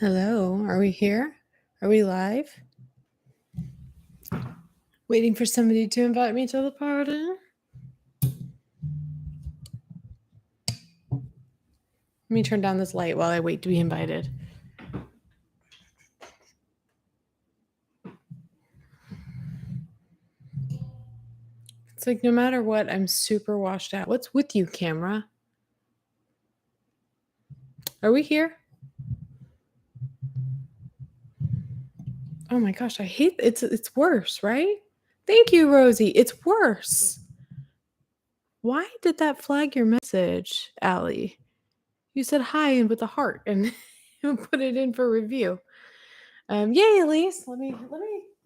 Hello, are we here? Are we live? Waiting for somebody to invite me to the party? Let me turn down this light while I wait to be invited. It's like no matter what, I'm super washed out. What's with you, camera? Are we here? Oh my gosh, I hate it's worse, right? Thank you, Rosie. It's worse. Why did that flag your message, Allie? You said hi and with a heart and put it in for review. Yay, Elise. Let me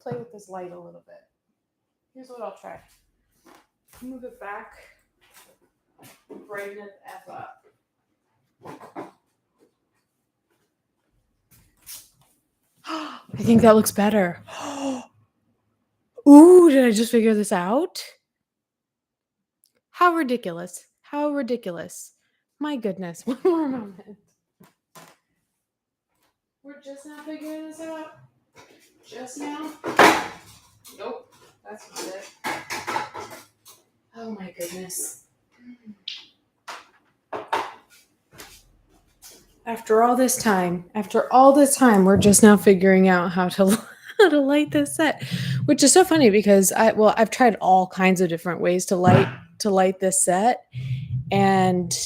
play with this light a little bit. Here's what I'll try. Move it back. Brighten it the F up. I think that looks better. Ooh, did I just figure this out? How ridiculous. How ridiculous. My goodness. One more moment. We're just now figuring this out. Just now. Nope. That's not it. Oh my goodness. After all this time, we're just now figuring out how to light this set, which is so funny because I've tried all kinds of different ways to light this set, and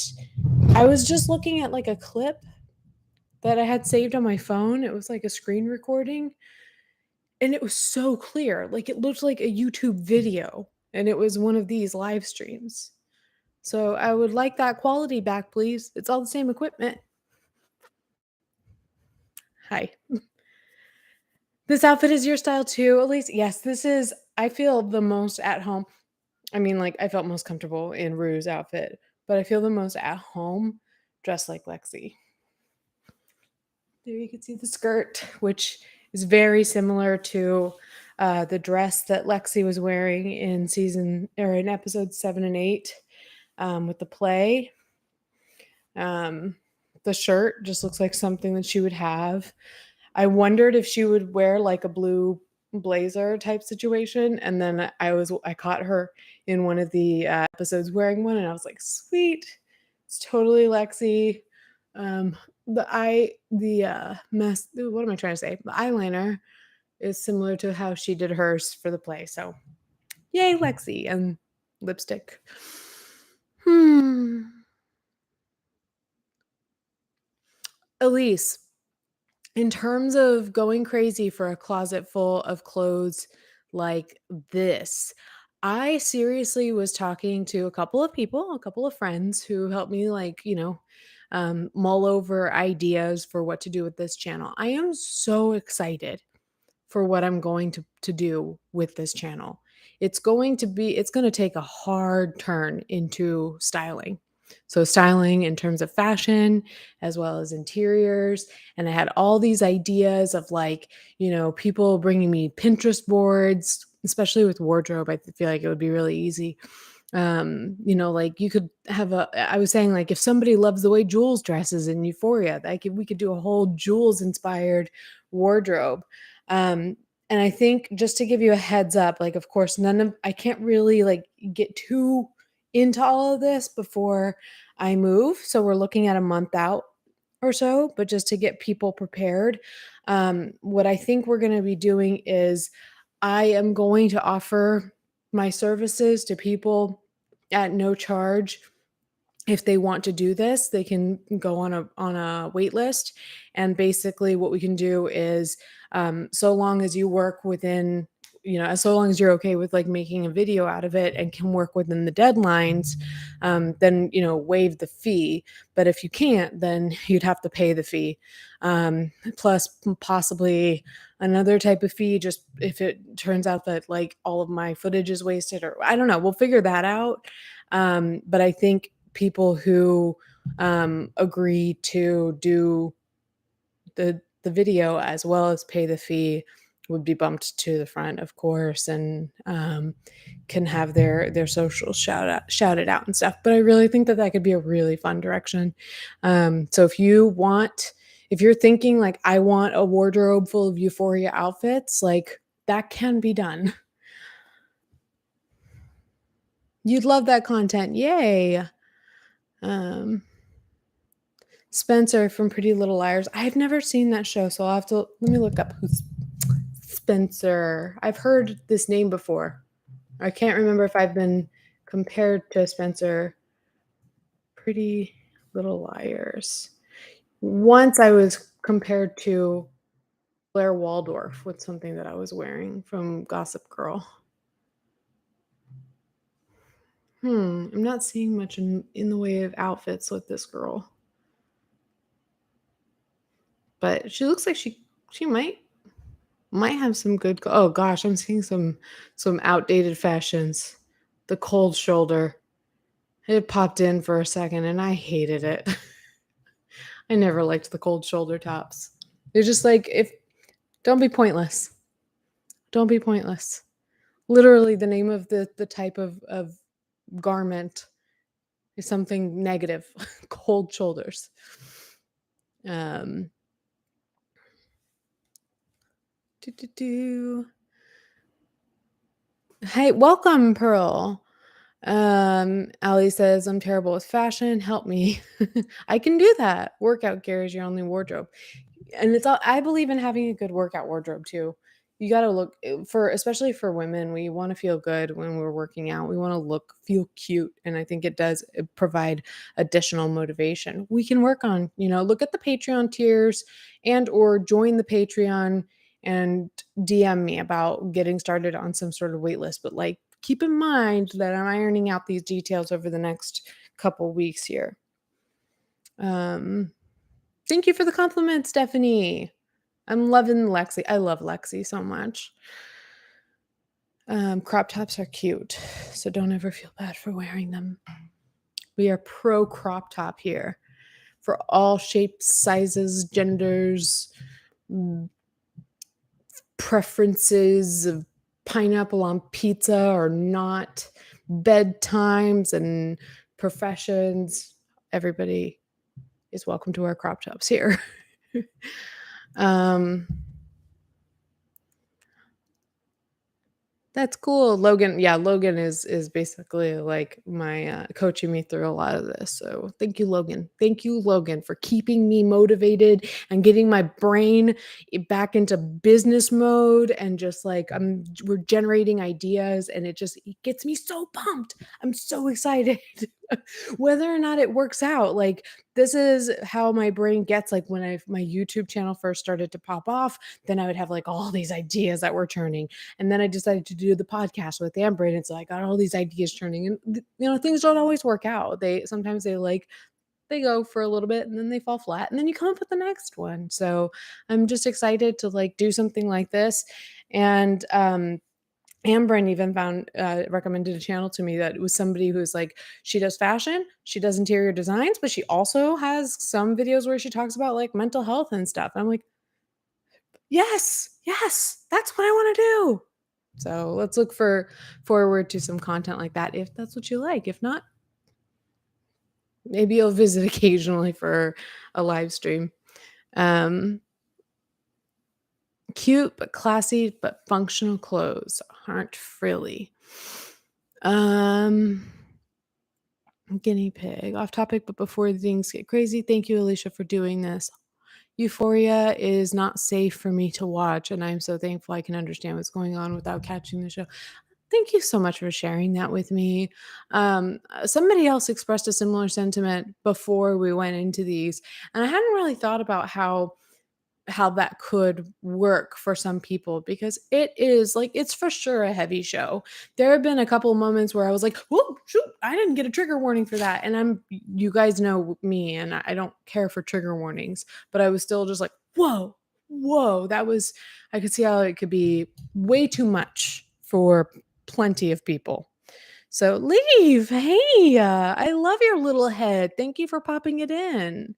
I was just looking at like a clip that I had saved on my phone. It was like a screen recording, and it was so clear, like it looked like a YouTube video, and it was one of these live streams. So I would like that quality back, please. It's all the same equipment. Hi. This outfit is your style too, Elise? Yes, this is, I feel the most at home. I mean, like, I felt most comfortable in Rue's outfit, but I feel the most at home dressed like Lexi. There you can see the skirt, which is very similar to the dress that Lexi was wearing in episodes 7 and 8 with the play. The shirt just looks like something that she would have. I wondered if she would wear like a blue blazer type situation, and then I caught her in one of the episodes wearing one, and I was like, sweet, it's totally Lexi. What am I trying to say? The eyeliner is similar to how she did hers for the play, so yay, Lexi. And lipstick. Elise, in terms of going crazy for a closet full of clothes like this, I seriously was talking to a couple of friends who helped me, like, mull over ideas for what to do with this channel. I am so excited for what I'm going to do with this channel. It's going to take a hard turn into styling. So styling in terms of fashion as well as interiors. And I had all these ideas of, like, people bringing me Pinterest boards, especially with wardrobe. I feel like it would be really easy. Like you could have I was saying, like, if somebody loves the way Jules dresses in Euphoria, we could do a whole Jules inspired wardrobe. And I think, just to give you a heads up, like, of course, I can't really like get too into all of this before I move. So we're looking at a month out or so, but just to get people prepared, what I think we're going to be doing is I am going to offer my services to people at no charge. If they want to do this, they can go on a wait list. And basically what we can do is, so long as you work within, so long as you're okay with like making a video out of it and can work within the deadlines, then, waive the fee. But if you can't, then you'd have to pay the fee. Plus possibly another type of fee, just if it turns out that like all of my footage is wasted, or I don't know, we'll figure that out. But I think people who agree to do the video as well as pay the fee would be bumped to the front, of course, and can have their socials shouted out and stuff. But I really think that could be a really fun direction. So if you want If you're thinking like, I want a wardrobe full of Euphoria outfits, like that can be done. You'd love that content. Yay. Um, Spencer from Pretty Little Liars. I've never seen that show, so I'll have to let me look up who's Spencer. I've heard this name before. I can't remember if I've been compared to Spencer. Pretty Little Liars. Once I was compared to Blair Waldorf with something that I was wearing from Gossip Girl. I'm not seeing much in the way of outfits with this girl. But she looks like she might have some good oh gosh, I'm seeing some outdated fashions. The cold shoulder. It popped in for a second and I hated it. I never liked the cold shoulder tops. They're just like if don't be pointless. Don't be pointless. Literally the name of the type of garment is something negative. Cold shoulders. Um do, do, do. Hey, welcome, Pearl. Ali says, I'm terrible with fashion. Help me. I can do that. Workout gear is your only wardrobe. And it's all, I believe in having a good workout wardrobe too. You got to look for, especially for women, we want to feel good when we're working out. We want to feel cute. And I think it does provide additional motivation. We can work on, look at the Patreon tiers or join the Patreon and DM me about getting started on some sort of wait list. But like, keep in mind that I'm ironing out these details over the next couple weeks here. Thank you for the compliment, Stephanie. I'm loving Lexi. I love Lexi so much. Crop tops are cute, so don't ever feel bad for wearing them. We are pro crop top here for all shapes, sizes, genders, preferences of pineapple on pizza or not, bedtimes and professions. Everybody is welcome to our crop tops here. That's cool. Logan, yeah, Logan is basically like my coaching me through a lot of this. So thank you, Logan. Thank you, Logan, for keeping me motivated and getting my brain back into business mode and just like we're generating ideas and it gets me so pumped. I'm so excited. Whether or not it works out, like this is how my brain gets. Like when my YouTube channel first started to pop off, then I would have like all these ideas that were turning. And then I decided to do the podcast with Amber, and so I got all these ideas turning. And things don't always work out. Sometimes they go for a little bit and then they fall flat and then you come up with the next one. So I'm just excited to like do something like this. And Ambryn even recommended a channel to me that was somebody who's like, she does fashion, she does interior designs, but she also has some videos where she talks about like mental health and stuff. I'm like, yes, that's what I want to do. So let's look forward to some content like that if that's what you like. If not, maybe you'll visit occasionally for a live stream. Cute but classy but functional clothes aren't frilly. Guinea pig. Off topic, but before things get crazy, thank you, Alicia, for doing this. Euphoria is not safe for me to watch, and I'm so thankful I can understand what's going on without catching the show. Thank you so much for sharing that with me. Somebody else expressed a similar sentiment before we went into these, and I hadn't really thought about how that could work for some people because it is like it's for sure a heavy show. There have been a couple of moments where I was like, "Oh, shoot, I didn't get a trigger warning for that." And you guys know me and I don't care for trigger warnings, but I was still just like, "Whoa. Whoa, I could see how it could be way too much for plenty of people." So, Leave, hey, I love your little head. Thank you for popping it in.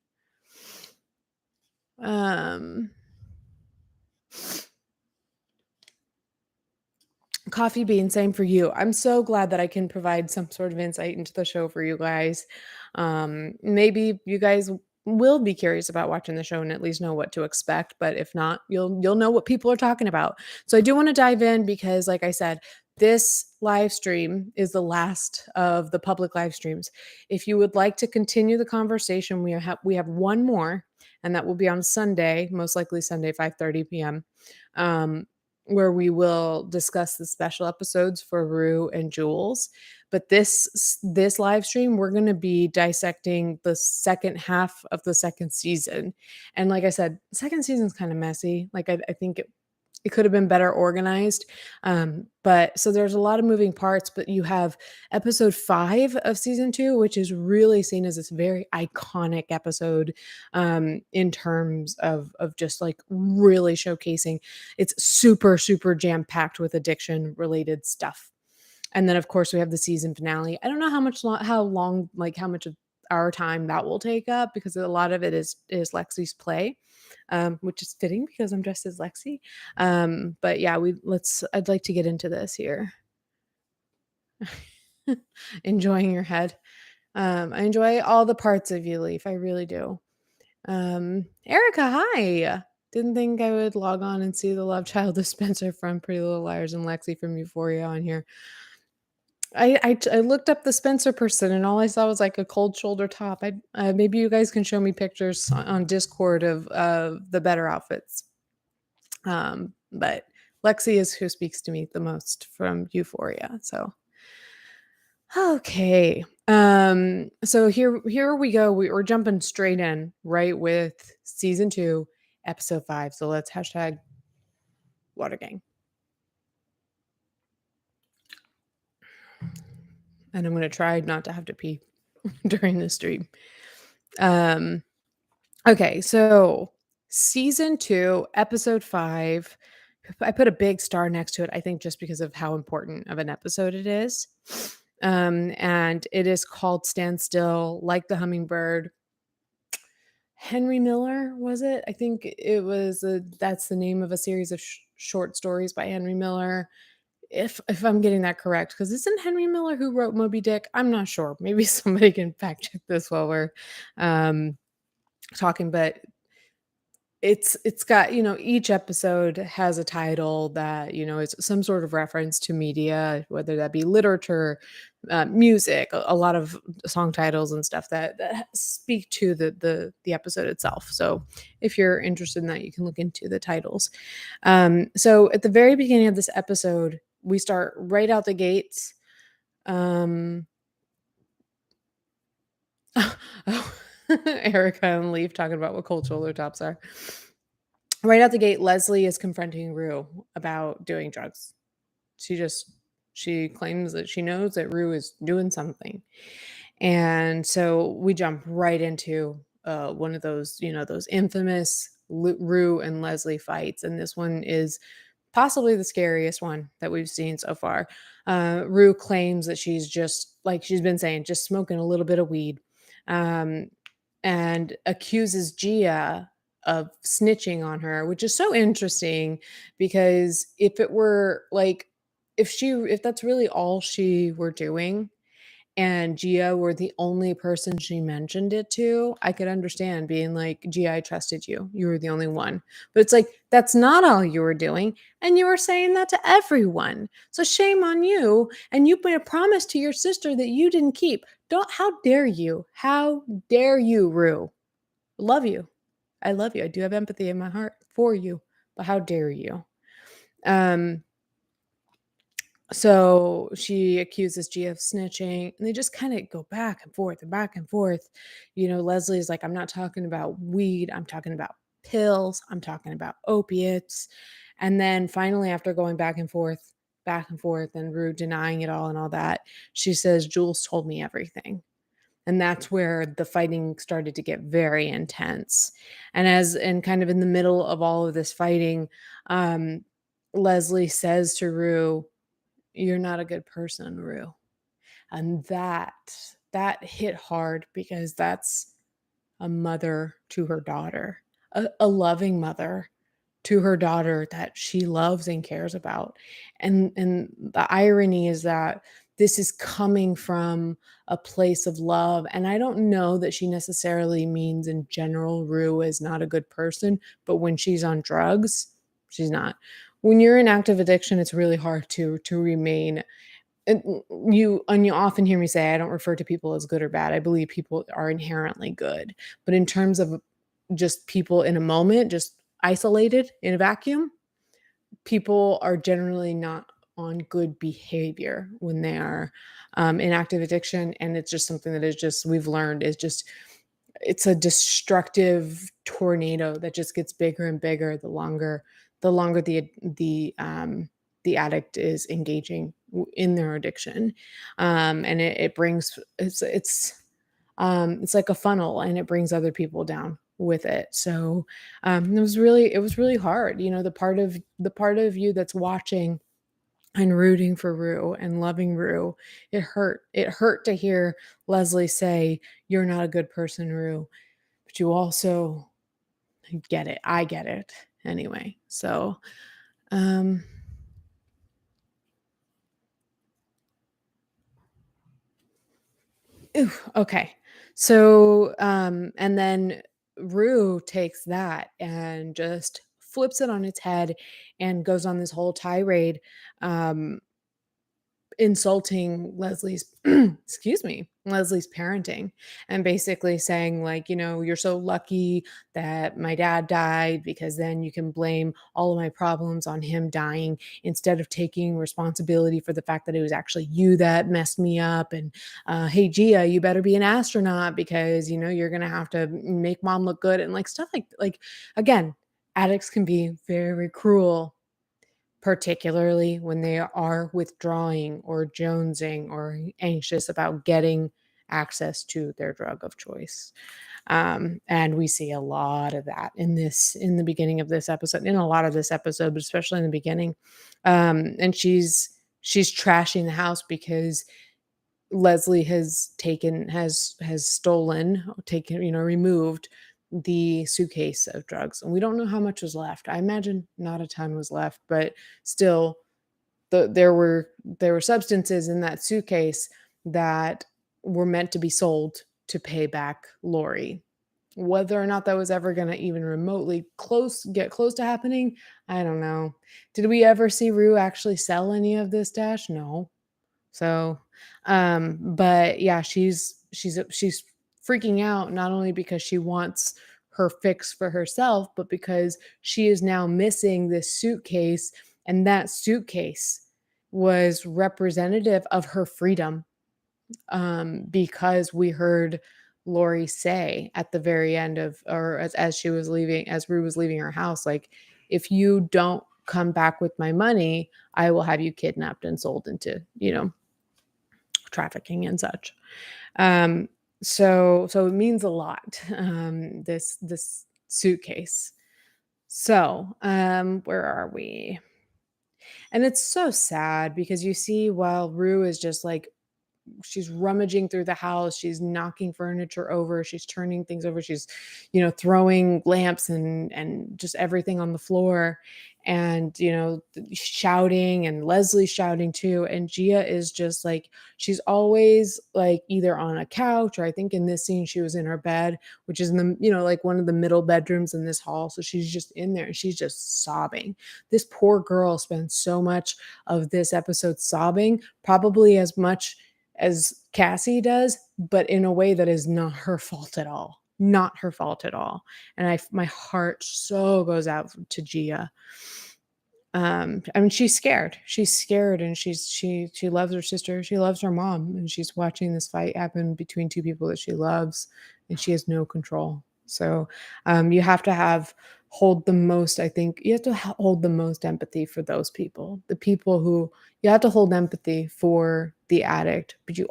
Coffee bean, same for you. I'm so glad that I can provide some sort of insight into the show for you guys. Maybe you guys will be curious about watching the show and at least know what to expect, but if not, you'll know what people are talking about. So I do wanna dive in because like I said, this live stream is the last of the public live streams. If you would like to continue the conversation, we have one more, and that will be on Sunday, most likely Sunday, 5:30 PM, um, where we will discuss the special episodes for Rue and Jules. But this live stream, we're gonna be dissecting the second half of the second season. And like I said, second season's kinda messy. Like, I think it could have been better organized. But so there's a lot of moving parts, but you have episode 5 of season 2, which is really seen as this very iconic episode, in terms of just, like, really showcasing. It's super, super jam-packed with addiction-related stuff. And then, of course, we have the season finale. I don't know how long, like, how much of our time that will take up because a lot of it is Lexi's play, which is fitting because I'm dressed as Lexi. But yeah, I'd like to get into this here. Enjoying your head. I enjoy all the parts of you, Leaf. I really do. Erica, hi. Didn't think I would log on and see the love child of Spencer from Pretty Little Liars and Lexi from Euphoria on here. I looked up the Spencer person and all I saw was like a cold shoulder top. Maybe you guys can show me pictures on Discord of the better outfits. But Lexi is who speaks to me the most from Euphoria. So okay. So here we go. We're jumping straight in right with season 2, episode 5. So let's hashtag Water Gang. And I'm gonna try not to have to pee during the stream. Um Okay, so season 2, episode 5, I put a big star next to it, I think just because of how important of an episode it is. And it is called Stand Still, Like the Hummingbird. Henry Miller, was it? I think it was that's the name of a series of short stories by Henry Miller. If I'm getting that correct, because isn't Henry Miller who wrote Moby Dick? I'm not sure. Maybe somebody can fact check this while we're um, talking, but it's got, each episode has a title that, is some sort of reference to media, whether that be literature, music, a lot of song titles and stuff that speak to the episode itself. So if you're interested in that, you can look into the titles. So at the very beginning of this episode, we start right out the gates. Um, oh, Erica and Leaf talking about what cold shoulder tops are. Right out the gate, Leslie is confronting Rue about doing drugs. She claims that she knows that Rue is doing something. And so we jump right into one of those, those infamous Rue and Leslie fights. And this one is possibly the scariest one that we've seen so far. Rue claims that she's just, like she's been saying, just smoking a little bit of weed. Um, and accuses Gia of snitching on her, which is so interesting because if it were like if that's really all she were doing and Gia were the only person she mentioned it to, I could understand being like, Gia, I trusted you. You were the only one. But it's like, that's not all you were doing. And you were saying that to everyone. So shame on you. And you made a promise to your sister that you didn't keep. How dare you? How dare you, Rue? Love you. I love you. I do have empathy in my heart for you. But how dare you? Um, so she accuses Gia of snitching, and they just kind of go back and forth and back and forth. Leslie's like, I'm not talking about weed, I'm talking about pills, I'm talking about opiates. And then finally, after going back and forth, and Rue denying it all and all that, she says, Jules told me everything. And that's where the fighting started to get very intense. And kind of in the middle of all of this fighting, Leslie says to Rue, you're not a good person, Rue. And that hit hard because that's a mother to her daughter, a loving mother to her daughter that she loves and cares about. And the irony is that this is coming from a place of love. And I don't know that she necessarily means in general Rue is not a good person, but when she's on drugs, she's not. When you're in active addiction, it's really hard to remain. And you often hear me say I don't refer to people as good or bad. I believe people are inherently good. But in terms of just people in a moment, just isolated in a vacuum, people are generally not on good behavior when they are in active addiction. And it's just something that is just we've learned is just it's a destructive tornado that just gets bigger and bigger the longer the addict is engaging in their addiction. And it brings it's like a funnel, and it brings other people down with it. So it was really hard. The part of you that's watching and rooting for Rue and loving Rue, it hurt to hear Leslie say, "You're not a good person, Rue," but you also get it. I get it anyway. So, um, ooh, okay. So, and then Rue takes that and just flips it on its head and goes on this whole tirade, um, insulting Leslie's excuse me, Leslie's parenting, and basically saying like, "You're so lucky that my dad died because then you can blame all of my problems on him dying instead of taking responsibility for the fact that it was actually you that messed me up, and hey Gia, you better be an astronaut because you're going to have to make mom look good," and like stuff like again, addicts can be very cruel, particularly when they are withdrawing or jonesing or anxious about getting access to their drug of choice. And we see a lot of that in the beginning of this episode, in a lot of this episode, but especially in the beginning. And she's trashing the house because Leslie has stolen, taken, removed the suitcase of drugs. And we don't know how much was left. I imagine not a ton was left, but still there were substances in that suitcase that were meant to be sold to pay back Laurie. Whether or not that was ever going to even remotely get close to happening, I don't know. Did we ever see Rue actually sell any of this stash? No. So, but yeah, she's freaking out not only because she wants her fix for herself, but because she is now missing this suitcase, and that suitcase was representative of her freedom. Because we heard Laurie say at the very end of, or as she was leaving, as Rue was leaving her house, like, if you don't come back with my money, I will have you kidnapped and sold into, trafficking and such. Um, so it means a lot, this suitcase. So, where are we? And it's so sad because you see while Rue is just like she's rummaging through the house, she's knocking furniture over, she's turning things over, she's throwing lamps and just everything on the floor, and shouting, and Leslie's shouting too, and Gia is just like, she's always like either on a couch, or I think in this scene she was in her bed, which is in the like one of the middle bedrooms in this hall, so she's just in there and she's just sobbing. This poor girl spends so much of this episode sobbing, probably as much as Cassie does, but in a way that is not her fault at all. Not her fault at all. And my heart so goes out to Gia. I mean, she's scared. She's scared, and she loves her sister. She loves her mom, and she's watching this fight happen between two people that she loves, and she has no control. So, you have to hold the most. I think you have to hold the most empathy for those people. The people who you have to hold empathy for the addict, but you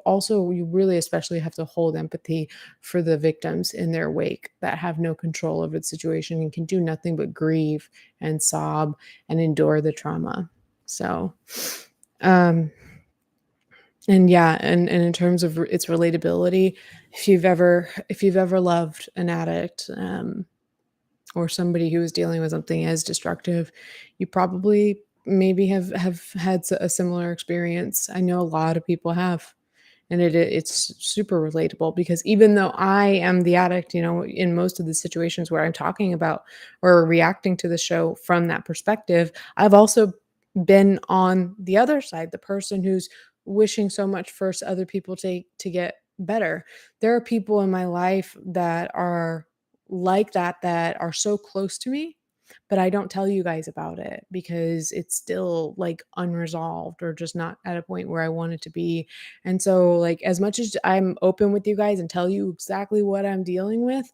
really especially have to hold empathy for the victims in their wake that have no control over the situation and can do nothing but grieve and sob and endure the trauma. So, um, and yeah, and in terms of its relatability, if you've ever loved an addict, or somebody who is dealing with something as destructive, you probably maybe have had a similar experience. I know a lot of people have. And it's super relatable because even though I am the addict, in most of the situations where I'm talking about or reacting to the show from that perspective, I've also been on the other side, the person who's wishing so much for other people to get better. There are people in my life that are like that are so close to me, but I don't tell you guys about it because it's still like unresolved or just not at a point where I want it to be. And so, like, as much as I'm open with you guys and tell you exactly what I'm dealing with,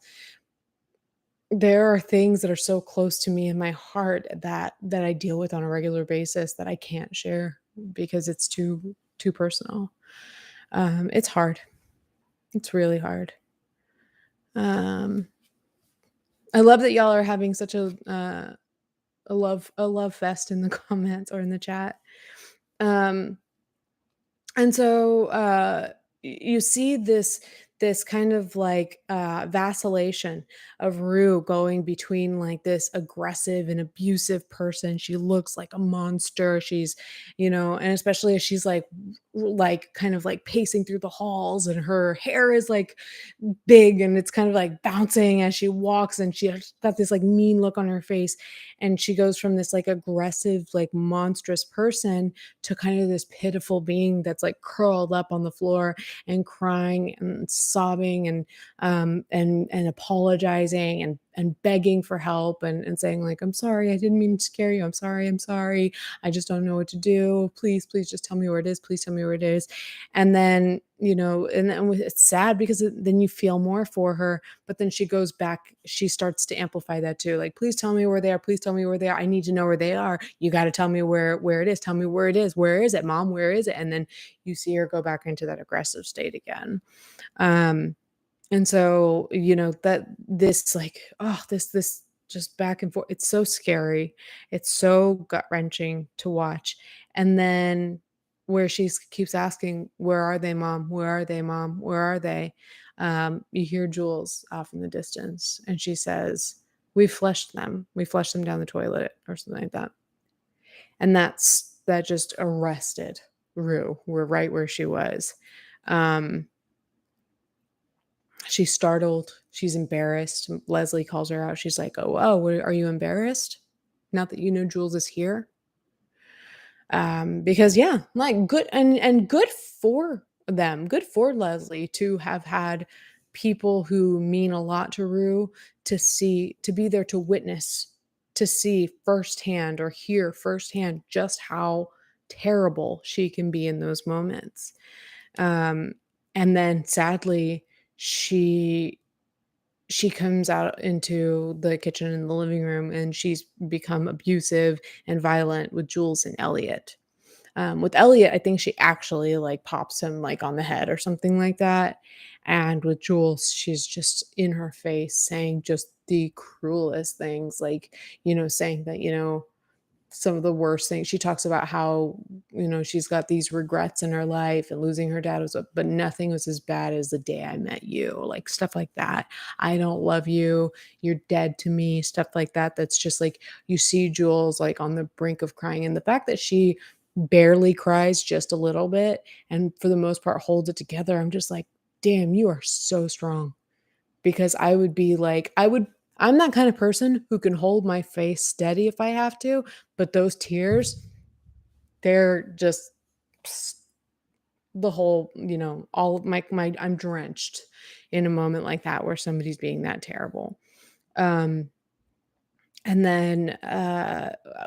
there are things that are so close to me in my heart that I deal with on a regular basis that I can't share because it's too personal. It's hard. It's really hard. Um, I love that y'all are having such a love fest in the comments or in the chat. Um, And so, you see this kind of like, vacillation of Rue going between like this aggressive and abusive person. She looks like a monster. And especially as she's like kind of like pacing through the halls and her hair is like big and it's kind of like bouncing as she walks and she's got this like mean look on her face. And she goes from this like aggressive, like monstrous person to kind of this pitiful being that's like curled up on the floor and crying and sobbing and apologizing and begging for help and saying like, I'm sorry, I didn't mean to scare you, I'm sorry, I just don't know what to do, please just tell me where it is, please tell me where it is. And then it's sad because then you feel more for her, but then she goes back, she starts to amplify that too, like, please tell me where they are, please tell me where they are, I need to know where they are, you got to tell me where it is, tell me where it is, where is it, mom, where is it? And then you see her go back into that aggressive state again. Um and so, that this like, oh, this just back and forth, it's so scary, it's so gut wrenching to watch. And then where she keeps asking, where are they, mom, where are they, mom, where are they? You hear Jules off in the distance and she says, we flushed them down the toilet or something like that. And that just arrested Rue. We're right where she was. um She's startled, she's embarrassed. Leslie calls her out. She's like, "Oh, what, are you embarrassed? Now that you know Jules is here?" Because yeah, like good and good for them. Good for Leslie to have had people who mean a lot to Rue to be there to witness, to see firsthand or hear firsthand just how terrible she can be in those moments. Um, and then sadly, she she comes out into the kitchen and the living room and she's become abusive and violent with Jules and Elliot. With Elliot, I think she actually like pops him like on the head or something like that. And with Jules, she's just in her face saying just the cruelest things, like, saying that, some of the worst things. She talks about how, she's got these regrets in her life and losing her dad but nothing was as bad as the day I met you, like stuff like that. I don't love you. You're dead to me, stuff like that. That's just like, you see Jules like on the brink of crying. And the fact that she barely cries just a little bit and for the most part holds it together, I'm just like, damn, you are so strong. Because I would be like, I'm that kind of person who can hold my face steady if I have to, but those tears, they're just the whole, all of my I'm drenched in a moment like that where somebody's being that terrible. Um and then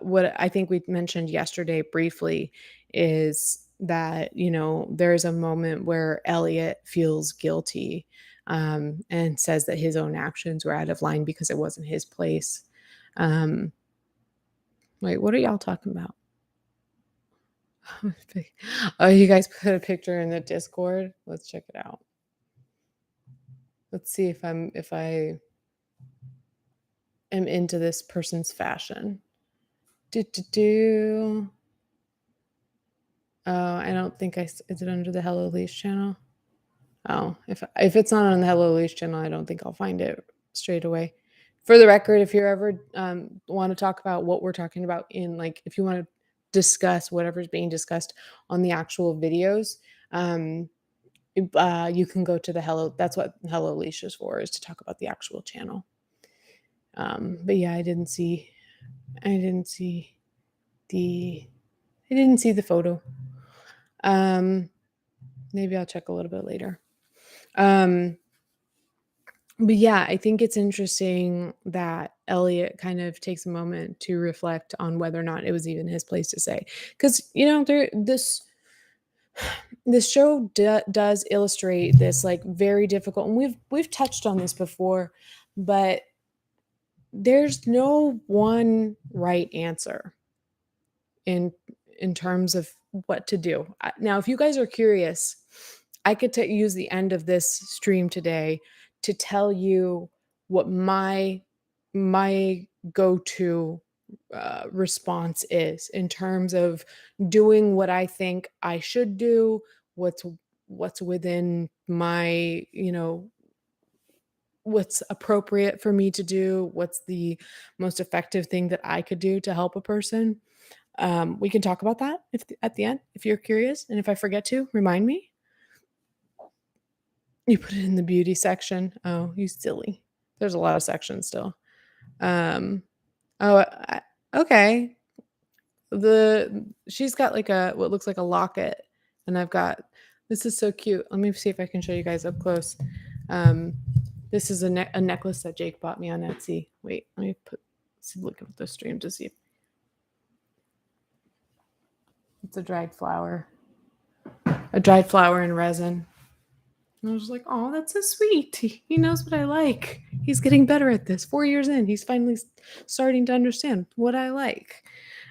what I think we mentioned yesterday briefly is that, there's a moment where Elliot feels guilty, and says that his own actions were out of line because it wasn't his place. Um, wait, what are y'all talking about? Oh, you guys put a picture in the Discord. Let's check it out. Let's see if I am into this person's fashion. Do do do. Oh, I don't think is it under the helloleesh channel? Oh, if it's not on the helloleesh channel, I don't think I'll find it straight away. For the record, if you're ever want to talk about what we're talking about in like if you want to discuss whatever's being discussed on the actual videos, um, you can go to the Hello that's what helloleesh is for, is to talk about the actual channel. But yeah, I didn't see the I didn't see the photo. Um, Maybe I'll check a little bit later. Um, but yeah, I think it's interesting that Elliot kind of takes a moment to reflect on whether or not it was even his place to say. Because, this show does illustrate this like very difficult, and we've touched on this before, but there's no one right answer in in terms of what to do. Now, if you guys are curious, I could use the end of this stream today to tell you what my go-to response is in terms of doing what I think I should do, what's what's within my, what's appropriate for me to do, what's the most effective thing that I could do to help a person. We can talk about that if at the end, if you're curious, and if I forget to, remind me. You put it in the beauty section. Oh, you silly. There's a lot of sections still. Um, oh, okay. She's got like a what looks like a locket, and I've got this is so cute. Let me see if I can show you guys up close. Um, this is a necklace that Jake bought me on Etsy. Wait, let me look at the stream to see if it's a dried flower in resin. And I was like, oh, that's so sweet. He knows what I like. He's getting better at this. 4 years in, he's finally starting to understand what I like.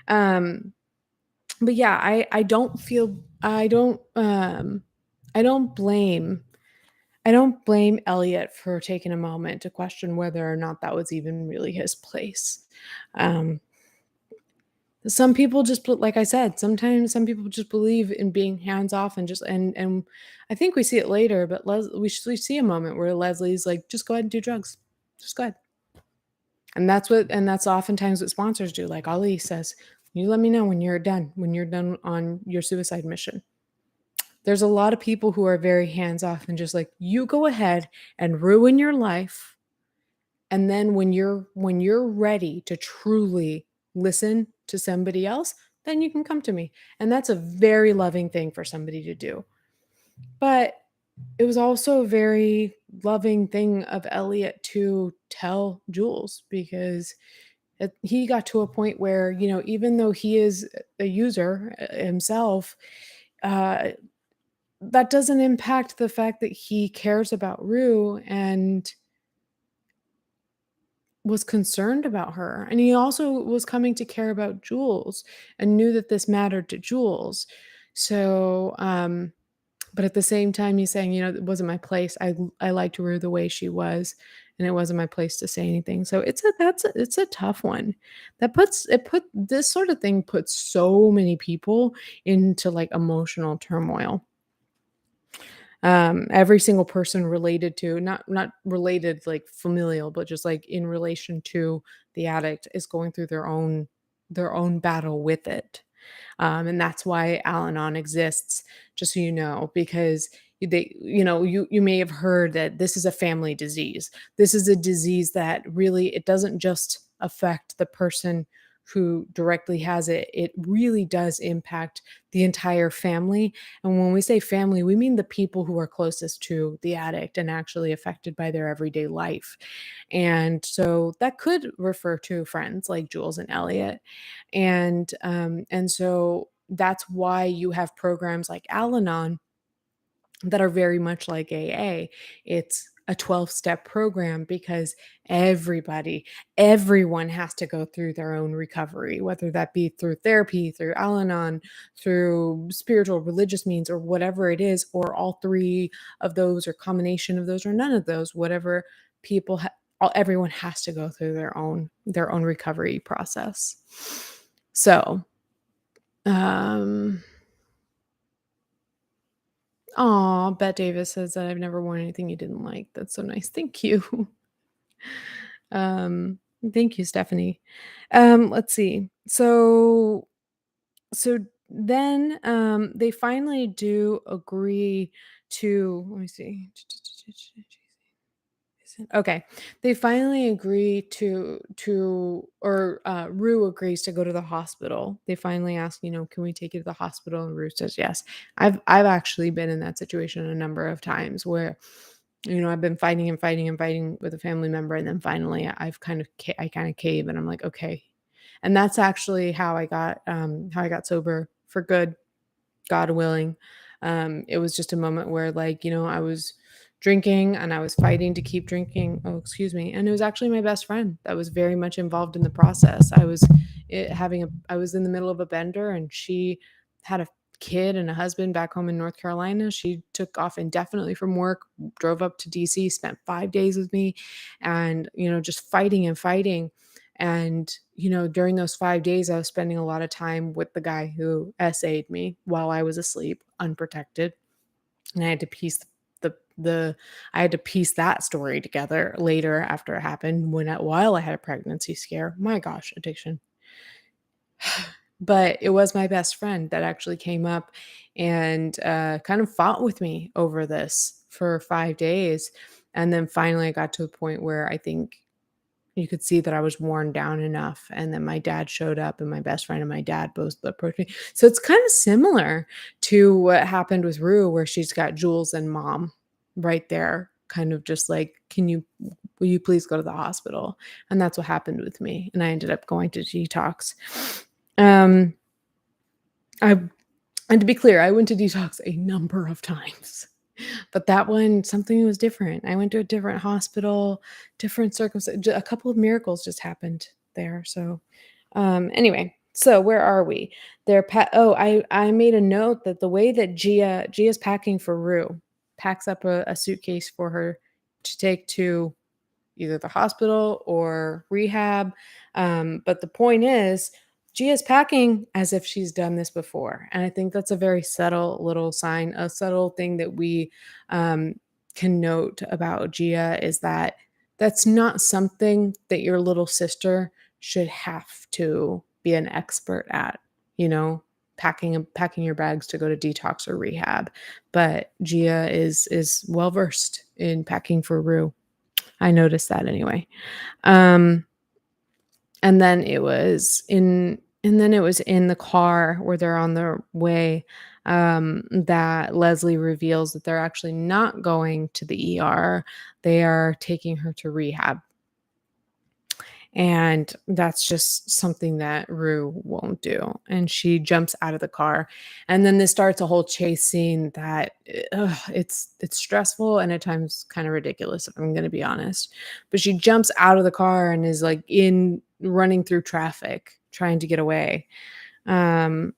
But yeah, I don't blame Elliot for taking a moment to question whether or not that was even really his place. Um, some people just like I said, sometimes some people just believe in being hands off and just and I think we see it later, but we see a moment where Leslie's like, just go ahead and do drugs, just go ahead, and that's oftentimes what sponsors do. Like Ali says, you let me know when you're done on your suicide mission. There's a lot of people who are very hands off and just like, you go ahead and ruin your life, and then when you're ready to truly listen to somebody else, then you can come to me. And that's a very loving thing for somebody to do. But it was also a very loving thing of Elliot to tell Jules, because he got to a point where, even though he is a user himself, uh, that doesn't impact the fact that he cares about Rue and was concerned about her. And he also was coming to care about Jules and knew that this mattered to Jules. So, but at the same time, he's saying, it wasn't my place. I liked Rue the way she was, and it wasn't my place to say anything. So it's a tough one. This sort of thing puts so many people into like emotional turmoil. Every single person related to, not related like familial, but just like in relation to the addict, is going through their own battle with it. And that's why Al-Anon exists, just so you know, because you may have heard that this is a family disease. This is a disease that really, it doesn't just affect the person who directly has it. It really does impact the entire family. And when we say family, we mean the people who are closest to the addict and actually affected by their everyday life. And so that could refer to friends like Jules and Elliot. And so that's why you have programs like Al-Anon that are very much like AA. It's a 12-step program because everyone has to go through their own recovery, whether that be through therapy, through Al-Anon, through spiritual, religious means, or whatever it is, or all three of those, or combination of those, or none of those, whatever everyone has to go through their own recovery process. So, Bette Davis says that I've never worn anything you didn't like. That's so nice. Thank you. Um, Thank you, Stephanie. Let's see. So So then, they finally do agree to let me see. Okay. They finally agree Rue agrees to go to the hospital. They finally ask, "Can we take you to the hospital?" And Rue says, "Yes." I've actually been in that situation a number of times where, I've been fighting and fighting and fighting with a family member, and then finally I kind of cave and I'm like, "Okay." And that's actually how I got sober for good. God willing. It was just a moment where, like, I was drinking and I was fighting to keep drinking. Oh, excuse me. And it was actually my best friend that was very much involved in the process. I was in the middle of a bender and she had a kid and a husband back home in North Carolina. She took off indefinitely from work, drove up to DC, spent 5 days with me, and, just fighting and fighting. And, during those 5 days, I was spending a lot of time with the guy who SA'd me while I was asleep, unprotected, and the I had to piece that story together later after it happened while I had a pregnancy scare. My gosh, addiction. But it was my best friend that actually came up and, kind of fought with me over this for 5 days, and then finally I got to a point where I think you could see that I was worn down enough, and then my dad showed up, and my best friend and my dad both approached me. So it's kinda similar to what happened with Rue, where she's got Jules and mom right there, kind of just like, will you please go to the hospital?" And that's what happened with me, and I ended up going to detox. Um, I and to be clear, I went to detox a number of times. But that one, something was different. I went to a different hospital, different circumstances. A couple of miracles just happened there. So, anyway, so where are we? I made a note that the way that Gia's packing for Rue, packs up a suitcase for her to take to either the hospital or rehab. But the point is, Gia's packing as if she's done this before. And I think that's a very subtle little sign, a subtle thing that we um, can note about Gia is that that's not something that your little sister should have to be an expert at, you know, packing your bags to go to detox or rehab. But Gia is well versed in packing for Rue. I noticed that anyway. Um, and then it was in the car where they're on their way, that Leslie reveals that they're actually not going to the ER. They are taking her to rehab. And that's just something that Rue won't do. And she jumps out of the car. And then this starts a whole chase scene that it's stressful and at times kind of ridiculous, if I'm going to be honest. But she jumps out of the car and is like in running through traffic trying to get away. Um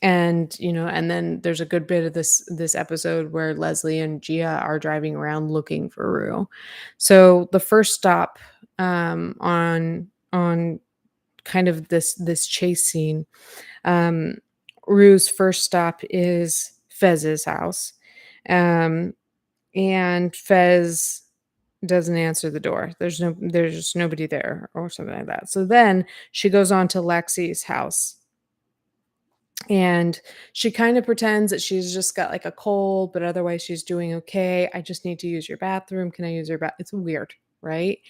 and then there's a good bit of this episode where Leslie and Gia are driving around looking for Rue. So the first stop, on kind of this chase scene, um, Rue's first stop is Fez's house, um, and Fez doesn't answer the door. There's just nobody there or something like that. So then she goes on to Lexi's house, and she kind of pretends that she's just got like a cold, but otherwise she's doing okay. "I just need to use your bathroom. Can I use your bath?" It's weird, right?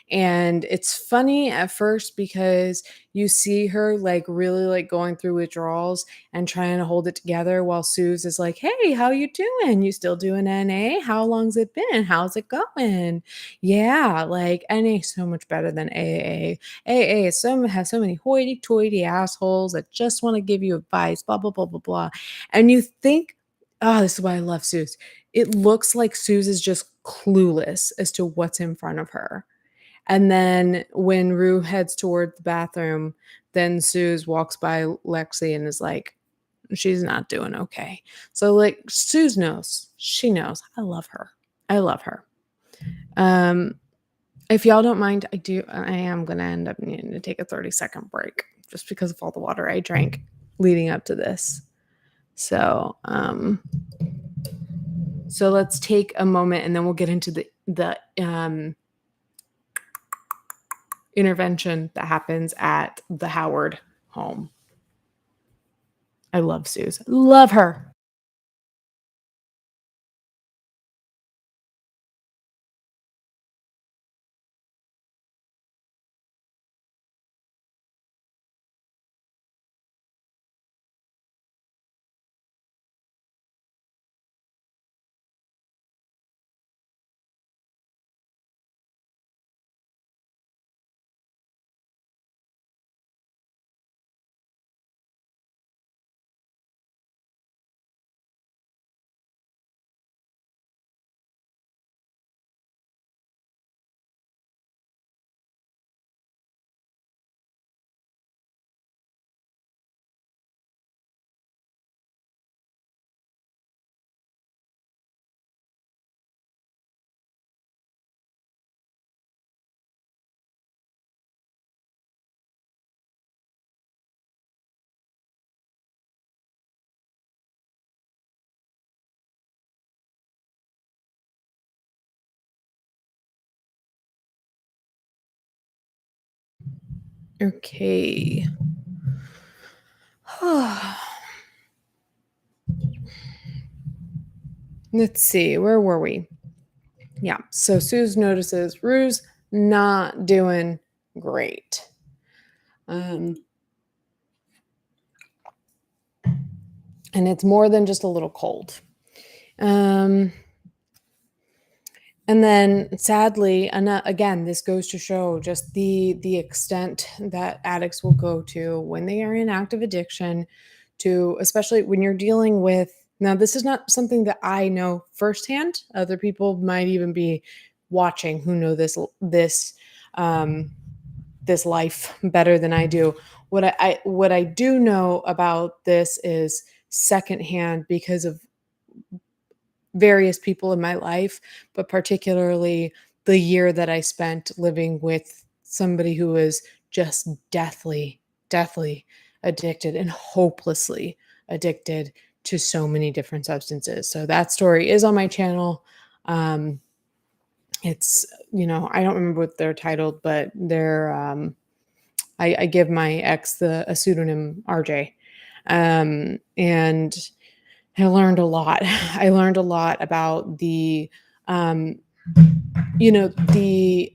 And it's funny at first because you see her like really like going through withdrawals and trying to hold it together while Suze is like, "Hey, how you doing? You still doing NA? How long's it been? How's it going?" Yeah, like NA is so much better than AA. AA has so many hoity-toity assholes that just want to give you advice, blah, blah, blah, blah, blah. And you think, oh, this is why I love Suze. It looks like Suze is just clueless as to what's in front of her. And then when Rue heads toward the bathroom, then Suze walks by Lexi and is like, she's not doing okay. So like Suze knows. She knows. I love her. I love her. Um, if y'all don't mind, I am gonna end up needing to take a 30-second break just because of all the water I drank leading up to this. So let's take a moment and then we'll get into the intervention that happens at the Howard home. I love Suze. Love her. Okay. Let's see, where were we? Yeah. So Suze notices Rue's not doing great. Um, and it's more than just a little cold. Um, and then sadly, and again, this goes to show just the extent that addicts will go to when they are in active addiction, to especially when you're dealing with, now this is not something that I know firsthand. Other people might even be watching who know um this life better than I do. What I do know about this is secondhand because of various people in my life, but particularly the year that I spent living with somebody who was just deathly addicted and hopelessly addicted to so many different substances. So that story is on my channel. Um, it's, I don't remember what they're titled, but I give my ex a pseudonym RJ. And I learned a lot. I learned a lot about um, the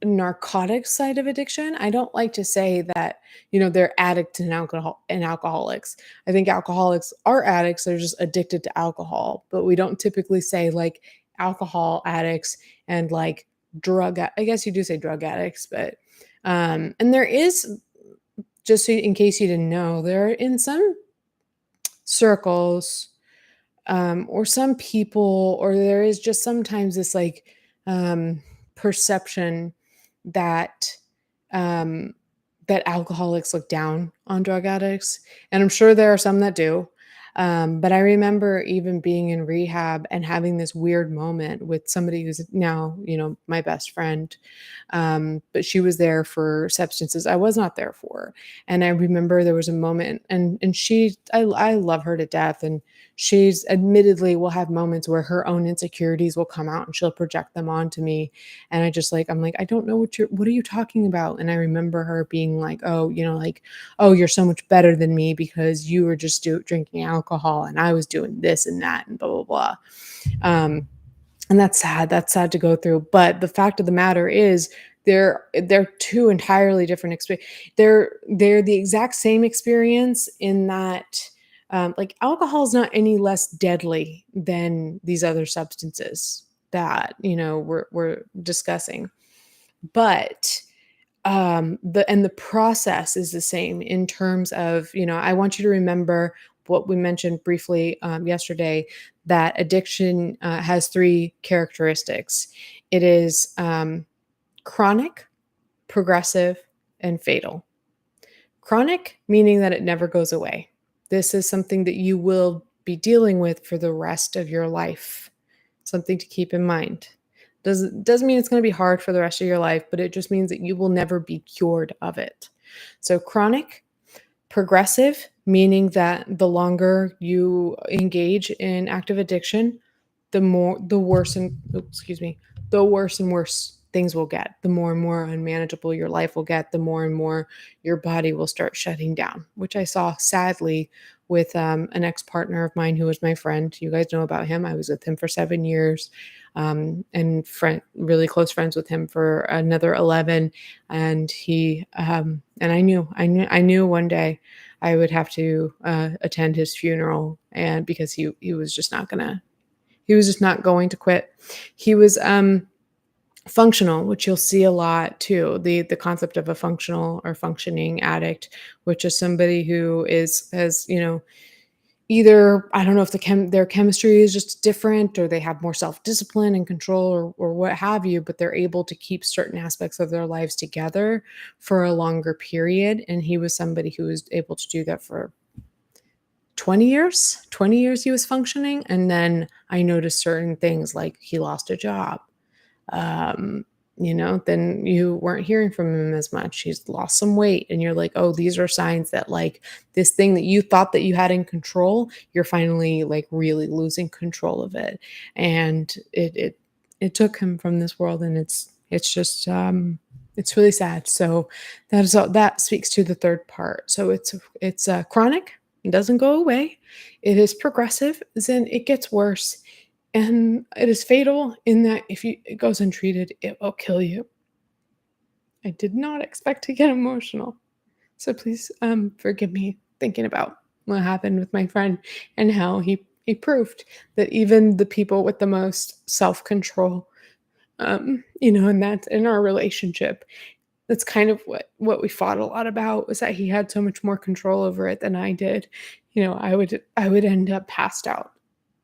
narcotic side of addiction. I don't like to say that, they're addicts and alcoholics. I think alcoholics are addicts. They're just addicted to alcohol, but we don't typically say like alcohol addicts and like I guess you do say drug addicts, but and there is, just so in case you didn't know, there are in some circles, or some people, or there is just sometimes this like um, perception that um, that alcoholics look down on drug addicts, and I'm sure there are some that do. But I remember even being in rehab and having this weird moment with somebody who's now, my best friend, but she was there for substances I was not there for. And I remember there was a moment, and I love her to death, and she's admittedly will have moments where her own insecurities will come out and she'll project them onto me. And I'm like, I don't know what are you talking about? And I remember her being like, oh, like, oh, you're so much better than me because you were just drinking alcohol and I was doing this and that and blah blah blah. Um, and that's sad. That's sad to go through. But the fact of the matter is, they're two entirely different experiences. They're the exact same experience in that, like, alcohol is not any less deadly than these other substances that, we're discussing. But the process is the same in terms of, I want you to remember what we mentioned briefly yesterday, that addiction has three characteristics. It is chronic, progressive, and fatal. Chronic, meaning that it never goes away. This is something that you will be dealing with for the rest of your life. Something to keep in mind. Doesn't mean it's going to be hard for the rest of your life, but it just means that you will never be cured of it. So chronic, progressive, meaning that the longer you engage in active addiction, the worse and worse things will get. The more and more unmanageable your life will get, the more and more your body will start shutting down, which I saw sadly with an ex partner of mine who was my friend. You guys know about him. I was with him for 7 years, and really close friends with him for another 11. And I knew one day I would have to attend his funeral, and because he was just not gonna, he was just not going to quit. He was functional, which you'll see a lot too. The concept of a functional or functioning addict, which is somebody who is has, either I don't know if their chemistry is just different, or they have more self-discipline and control, or what have you, but they're able to keep certain aspects of their lives together for a longer period. And he was somebody who was able to do that for 20 years. 20 years he was functioning. And then I noticed certain things like he lost a job. um, then you weren't hearing from him as much. He's lost some weight, and you're like, oh, these are signs that like this thing that you thought that you had in control, you're finally like really losing control of it. And it took him from this world, and it's just it's really sad. So that is all that speaks to the third part. So it's chronic. It doesn't go away. It is progressive, as in it gets worse, and it is fatal in that if it goes untreated, it will kill you. I did not expect to get emotional. So please forgive me thinking about what happened with my friend, and how he proved that even the people with the most self-control, and that's in our relationship. That's kind of what we fought a lot about, was that he had so much more control over it than I did. I would end up passed out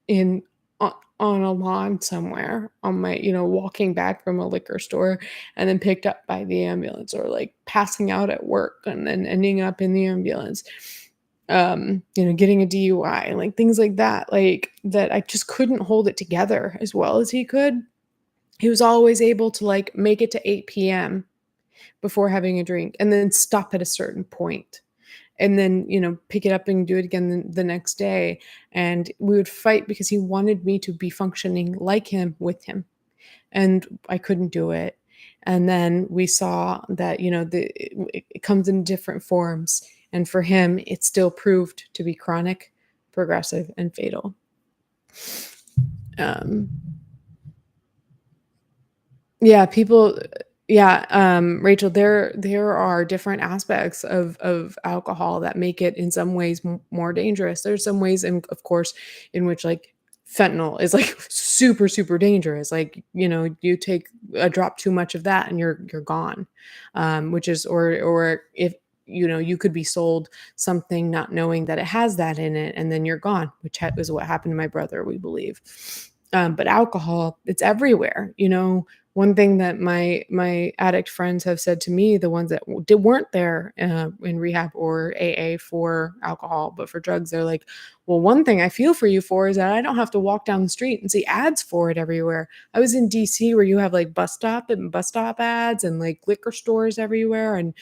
in on a lawn somewhere, on my walking back from a liquor store, and then picked up by the ambulance, or like passing out at work and then ending up in the ambulance, getting a DUI, like things like that, like that. I just couldn't hold it together as well as he could. He was always able to like make it to 8 p.m. before having a drink, and then stop at a certain point, and then pick it up and do it again the next day. And we would fight because he wanted me to be functioning like him, with him, and I couldn't do it. And then we saw that it comes in different forms, and for him it still proved to be chronic, progressive, and fatal. um Yeah, people yeah, Rachel, there are different aspects of alcohol that make it in some ways more dangerous. There's some ways, in, of course, in which like fentanyl is like super super dangerous. Like, you take a drop too much of that and you're gone. Which is, or if you could be sold something not knowing that it has that in it, and then you're gone, which is what happened to my brother, we believe. But alcohol, it's everywhere. One thing that my addict friends have said to me, the ones that weren't there in rehab or AA for alcohol, but for drugs, they're like, well, one thing I feel for you for is that I don't have to walk down the street and see ads for it everywhere. I was in DC, where you have like bus stop ads and like liquor stores everywhere, and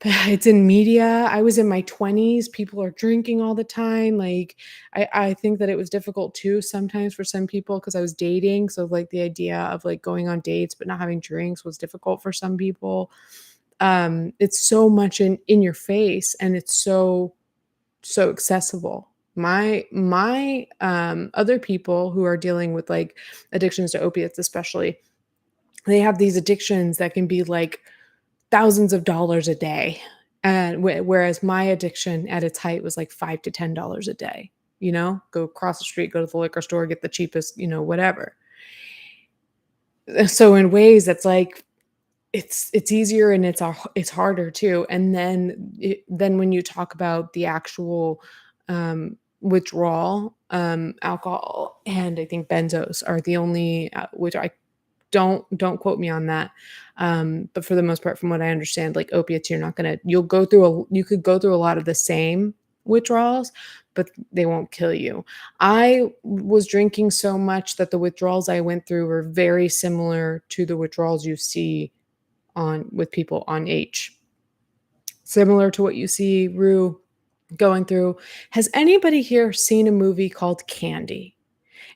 it's in media. I was in my 20s. People are drinking all the time. Like, I think that it was difficult too sometimes for some people, because I was dating. So like the idea of like going on dates but not having drinks was difficult for some people. It's so much in your face, and it's so accessible. My other people who are dealing with like addictions to opiates, especially, they have these addictions that can be like thousands of dollars a day. And whereas my addiction at its height was like $5 to $10 a day. Go across the street, go to the liquor store, get the cheapest, whatever. So in ways that's like, it's easier, and it's harder too. And then when you talk about the actual withdrawal, alcohol and I think benzos are the only, which I don't quote me on that. But for the most part, from what I understand, like opiates, you could go through a lot of the same withdrawals, but they won't kill you. I was drinking so much that the withdrawals I went through were very similar to the withdrawals you see on with people on H. Similar to what you see Rue going through. Has anybody here seen a movie called Candy?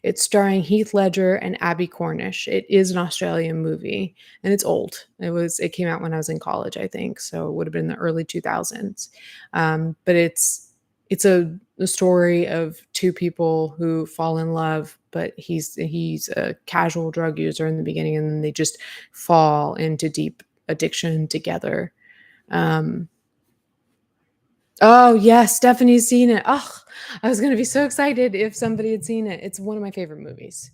It's starring Heath Ledger and Abby Cornish. It is an Australian movie, and it's old. It came out when I was in college, I think, so it would have been the early 2000s. But it's a story of two people who fall in love, but he's a casual drug user in the beginning, and then they just fall into deep addiction together. Um, oh yes, Stephanie's seen it. Oh, I was gonna be so excited if somebody had seen it. It's one of my favorite movies.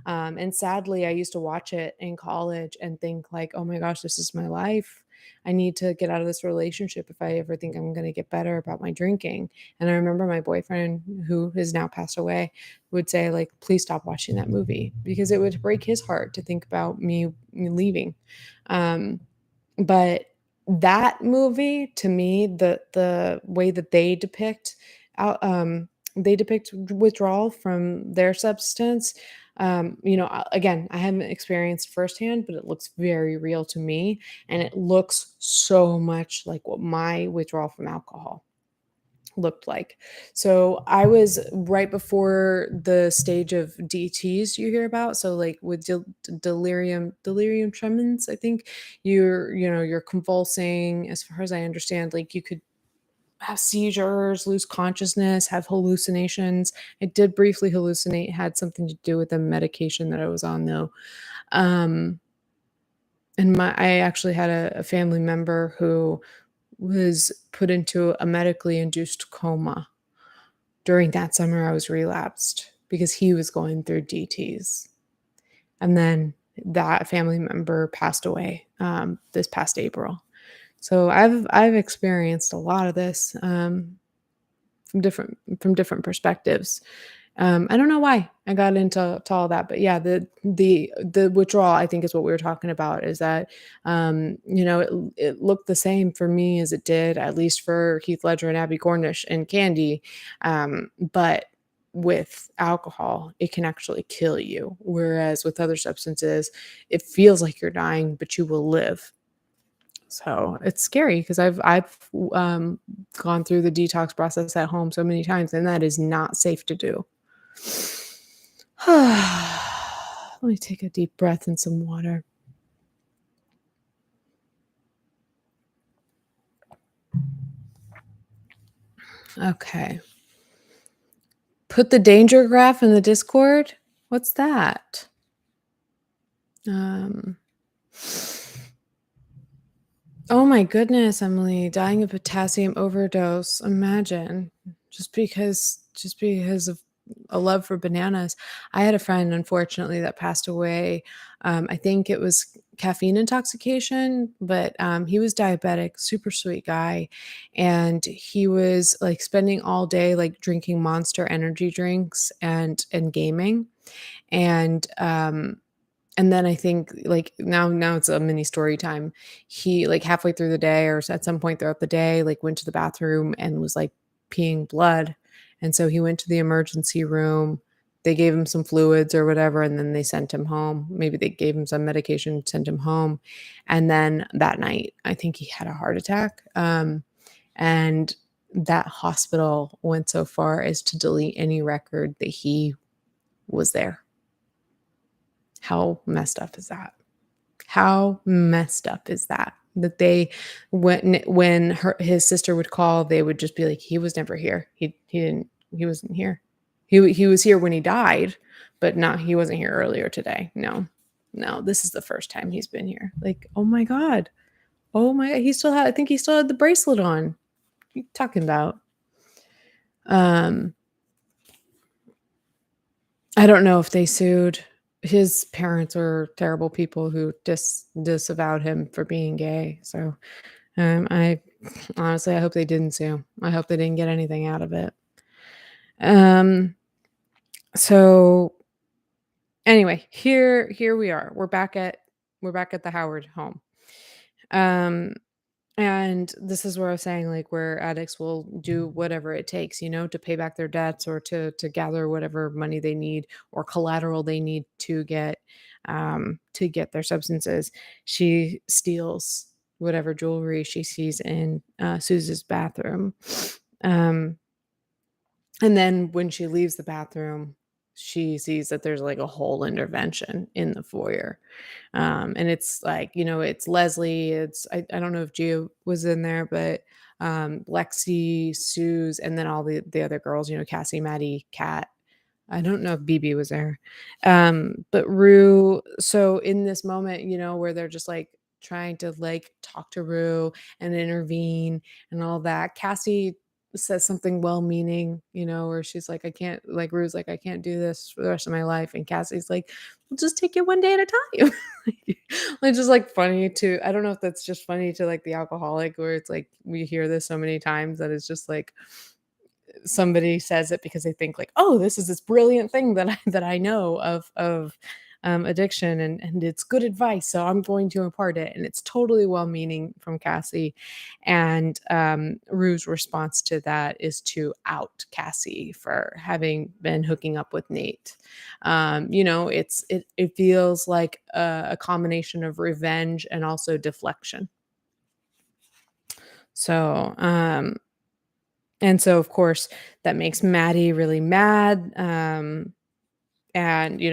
And sadly, I used to watch it in college and think like, "Oh my gosh, this is my life. I need to get out of this relationship if I ever think I'm going to get better about my drinking." And I remember my boyfriend, who has now passed away, would say like, "Please stop watching that movie," because it would break his heart to think about me leaving. Um, but that movie, to me, the way that out they depict withdrawal from their substance, again, I haven't experienced firsthand, but it looks very real to me, and it looks so much like what my withdrawal from alcohol looked like. So I was right before the stage of DTs you hear about. So like with delirium tremens, I think you're convulsing. As far as I understand, like you could have seizures, lose consciousness, have hallucinations. I did briefly hallucinate, had something to do with the medication that I was on though. Um, and I actually had a family member who was put into a medically induced coma during that summer. I was relapsed because he was going through DTs. And then that family member passed away this past April. So I've experienced a lot of this from different perspectives. I don't know why I got into all that, but yeah, the withdrawal, I think, is what we were talking about. Is that it looked the same for me as it did, at least for Heath Ledger and Abby Cornish and Candy, but with alcohol, it can actually kill you. Whereas with other substances, it feels like you're dying, but you will live. So it's scary because I've gone through the detox process at home so many times, and that is not safe to do. Let me take a deep breath and some water. Okay. Put the danger graph in the Discord. What's that? Um, oh my goodness, Emily, dying of potassium overdose. Imagine just because of a love for bananas. I had a friend, unfortunately, that passed away. I think it was caffeine intoxication, but he was diabetic, super sweet guy, and he was like spending all day like drinking Monster energy drinks and gaming, and and then I think like now it's a mini story time. He like halfway through the day or at some point throughout the day, like went to the bathroom and was like peeing blood. And so he went to the emergency room. They gave him some fluids or whatever, and then they sent him home. Maybe they gave him some medication, sent him home. And then that night, I think he had a heart attack. And that hospital went so far as to delete any record that he was there. How messed up is that? How messed up is that? That they his sister would call, they would just be like, "He was never here. He wasn't here. He was here when he died, but not he wasn't here earlier today. No. No, this is the first time he's been here." Like, "Oh my god. Oh my god, I think he still had the bracelet on." What are you talking about? Um I don't know if they sued. His parents were terrible people who disavowed him for being gay. So, I honestly, I hope they didn't sue. I hope they didn't get anything out of it. Um, so anyway, here we are. We're back at the Howard home. Um, And this is where I was saying, like, where addicts will do whatever it takes, to pay back their debts or to gather whatever money they need or collateral they need to get their substances. She steals whatever jewelry she sees in Suze's bathroom. Um, and then when she leaves the bathroom, she sees that there's like a whole intervention in the foyer. And it's like, it's Leslie, I don't know if Gio was in there, but Lexi, Suze, and then all the other girls, Cassie, Maddie, Kat. I don't know if BB was there. But Rue, so in this moment, where they're just like trying to like talk to Rue and intervene and all that, Cassie says something well-meaning, where she's like, I can't, like Rue's like, I can't do this for the rest of my life. And Cassie's like, we'll just take it one day at a time. It's just like funny to, I don't know if that's just funny to like the alcoholic, where it's like we hear this so many times that it's just like somebody says it because they think like, oh, this is this brilliant thing that I know of addiction, and it's good advice, so I'm going to impart it, and it's totally well-meaning from Cassie. And Rue's response to that is to out Cassie for having been hooking up with Nate. It feels like a combination of revenge and also deflection. So of course, that makes Maddie really mad. And,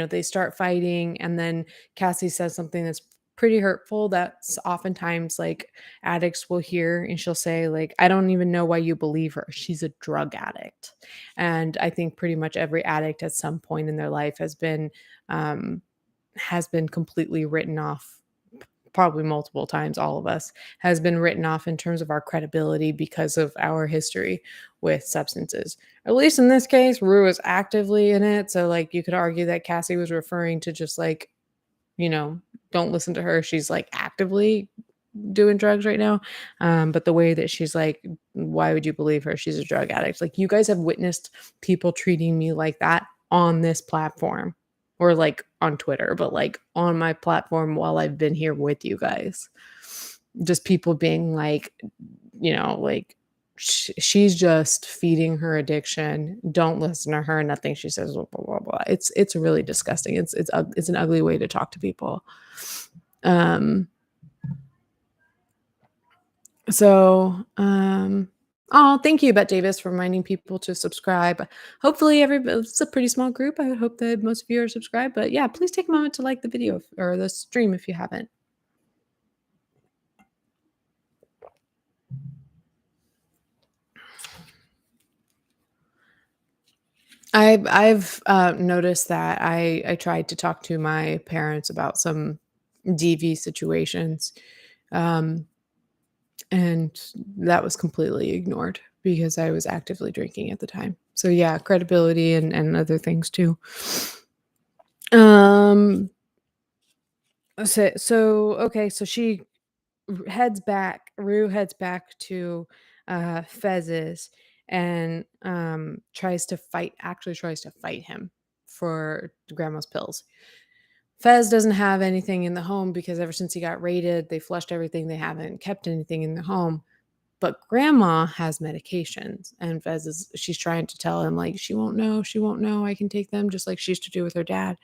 they start fighting. And then Cassie says something that's pretty hurtful that's oftentimes like addicts will hear. And she'll say, like, I don't even know why you believe her. She's a drug addict. And I think pretty much every addict at some point in their life um, has been completely written off, probably multiple times. All of us has been written off in terms of our credibility because of our history with substances. At least in this case, Rue is actively in it. So like you could argue that Cassie was referring to just like, you know, don't listen to her. She's like actively doing drugs right now. But the way that she's like, why would you believe her? She's a drug addict. Like, you guys have witnessed people treating me like that on this platform, or like on Twitter, but like on my platform while I've been here with you guys. Just people being like, like, she's just feeding her addiction. Don't listen to her. Nothing she says, blah, blah, blah, blah. It's really disgusting. It's an ugly way to talk to people. Oh, thank you, Bette Davis, for reminding people to subscribe. Hopefully it's a pretty small group. I hope that most of you are subscribed, but yeah, please take a moment to like the video or the stream if you haven't. I've noticed that I tried to talk to my parents about some DV situations, um, and that was completely ignored because I was actively drinking at the time. So yeah, credibility and other things too. Um. Okay. So Rue heads back to Fez's, and actually tries to fight him for grandma's pills. Fez doesn't have anything in the home because ever since he got raided, they flushed everything. They haven't kept anything in the home. But grandma has medications, and she's trying to tell him, like, she won't know, I can take them, just like she used to do with her dad.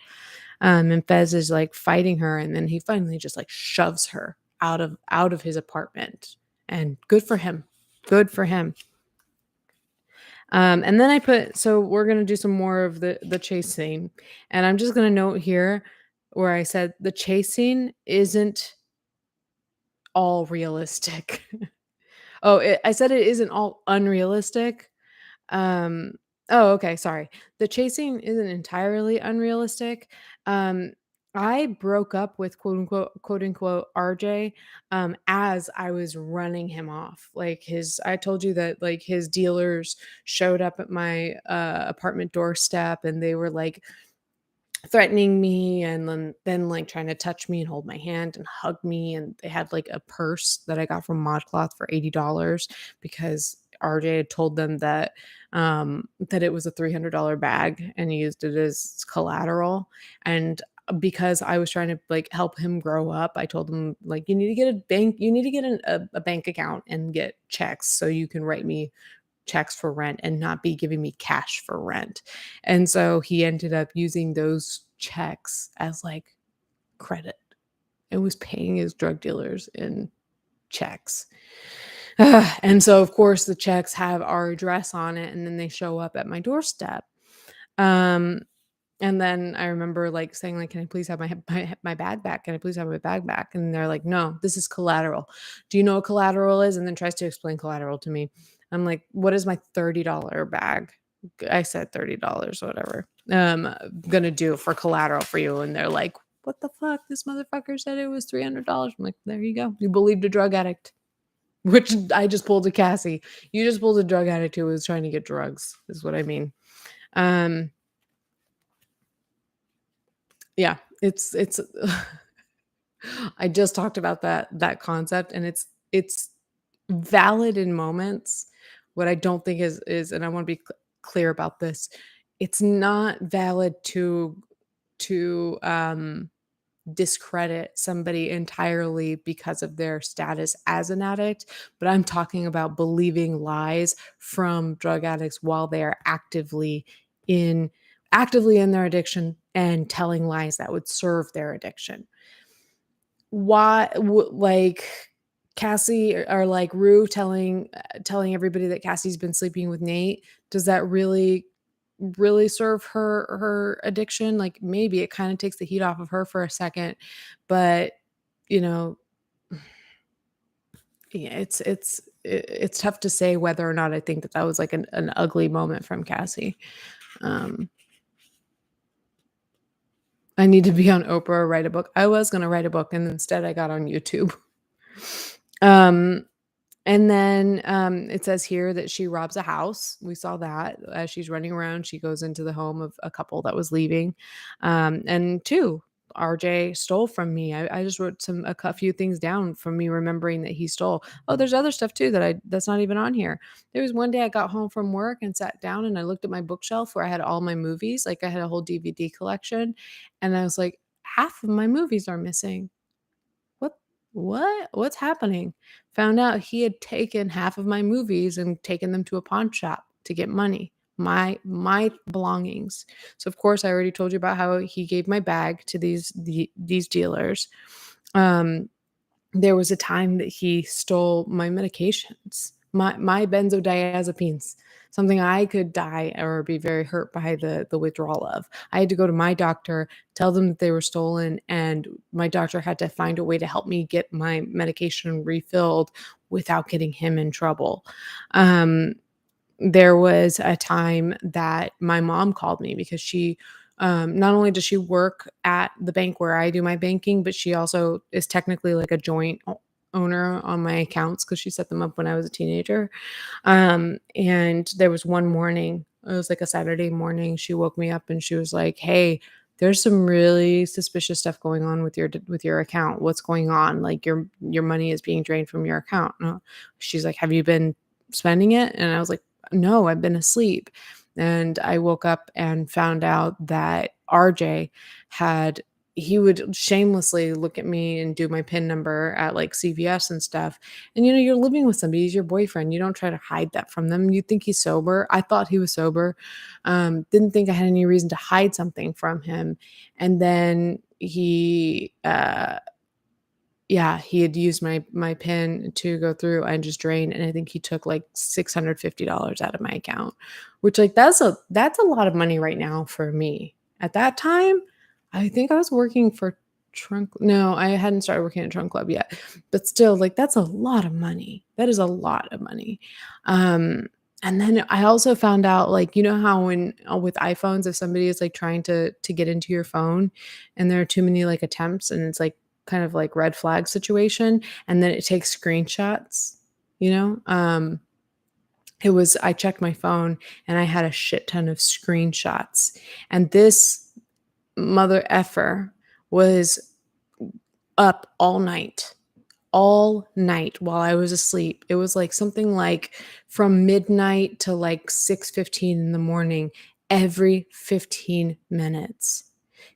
And Fez is like fighting her, and then he finally just like shoves her out of his apartment. And good for him. Good for him. And then so we're gonna do some more of the chase scene. And I'm just gonna note here where I said the chase scene isn't all realistic. I said it isn't all unrealistic. Um, oh, okay, sorry. The chasing isn't entirely unrealistic. Um, I broke up with quote unquote RJ as I was running him off. Like, I told you that like his dealers showed up at my apartment doorstep, and they were like threatening me, and then like trying to touch me and hold my hand and hug me. And they had like a purse that I got from ModCloth for $80 because RJ had told them that it was a $300 bag and used it as collateral. And because I was trying to like help him grow up, I told him, like, you need to get a bank account and get checks so you can write me checks for rent and not be giving me cash for rent. And so he ended up using those checks as like credit and was paying his drug dealers in checks. And so of course the checks have our address on it, and then they show up at my doorstep. Um And then I remember, like, saying, like, "Can I please have my bag back? Can I please have my bag back?" And they're like, "No, this is collateral. Do you know what collateral is?" And then tries to explain collateral to me. I'm like, "What is my $30 bag?" I said $30, whatever, "gonna do for collateral for you?" And they're like, "What the fuck? This motherfucker said it was $300." I'm like, "There you go. You believed a drug addict." Which I just pulled a Cassie. You just pulled a drug addict who was trying to get drugs, is what I mean. Um, yeah, it's I just talked about that concept, and it's valid in moments. What I don't think is, and I wanna be clear about this, it's not valid to discredit somebody entirely because of their status as an addict, but I'm talking about believing lies from drug addicts while they are in actively in their addiction and telling lies that would serve their addiction. Why like Cassie or like Rue telling everybody that Cassie's been sleeping with Nate, does that really serve her addiction? Like, maybe it kinda takes the heat off of her for a second, but, you know, yeah, it's tough to say whether or not I think that that was, like, an ugly moment from Cassie. Um, I need to be on Oprah or write a book. I was gonna write a book, and instead I got on YouTube. Um And then, it says here that she robs a house. We saw that as she's running around, she goes into the home of a couple that was leaving. And 2, RJ stole from me. I just wrote a few things down from me remembering that he stole. Oh, there's other stuff too that's not even on here. There was one day I got home from work and sat down and I looked at my bookshelf where I had all my movies, like I had a whole DVD collection, and I was like, half of my movies are missing. What What's happening? Found out he had taken half of my movies and taken them to a pawn shop to get money, my belongings. So, of course, I already told you about how he gave my bag to these dealers. Um, there was a time that he stole my medications, my benzodiazepines, something I could die or be very hurt by the withdrawal of. I had to go to my doctor, tell them that they were stolen, and my doctor had to find a way to help me get my medication refilled without getting him in trouble. Um, there was a time that my mom called me because not only does she work at the bank where I do my banking, but she also is technically like a joint owner on my accounts because she set them up when I was a teenager. And there was one morning, it was like a Saturday morning, she woke me up and she was like, "Hey, there's some really suspicious stuff going on with your account. What's going on? Like your money is being drained from your account." She's like, "Have you been spending it?" And I was like, "No, I've been asleep." And I woke up and found out that RJ had he would shamelessly look at me and do my PIN number at like CVS and stuff. And you're living with somebody, he's your boyfriend. You don't try to hide that from them. You think he's sober. I thought he was sober. Didn't think I had any reason to hide something from him. And then yeah, he had used my PIN to go through and just drain, and I think he took like $650 out of my account, which like that's a lot of money right now for me. At that time, I think I was working for Trunk. No, I hadn't started working at Trunk Club yet, but still, like that's a lot of money. That is a lot of money. Um, and then I also found out, like, how when with iPhones, if somebody is like trying to get into your phone, and there are too many like attempts, and it's like kind of like red flag situation, and then it takes screenshots, you know? I checked my phone and I had a shit ton of screenshots. And this mother effer was up all night while I was asleep. It was like something like from midnight to like 6:15 in the morning, every 15 minutes.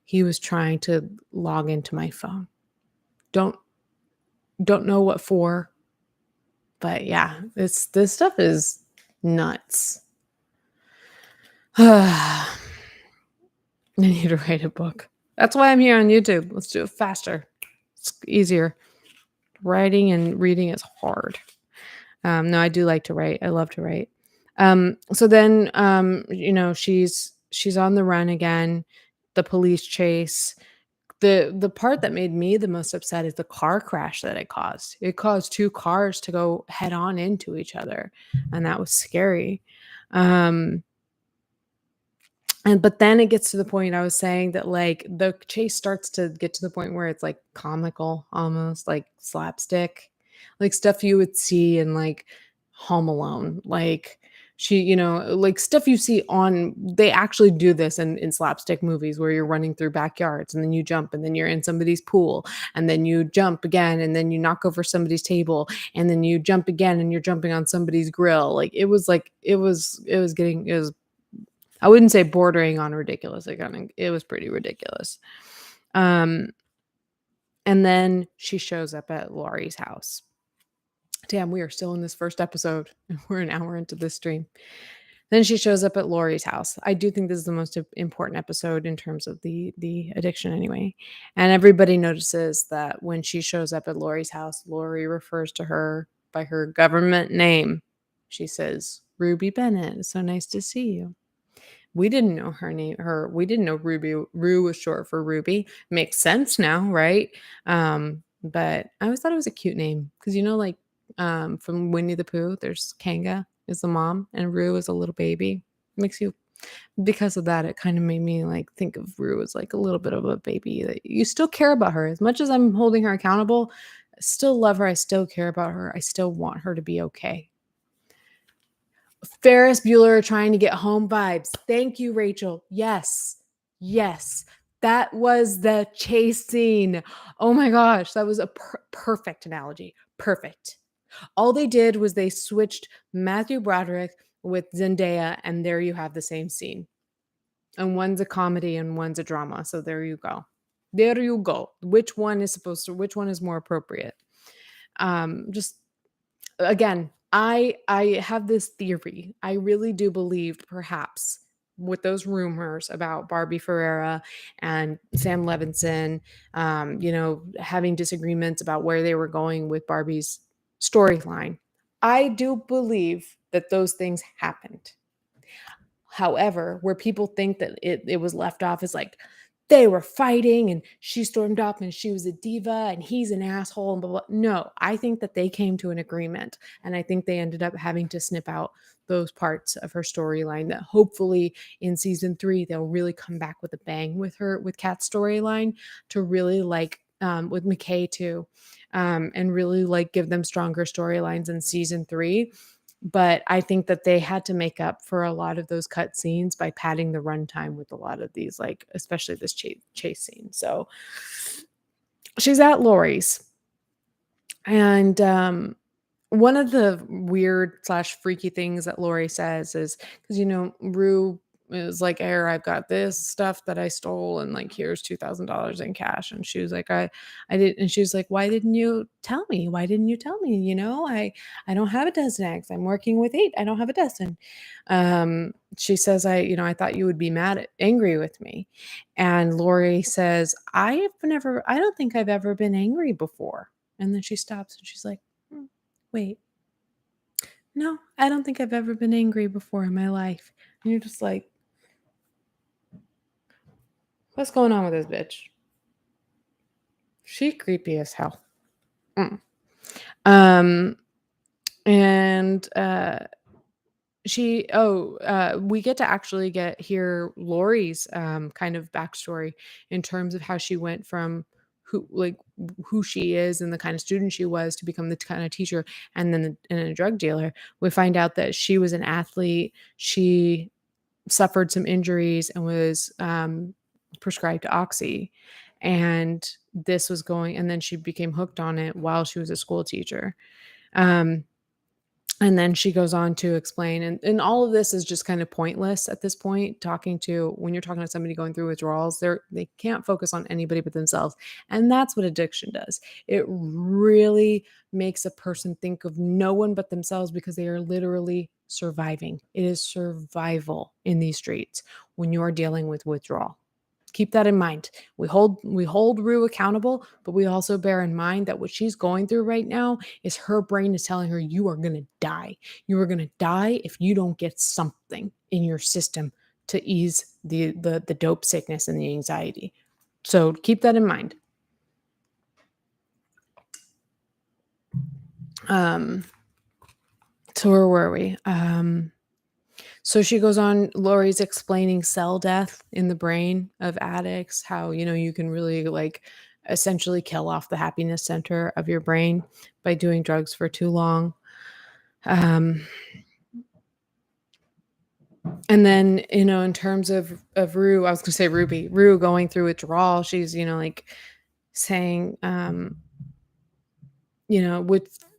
He was trying to log into my phone. Don't Don't know what for, but yeah, this stuff is nuts. I need to write a book. That's why I'm here on YouTube. Let's do it faster. It's easier. Writing and reading is hard. No, I do like to write. I love to write. So then, she's on the run again. the police chase. The part that made me the most upset is the car crash that it caused. It caused 2 cars to go head on into each other, and that was scary. Um, but then it gets to the point I was saying that, like, the chase starts to get to the point where it's, like, comical almost, like slapstick, like stuff you would see in, like, Home Alone, like, like, stuff you see on they actually do this in slapstick movies where you're running through backyards, and then you jump, and then you're in somebody's pool, and then you jump again, and then you knock over somebody's table, and then you jump again, and you're jumping on somebody's grill, it was I wouldn't say bordering on ridiculous, it was pretty ridiculous. Um, and then she shows up at Laurie's house. Damn, we are still in this first episode, and we're an hour into this stream. Then she shows up at Laurie's house. I do think this is the most important episode in terms of the addiction anyway. And everybody notices that when she shows up at Laurie's house, Laurie refers to her by her government name. She says, "Ruby Bennett, it's so nice to see you." We didn't know we didn't know Rue was short for Ruby. Makes sense now, right? But I always thought it was a cute name because like from Winnie the Pooh, there's Kanga is the mom and Rue is a little baby. Makes you Because of that, it kind of made me like think of Rue as like a little bit of a baby that you still care about her as much as I'm holding her accountable. I still love her. I still care about her. I still want her to be okay. Ferris Bueller trying to get home vibes. Thank you, Rachel. Yes. Yes. That was the chase scene. Oh my gosh. That was a perfect analogy. Perfect. All they did was they switched Matthew Broderick with Zendaya, and there you have the same scene. And one's a comedy and one's a drama. So there you go. There you go. Which one is more appropriate? Just again, I have this theory. I really do believe perhaps with those rumors about Barbie Ferreira and Sam Levinson, having disagreements about where they were going with Barbie's storyline. I do believe that those things happened. However, where people think that it was left off as like they were fighting and she stormed up and she was a diva and he's an asshole and blah, blah. No, I think that they came to an agreement, and I think they ended up having to snip out those parts of her storyline that hopefully in season 3 they'll really come back with a bang with Kat's storyline to really with McKay too, and really like give them stronger storylines in season 3. But I think that they had to make up for a lot of those cut scenes by padding the runtime with a lot of these, like, especially this chase scene. So she's at Laurie's. And one of the weird / freaky things that Laurie says is because, Rue is like, "Here, I've got this stuff that I stole, and like, here's $2,000 in cash." And she was like, I did. And she was like, "Why didn't you tell me? Why didn't you tell me? I don't have a dozen eggs. I'm working with 8. I don't have a dozen." She says, I thought you would be angry with me." And Laurie says, I don't think I've ever been angry before." And then she stops and she's like, "Wait, no, I don't think I've ever been angry before in my life." And you're just like, what's going on with this bitch? She creepy as hell. Um, and we get to actually hear Laurie's kind of backstory in terms of how she went from who she is and the kind of student she was to become the kind of teacher and then a drug dealer. We find out that she was an athlete. She suffered some injuries and was prescribed oxy, and then she became hooked on it while she was a school teacher. And then she goes on to explain, and all of this is just kind of pointless at this point. When you're talking to somebody going through withdrawals, they can't focus on anybody but themselves. And that's what addiction does. It really makes a person think of no one but themselves because they are literally surviving. It is survival in these streets when you are dealing with withdrawal. Keep that in mind. We hold Rue accountable, but we also bear in mind that what she's going through right now is her brain is telling her, you are going to die. You are going to die if you don't get something in your system to ease the dope sickness and the anxiety. So keep that in mind. So where were we? So she goes on, Laurie's explaining cell death in the brain of addicts, how, you can really like essentially kill off the happiness center of your brain by doing drugs for too long. And then, in terms of Rue, I was gonna say Rue going through withdrawal, she's, like saying,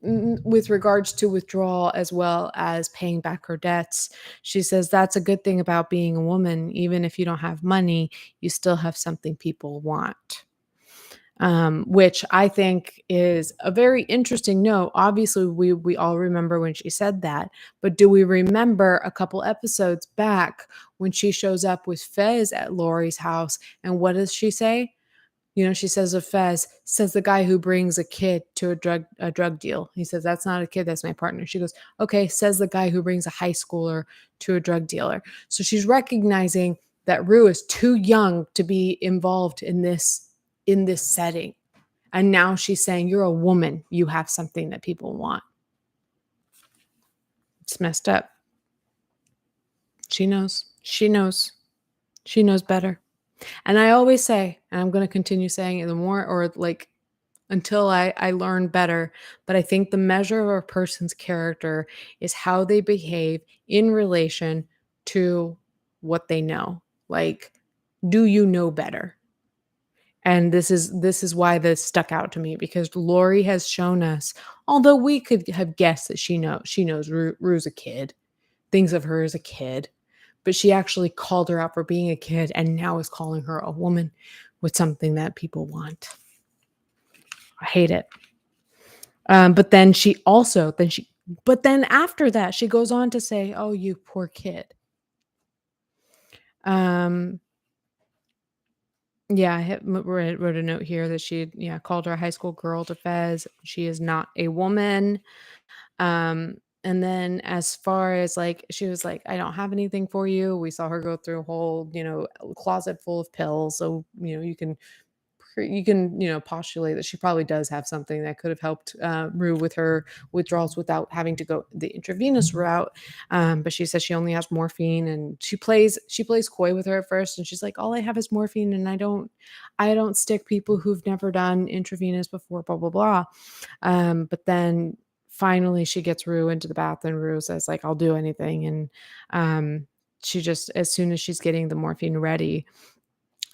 with regards to withdrawal as well as paying back her debts, she says that's a good thing about being a woman. Even if you don't have money, you still have something people want. Which I think is a very interesting note. Obviously, we all remember when she said that, but do we remember a couple episodes back when she shows up with Fez at Laurie's house, and what does she say? She says of Fez, says the guy who brings a kid to a drug deal. He says, "That's not a kid, that's my partner." She goes, "Okay," says the guy who brings a high schooler to a drug dealer. So she's recognizing that Rue is too young to be involved in this setting. And now she's saying, "You're a woman, you have something that people want." It's messed up. She knows. She knows. She knows better. And I always say, and I'm going to continue saying it the more, or like until I learn better, but I think the measure of a person's character is how they behave in relation to what they know. Like, do you know better? And this is why this stuck out to me, because Laurie has shown us, although we could have guessed that she knows Rue's a kid, thinks of her as a kid, but she actually called her out for being a kid and now is calling her a woman with something that people want. I hate it. But then after that, she goes on to say, "Oh, you poor kid." Um, yeah, wrote a note here that she, called her a high school girl to Fez. She is not a woman. And then as far as like, she was like, "I don't have anything for you." We saw her go through a whole, closet full of pills. So, you can postulate that she probably does have something that could have helped Rue with her withdrawals without having to go the intravenous route. But she says she only has morphine, and she plays coy with her at first, and she's like, "All I have is morphine, and I don't stick people who've never done intravenous before, blah blah blah." But then finally she gets Rue into the bath, and Rue says like, "I'll do anything." And she just, as soon as she's getting the morphine ready,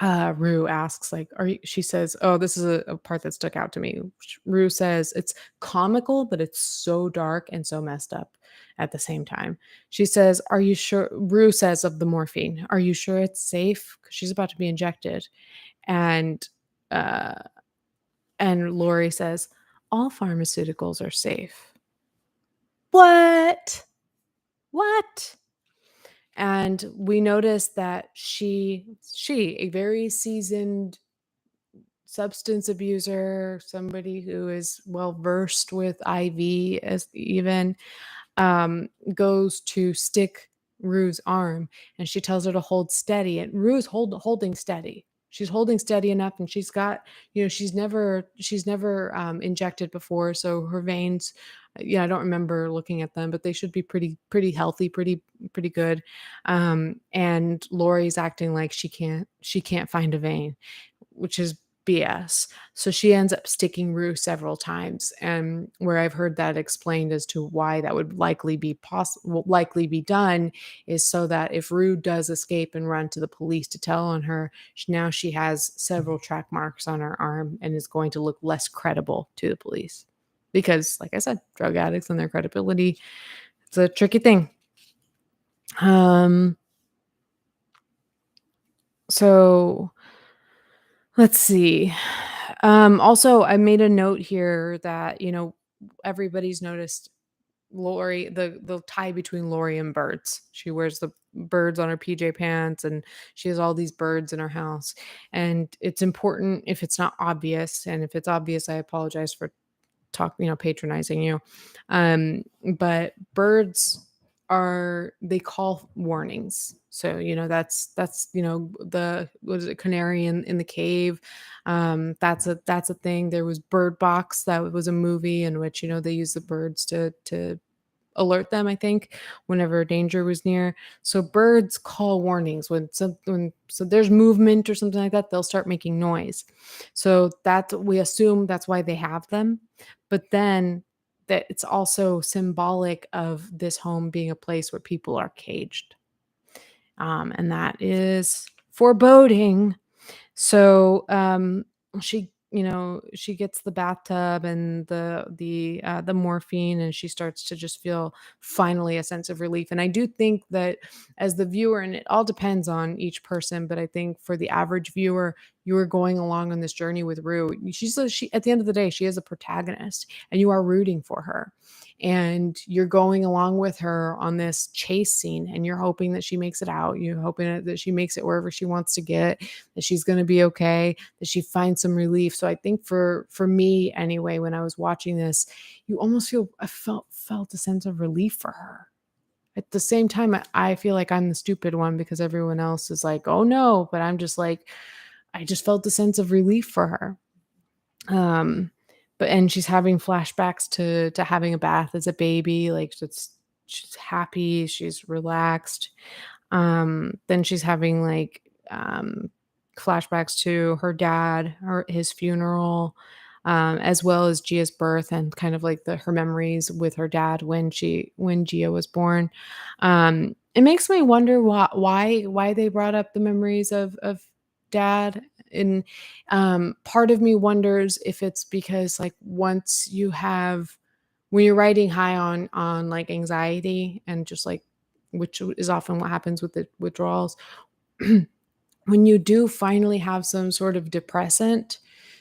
Rue asks, like, she says, oh, this is a part that stuck out to me. Rue says it's comical, but it's so dark and so messed up at the same time. She says, "Are you sure?" Rue says of the morphine, "Are you sure it's safe?" Because she's about to be injected. And, uh, and Laurie says, "All pharmaceuticals are safe." What? What? And we noticed that a very seasoned substance abuser, somebody who is well versed with IV, as even, goes to stick Rue's arm, and she tells her to hold steady, and Rue's holding steady. She's holding steady enough, and she's got, she's never injected before, so her veins, I don't remember looking at them, but they should be pretty healthy, pretty good. And Laurie's acting like she can't find a vein, which is BS. So she ends up sticking Rue several times, and where I've heard that explained as to why that would likely be done is so that if Rue does escape and run to the police to tell on her, now she has several track marks on her arm and is going to look less credible to the police. Because, like I said, drug addicts and their credibility, it's a tricky thing. So let's see. Also, I made a note here that, everybody's noticed Laurie, the tie between Laurie and birds. She wears the birds on her PJ pants, and she has all these birds in her house. And it's important if it's not obvious. And if it's obvious, I apologize for patronizing you. But birds they call warnings. So, that's, the what is it, canary in the cave. That's a thing. There was Bird Box, that was a movie in which, they use the birds to alert them, I think, whenever danger was near. So birds call warnings when there's movement or something like that, they'll start making noise. So that we assume that's why they have them. But then that it's also symbolic of this home being a place where people are caged. And that is foreboding. So, she gets the bathtub and the morphine, and she starts to just feel finally a sense of relief. And I do think that as the viewer, and it all depends on each person, but I think for the average viewer, you are going along on this journey with Rue. She at the end of the day, she is a protagonist, and you are rooting for her. And you're going along with her on this chase scene, and you're hoping that she makes it out. You're hoping that she makes it wherever she wants to get, that she's going to be okay, that she finds some relief. So I think for me anyway, when I was watching this, you almost I felt a sense of relief for her. At the same time, I feel like I'm the stupid one because everyone else is like, "Oh no," but I'm just like, I just felt a sense of relief for her. Um, and she's having flashbacks to having a bath as a baby. Like, she's happy, she's relaxed. Then she's having like flashbacks to her dad, his funeral, as well as Gia's birth, and kind of like her memories with her dad when Gia was born. It makes me wonder why they brought up the memories of dad. And part of me wonders if it's because, like, once you have when you're riding high on like anxiety, and just like, which is often what happens with the withdrawals, when you do finally have some sort of depressant,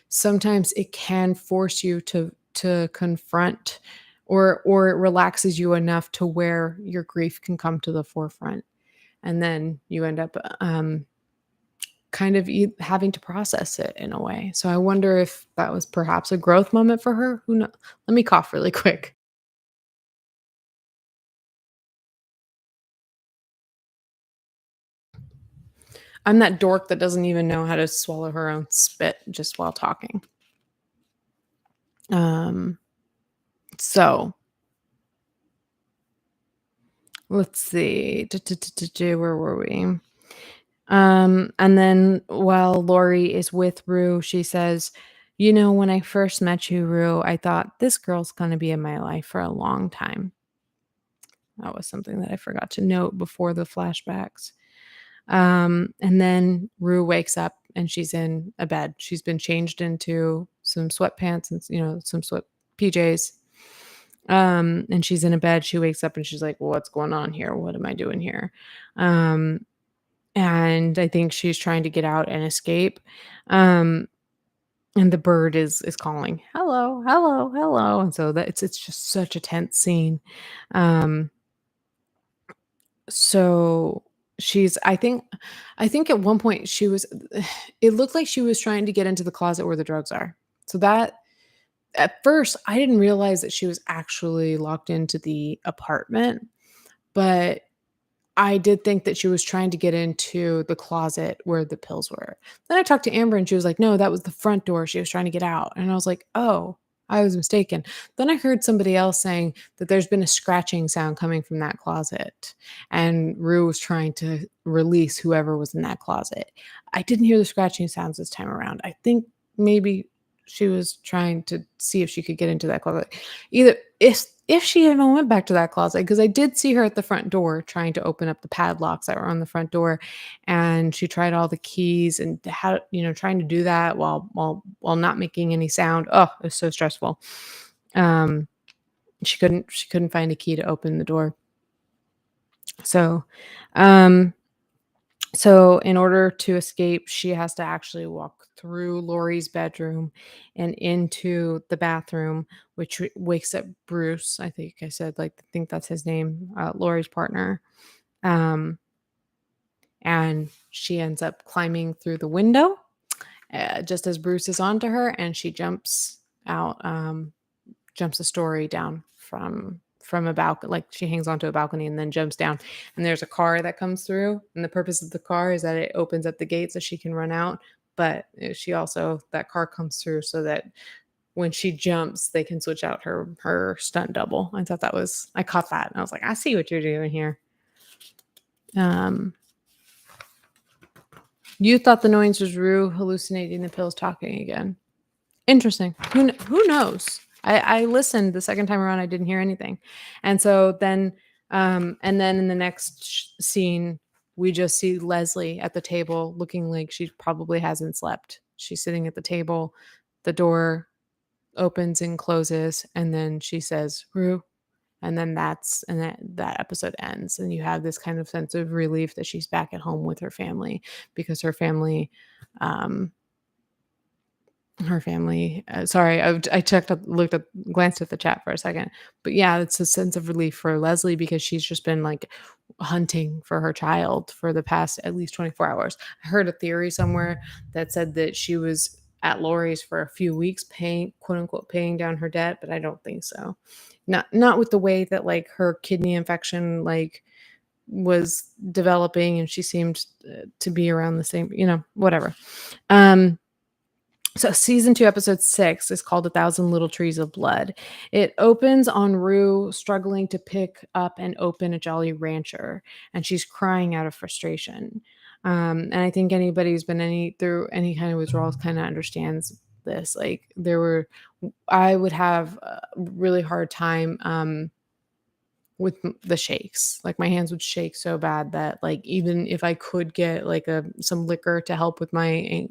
sometimes it can force you to confront, or it relaxes you enough to where your grief can come to the forefront, and then you end up kind of having to process it in a way. So I wonder if that was perhaps a growth moment for her. Who knows? Let me cough really quick. I'm that dork that doesn't even know how to swallow her own spit just while talking. Um, so let's see. Where were we? And then while Laurie is with Rue, she says, when I first met you, Rue, I thought this girl's going to be in my life for a long time. That was something that I forgot to note before the flashbacks. And then Rue wakes up and she's in a bed. She's been changed into some sweatpants and, some sweat PJs. And she's in a bed. She wakes up and she's like, well, what's going on here? What am I doing here? Um, and I think she's trying to get out and escape. Um, and the bird is calling, hello, hello, hello. And so that it's just such a tense scene. Um, so I think at one point she was it looked like she was trying to get into the closet where the drugs are. So that at first I didn't realize that she was actually locked into the apartment, but I did think that she was trying to get into the closet where the pills were. Then I talked to Amber and she was like, "No, that was the front door. She was trying to get out." And I was like, "Oh, I was mistaken." Then I heard somebody else saying that there's been a scratching sound coming from that closet, and Rue was trying to release whoever was in that closet. I didn't hear the scratching sounds this time around. I think maybe she was trying to see if she could get into that closet. Either if she even went back to that closet, because I did see her at the front door trying to open up the padlocks that were on the front door, and she tried all the keys and how trying to do that while not making any sound. Oh, it was so stressful. Um, she couldn't find a key to open the door. So, um, so in order to escape, she has to actually walk through Laurie's bedroom and into the bathroom, which wakes up Bruce. I think I said, like, I think that's his name, Laurie's partner. Um, and she ends up climbing through the window just as Bruce is onto her, and she jumps out, jumps a story down from a balcony, like she hangs onto a balcony and then jumps down. And there's a car that comes through, and the purpose of the car is that it opens up the gate so she can run out. But she also that car comes through so that when she jumps, they can switch out her stunt double. I caught that and I was like, I see what you're doing here. You thought the noise was Rue hallucinating the pills talking again. Interesting. Who knows? I listened the second time around. I didn't hear anything. And so then, and then in the next scene, we just see Leslie at the table looking like she probably hasn't slept. She's sitting at the table. The door opens and closes. And then she says, Rue. And then that episode ends. And you have this kind of sense of relief that she's back at home with her family, because her family, sorry, I glanced at the chat for a second, but yeah, it's a sense of relief for Leslie because she's just been like hunting for her child for the past at least 24 hours. I heard a theory somewhere that said that she was at Laurie's for a few weeks paying, quote unquote, paying down her debt, but I don't think so. Not with the way that like her kidney infection like was developing and she seemed to be around the same, whatever. So season 2, episode 6 is called 1,000 Little Trees of Blood. It opens on Rue struggling to pick up and open a Jolly Rancher, and she's crying out of frustration. And I think anybody who's been through any kind of withdrawals kind of understands this. Like I would have a really hard time with the shakes. Like my hands would shake so bad that like even if I could get like some liquor to help with my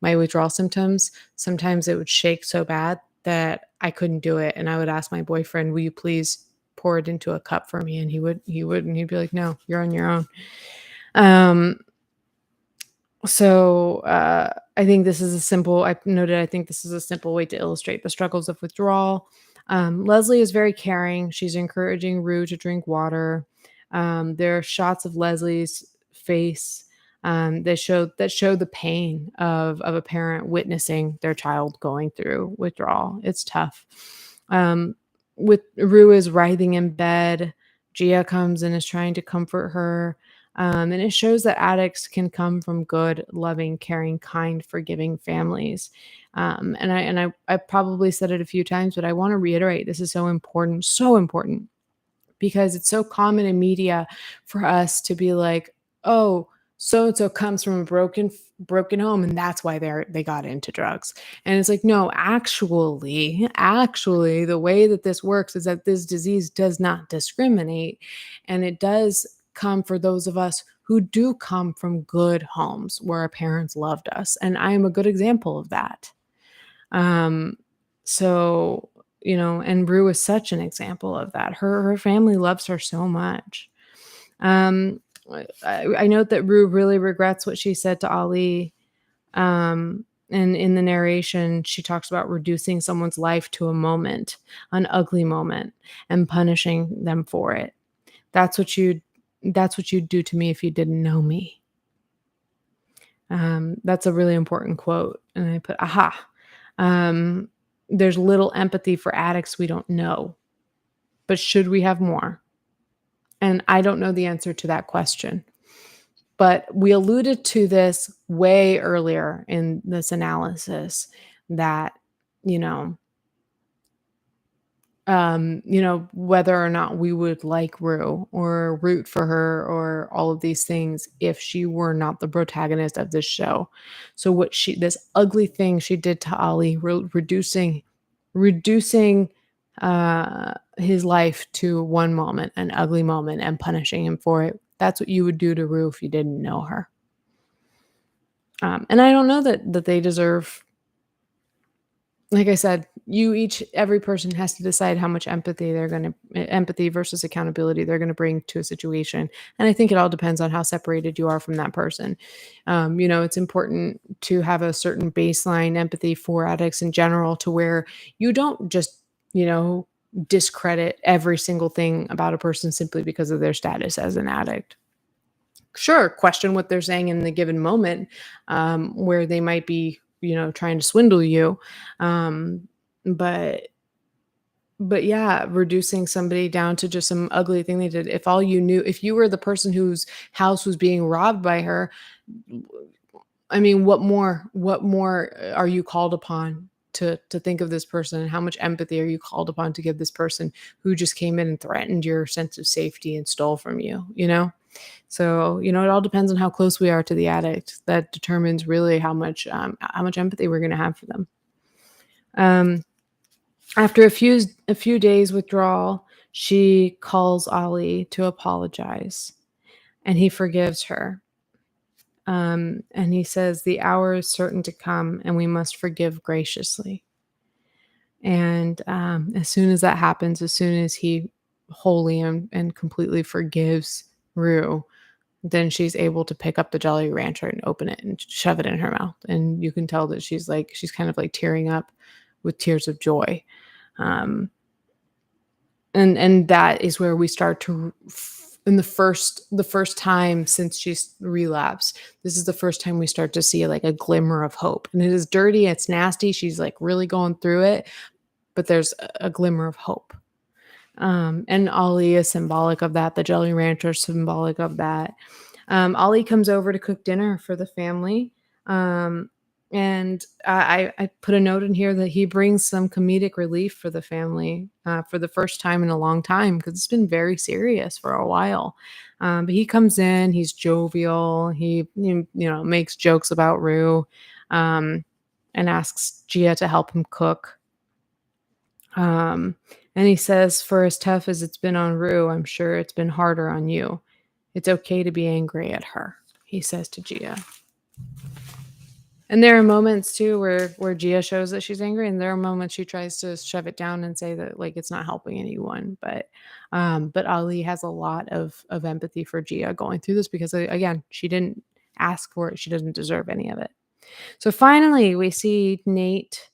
withdrawal symptoms, sometimes it would shake so bad that I couldn't do it. And I would ask my boyfriend, will you please pour it into a cup for me? And he would, and he'd be like, no, you're on your own. So I think this is a simple way to illustrate the struggles of withdrawal. Leslie is very caring. She's encouraging Rue to drink water. There are shots of Leslie's face that show the pain of a parent witnessing their child going through withdrawal. It's tough. With Rue is writhing in bed. Gia comes and is trying to comfort her. And it shows that addicts can come from good, loving, caring, kind, forgiving families. And I probably said it a few times, but I want to reiterate, this is so important, because it's so common in media for us to be like, oh, so-and-so comes from a broken home and that's why they got into drugs. And it's like, no, actually the way that this works is that this disease does not discriminate, and it does come for those of us who do come from good homes where our parents loved us. And I am a good example of that. So, and Rue is such an example of that. Her family loves her so much. I note that Rue really regrets what she said to Ali. And in the narration, she talks about reducing someone's life to a moment, an ugly moment, and punishing them for it. That's what you'd do to me if you didn't know me. That's a really important quote. And I put, aha. There's little empathy for addicts we don't know, but should we have more? And I don't know the answer to that question, but we alluded to this way earlier in this analysis that, whether or not we would like Rue or root for her or all of these things if she were not the protagonist of this show. So this ugly thing she did to Ali, reducing his life to one moment, an ugly moment, and punishing him for it. That's what you would do to Rue if you didn't know her. And I don't know that they deserve. Like I said, every person has to decide how much empathy versus accountability they're going to bring to a situation. And I think it all depends on how separated you are from that person. It's important to have a certain baseline empathy for addicts in general, to where you don't just, discredit every single thing about a person simply because of their status as an addict. Sure, question what they're saying in the given moment, where they might be, trying to swindle you. But But yeah, reducing somebody down to just some ugly thing they did. If all you knew, if you were the person whose house was being robbed by her, I mean, what more are you called upon to think of this person, and how much empathy are you called upon to give this person who just came in and threatened your sense of safety and stole from you, you know? So, it all depends on how close we are to the addict. That determines really how much empathy we're gonna have for them. Um, After a few days withdrawal, she calls Ollie to apologize, and he forgives her. And he says, "The hour is certain to come, and we must forgive graciously." And as soon as that happens, as soon as he wholly and completely forgives Rue, then she's able to pick up the Jolly Rancher and open it and shove it in her mouth. And you can tell that she's kind of like tearing up with tears of joy. Um, and that is where we start to in the first time since she's relapsed, this is the first time we start to see like a glimmer of hope. And it is dirty, it's nasty, she's like really going through it, but there's a glimmer of hope. And Ollie is symbolic of that. The Jelly Rancher is symbolic of that. Ollie comes over to cook dinner for the family. Um, and I put a note in here that he brings some comedic relief for the family for the first time in a long time, because it's been very serious for a while. But he comes in, he's jovial, he makes jokes about Rue, um, and asks Gia to help him cook. Um, and he says, "For as tough as it's been on Rue, I'm sure it's been harder on you. It's okay to be angry at her," he says to Gia. And there are moments too where Gia shows that she's angry, and there are moments she tries to shove it down and say that like it's not helping anyone. But Ali has a lot of empathy for Gia going through this, because again, she didn't ask for it. She doesn't deserve any of it. So finally, we see Nate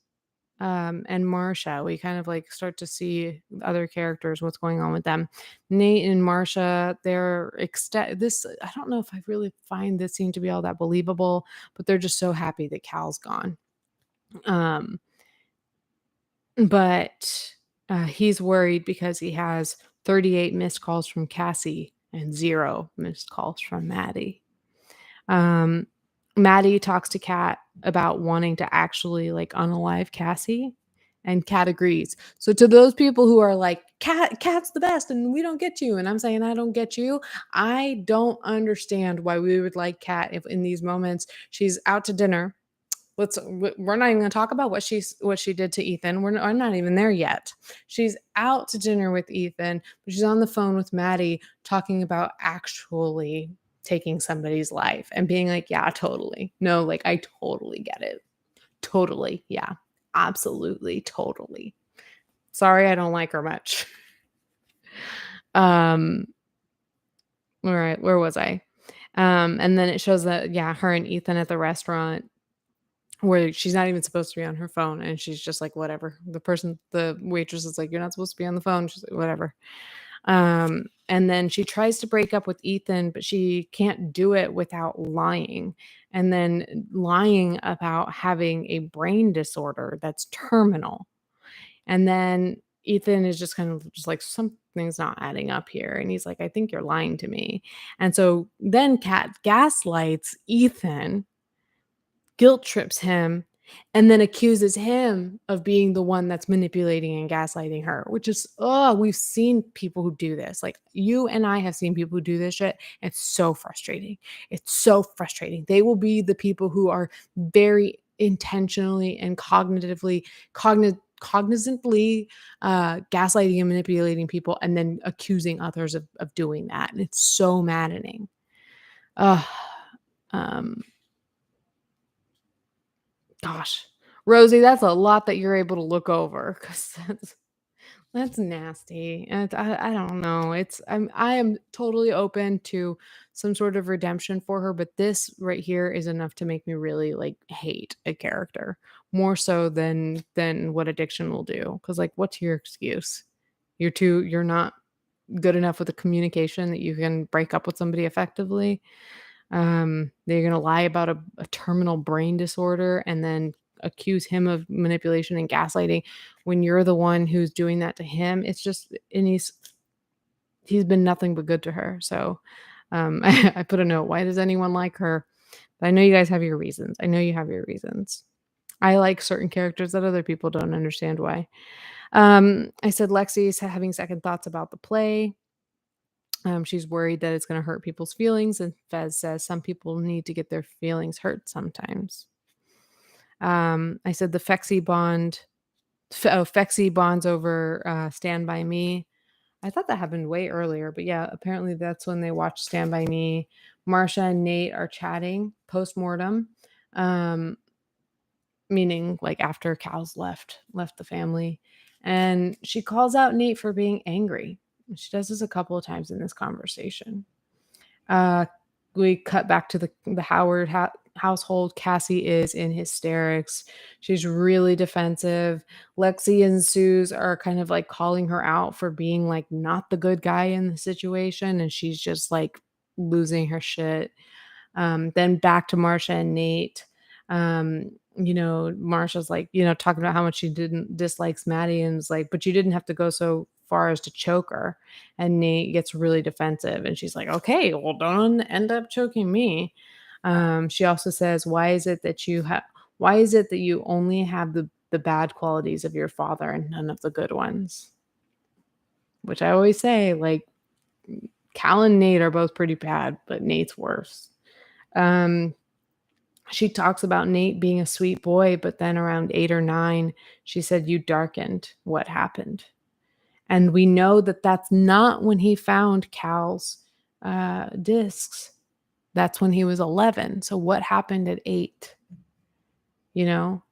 and Marsha. We kind of like start to see other characters, what's going on with them. Nate and Marsha, this, I don't know if I really find this scene to be all that believable, but they're just so happy that Cal's gone. Um, but he's worried because he has 38 missed calls from Cassie and 0 missed calls from Maddie. Um, Maddie talks to Kat about wanting to actually like unalive Cassie, and Kat agrees. So to those people who are like, Kat's the best and we don't get you, and I'm saying I don't get you, I don't understand why we would like Kat if in these moments she's out to dinner. We're not even going to talk about what she did to Ethan. I'm not even there yet. She's out to dinner with Ethan, but she's on the phone with Maddie talking about actually taking somebody's life and being like, "Yeah, totally. No, like I totally get it. Totally. Yeah. Absolutely. Totally." Sorry, I don't like her much. Um all right, where was I? And then it shows that, yeah, her and Ethan at the restaurant, where she's not even supposed to be on her phone, and she's just like, whatever. The waitress is like, "You're not supposed to be on the phone." She's like, whatever. And then she tries to break up with Ethan, but she can't do it without lying. And then lying about having a brain disorder that's terminal. And then Ethan is just kind of just like, something's not adding up here. And he's like, "I think you're lying to me." And so then Kat gaslights Ethan, guilt trips him, and then accuses him of being the one that's manipulating and gaslighting her, which is, oh, we've seen people who do this. Like, you and I have seen people who do this shit. It's so frustrating. It's so frustrating. They will be the people who are very intentionally and cognizantly gaslighting and manipulating people, and then accusing others of doing that. And it's so maddening. Uh, um, Gosh, Rosie, that's a lot that you're able to look over, because that's nasty, and I don't know, I am totally open to some sort of redemption for her, but this right here is enough to make me really, like, hate a character, more so than what addiction will do. Because like, what's your excuse? You're not good enough with the communication that you can break up with somebody effectively? They're gonna lie about a terminal brain disorder, and then accuse him of manipulation and gaslighting when you're the one who's doing that to him. It's just, and he's been nothing but good to her. So I put a note, why does anyone like her? But I know you guys have your reasons. I know you have your reasons. I like certain characters that other people don't understand why. I said Lexi is having second thoughts about the play. She's worried that it's going to hurt people's feelings, and Fez says some people need to get their feelings hurt sometimes. I said the Fexi bonds over Stand By Me. I thought that happened way earlier, but yeah, apparently that's when they watched Stand By Me. Marsha and Nate are chatting post-mortem, um, meaning like after Cal's left the family. And she calls out Nate for being angry. She does this a couple of times in this conversation. Uh, we cut back to the Howard household. Cassie is in hysterics. She's really defensive. Lexi and Suze are kind of like calling her out for being like not the good guy in the situation, and she's just like losing her shit. Then back to Marsha and Nate. Marsha's like, talking about how much she didn't dislikes Maddie, and was like, but you didn't have to go so far as to choke her. And Nate gets really defensive, and she's like, okay, well, don't end up choking me. She also says, why is it that you only have the bad qualities of your father and none of the good ones? Which I always say, like, Cal and Nate are both pretty bad, but Nate's worse. She talks about Nate being a sweet boy, but then around 8 or 9, she said, you darkened what happened. And we know that that's not when he found Cal's discs. That's when he was 11. So what happened at 8? Some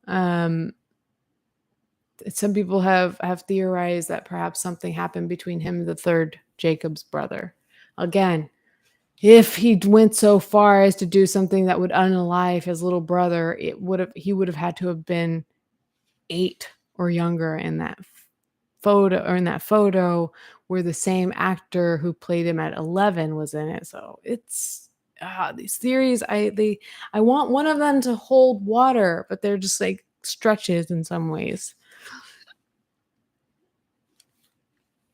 people have theorized that perhaps something happened between him and the third Jacob's brother. Again, if he went so far as to do something that would unalive his little brother, he would have had to have been 8 or younger in that photo where the same actor who played him at 11 was in it. So it's these theories. I want one of them to hold water, but they're just like stretches in some ways.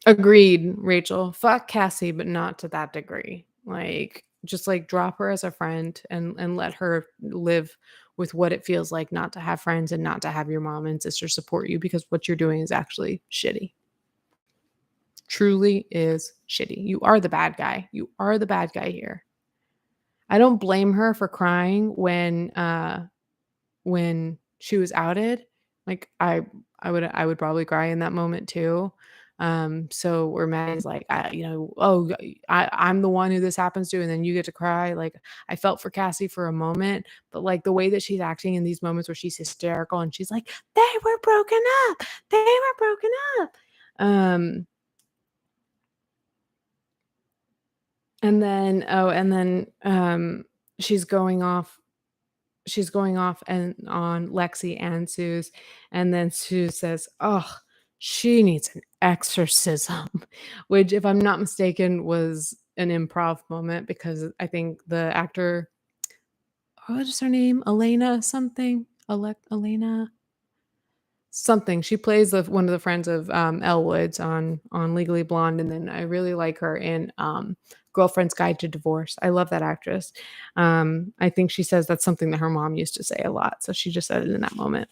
Agreed, Rachel. Fuck Cassie, but not to that degree. Like, just like drop her as a friend and let her live with what it feels like not to have friends and not to have your mom and sister support you, because what you're doing is actually shitty. Truly is shitty. You are the bad guy. You are the bad guy here. I don't blame her for crying when she was outed. Like I would probably cry in that moment too. So where Maddie's like, I'm the one who this happens to, and then you get to cry. Like, I felt for Cassie for a moment, but like the way that she's acting in these moments where she's hysterical and she's like, they were broken up. They were broken up. And then she's going off and on Lexi and Suze, and then Sue says, "Oh, she needs an exorcism," which, if I'm not mistaken, was an improv moment, because I think the actor, what is her name? Elena something? Elena something. She plays one of the friends of Elwood's on Legally Blonde, and then I really like her in Girlfriend's Guide to Divorce. I love that actress. I think she says that's something that her mom used to say a lot, so she just said it in that moment.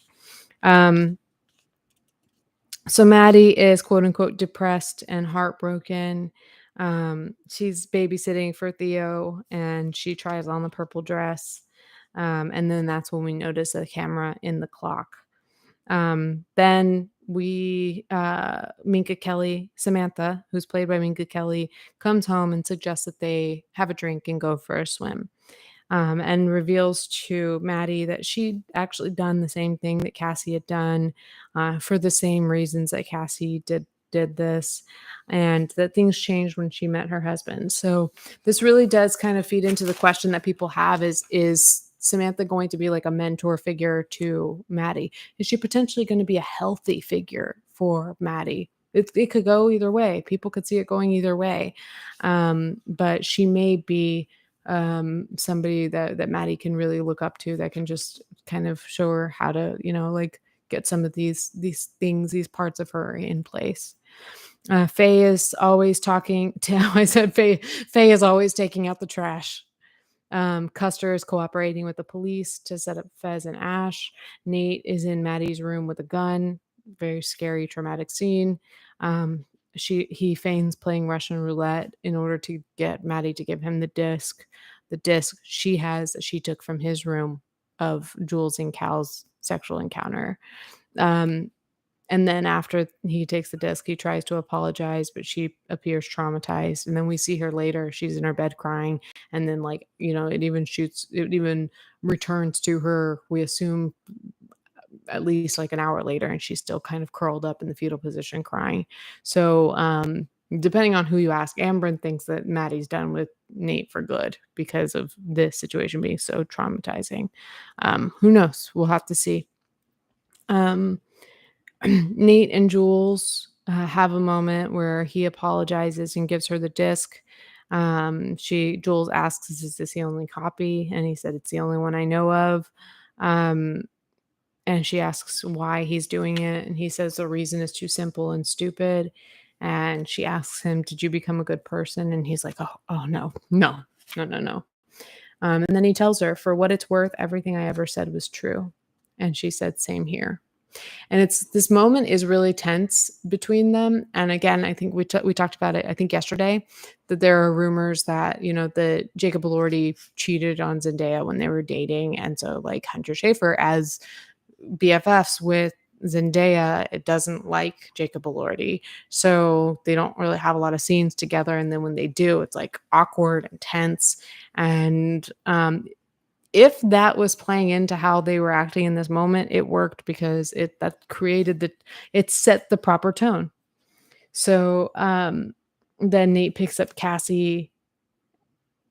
So Maddie is quote unquote depressed and heartbroken. She's babysitting for Theo, and she tries on the purple dress, and then that's when we notice a camera in the clock. Then Minka Kelly, Samantha, who's played by Minka Kelly, comes home and suggests that they have a drink and go for a swim, and reveals to Maddie that she'd actually done the same thing that Cassie had done, for the same reasons that Cassie did this, and that things changed when she met her husband. So this really does kind of feed into the question that people have: is Samantha going to be like a mentor figure to Maddie? Is she potentially going to be a healthy figure for Maddie? It could go either way. People could see it going either way. But she may be somebody that Maddie can really look up to, that can just kind of show her how to, like, get some of these things, these parts of her in place. Faye is always talking to I said Faye is always taking out the trash. Custer is cooperating with the police to set up Fez and Ash. Nate is in Maddie's room with a gun. Very scary, traumatic scene. Um, he feigns playing Russian roulette in order to get Maddie to give him the disc. The disc she has that she took from his room of Jules and Cal's sexual encounter. Um, and then after he takes the disc, he tries to apologize, but she appears traumatized. And then we see her later. She's in her bed crying. And then, like, it even returns to her, we assume, at least like an hour later, and she's still kind of curled up in the fetal position crying. So, depending on who you ask, Amber thinks that Maddie's done with Nate for good because of this situation being so traumatizing. Who knows? We'll have to see. Nate and Jules have a moment where he apologizes and gives her the disc. Jules asks, "Is this the only copy?" And he said, "It's the only one I know of." Um, and she asks why he's doing it, and he says the reason is too simple and stupid. And she asks him, "Did you become a good person?" And he's like, "Oh no, no, no, no, no." And then he tells her, "For what it's worth, everything I ever said was true." And she said, "Same here." And it's this moment is really tense between them. And again, I think we talked about it, I think yesterday, that there are rumors that, that Jacob Elordi cheated on Zendaya when they were dating. And so, like, Hunter Schafer, as BFFs with Zendaya, it doesn't like Jacob Elordi. So they don't really have a lot of scenes together. And then when they do, it's like awkward and tense. And if that was playing into how they were acting in this moment, it worked because it set the proper tone. So then Nate picks up Cassie.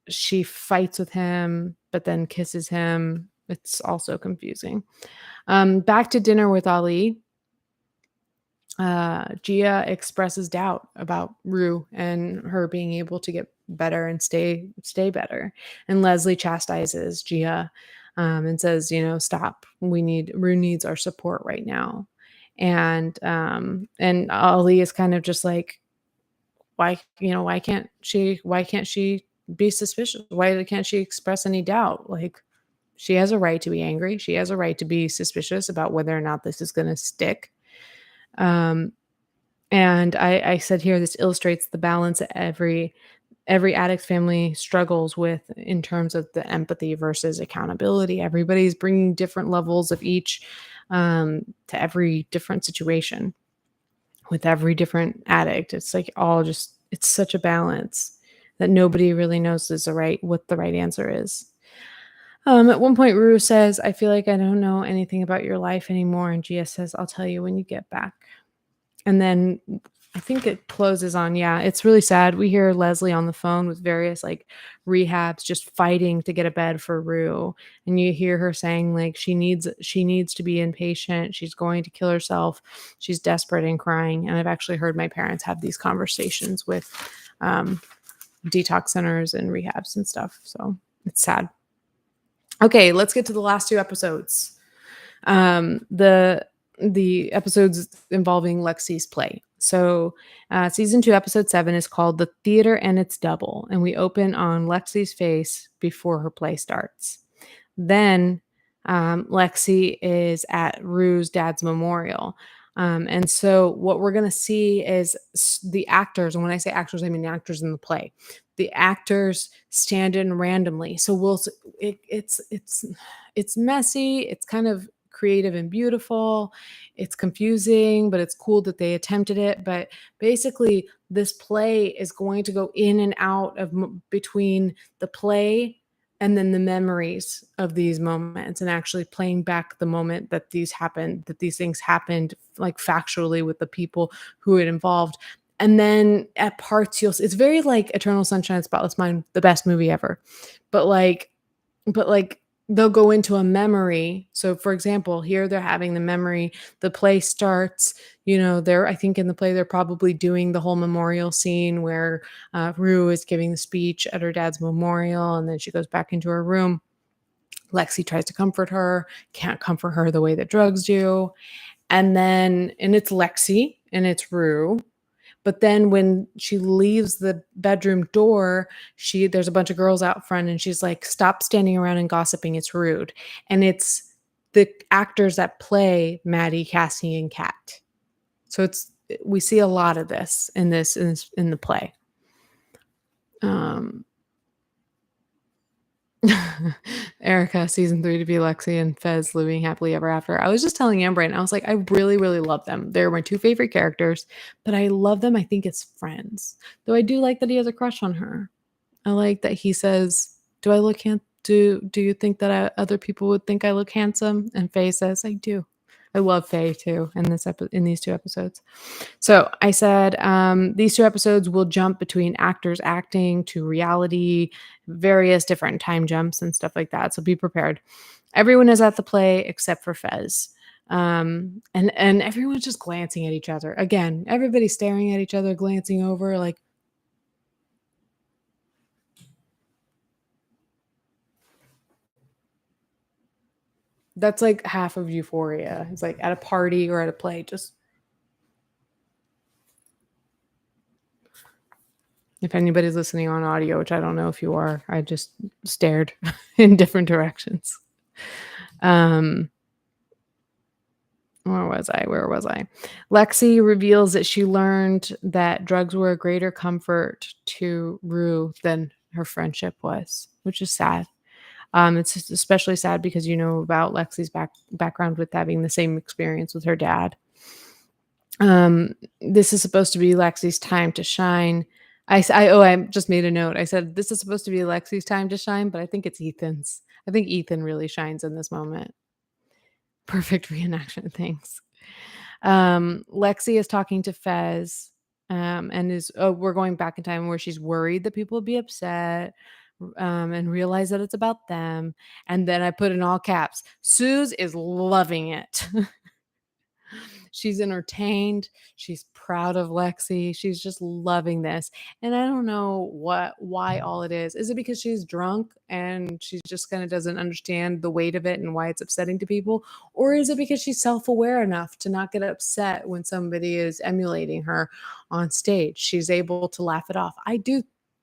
She fights with him, but then kisses him. It's also confusing. Back to dinner with Ali. Gia expresses doubt about Rue and her being able to get better and stay better. And Leslie chastises Gia, and says, "Stop. Rue needs our support right now." And Ali is kind of just like, why can't she be suspicious? Why can't she express any doubt? Like, she has a right to be angry. She has a right to be suspicious about whether or not this is going to stick. And I said here, this illustrates the balance that every addict's family struggles with in terms of the empathy versus accountability. Everybody's bringing different levels of each, to every different situation with every different addict. It's like it's such a balance that nobody really knows what the right answer is. At one point, Rue says, "I feel like I don't know anything about your life anymore." And Gia says, "I'll tell you when you get back." And then I think it closes on, yeah, it's really sad. We hear Leslie on the phone with various, like, rehabs just fighting to get a bed for Rue. And you hear her saying, like, she needs to be inpatient. She's going to kill herself. She's desperate and crying. And I've actually heard my parents have these conversations with detox centers and rehabs and stuff. So it's sad. Okay, let's get to the last two episodes. The episodes involving Lexi's play. So season 2, episode 7 is called The Theater and Its Double. And we open on Lexi's face before her play starts. Then Lexi is at Rue's dad's memorial. And so what we're going to see is the actors, and when I say actors, I mean actors in the play. The actors stand in randomly. So it's messy. It's kind of creative and beautiful. It's confusing, but it's cool that they attempted it. But basically, this play is going to go in and out of between the play and then the memories of these moments, and actually playing back the moment that these things happened, like, factually with the people who it involved. And then at parts, it's very like Eternal Sunshine of the Spotless Mind, the best movie ever. But like they'll go into a memory. So, for example, here they're having the memory, the play starts, they're I think in the play, they're probably doing the whole memorial scene where, Rue is giving the speech at her dad's memorial, and then she goes back into her room. Lexi tries to comfort her, can't comfort her the way that drugs do, and it's Lexi, and it's Rue, but then when she leaves the bedroom door, there's a bunch of girls out front and she's like, "Stop standing around and gossiping, it's rude." And it's the actors that play Maddie, Cassie, and Kat. So we see a lot of this in the play. Um Erica, season 3 to be Lexi, and Fez living happily ever after. I was just telling Amber, and I was like, I really, really love them. They're my 2 favorite characters, but I love them, I think, as friends. Though I do like that he has a crush on her. I like that he says, "Do I look do you think that other people would think I look handsome?" And Faye says, "I do." I love Faye too in these 2 episodes. So I said, these 2 episodes will jump between actors acting to reality, various different time jumps and stuff like that. So be prepared. Everyone is at the play except for Fez. And everyone's just glancing at each other. Again, everybody's staring at each other, glancing over like, that's like half of Euphoria. It's like at a party or at a play, just if anybody's listening on audio, which I don't know if you are, I just stared in different directions. Um, Where was I? Lexi reveals that she learned that drugs were a greater comfort to Rue than her friendship was, which is sad. It's just especially sad because you know about Lexi's background with having the same experience with her dad. This is supposed to be Lexi's time to shine. I just made a note. I said this is supposed to be Lexi's time to shine, but I think it's Ethan's. I think Ethan really shines in this moment. Perfect reenactment. Thanks. Lexi is talking to Fez, and we're going back in time where she's worried that people will be upset, and realize that it's about them. And then I put in all caps, Suze is loving it. She's entertained. She's proud of Lexi. She's just loving this. And I don't know why all it is. Is it because she's drunk and she just kind of doesn't understand the weight of it and why it's upsetting to people? Or is it because she's self aware enough to not get upset when somebody is emulating her on stage? She's able to laugh it off.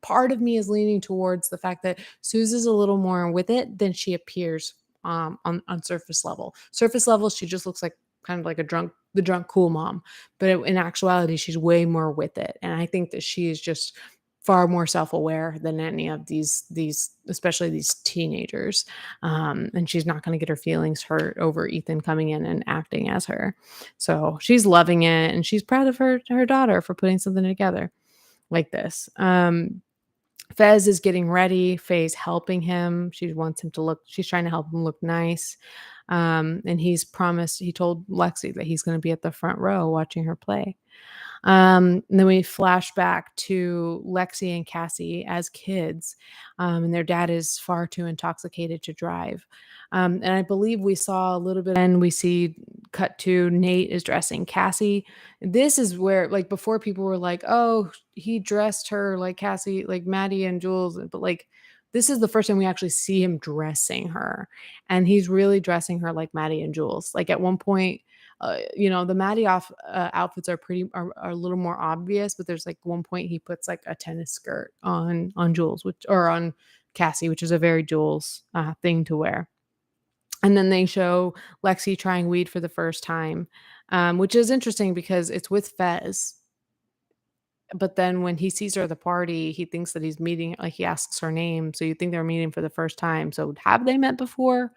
Part of me is leaning towards the fact that Suze is a little more with it than she appears on surface level. Surface level, she just looks like kind of like the drunk cool mom, but in actuality, she's way more with it, and I think that she is just far more self-aware than any of these especially these teenagers, and she's not going to get her feelings hurt over Ethan coming in and acting as her. So she's loving it, and she's proud of her daughter for putting something together like this. Fez is getting ready. Faye's helping him. She's trying to help him look nice. And he told Lexi that he's going to be at the front row watching her play. And then we flash back to Lexi and Cassie as kids, and their dad is far too intoxicated to drive. And I believe we saw a little bit, and we see cut to Nate is dressing Cassie. This is where, like, before people were like, oh, he dressed her like Cassie, like Maddie and Jules, but like, this is the first time we actually see him dressing her, and he's really dressing her like Maddie and Jules. Like at one point, the outfits are a little more obvious, but there's like one point he puts like a tennis skirt on Jules, or on Cassie, which is a very Jules thing to wear. And then they show Lexi trying weed for the first time, which is interesting because it's with Fez. But then when he sees her at the party, he thinks that he's meeting, like he asks her name. So you think they're meeting for the first time. So have they met before?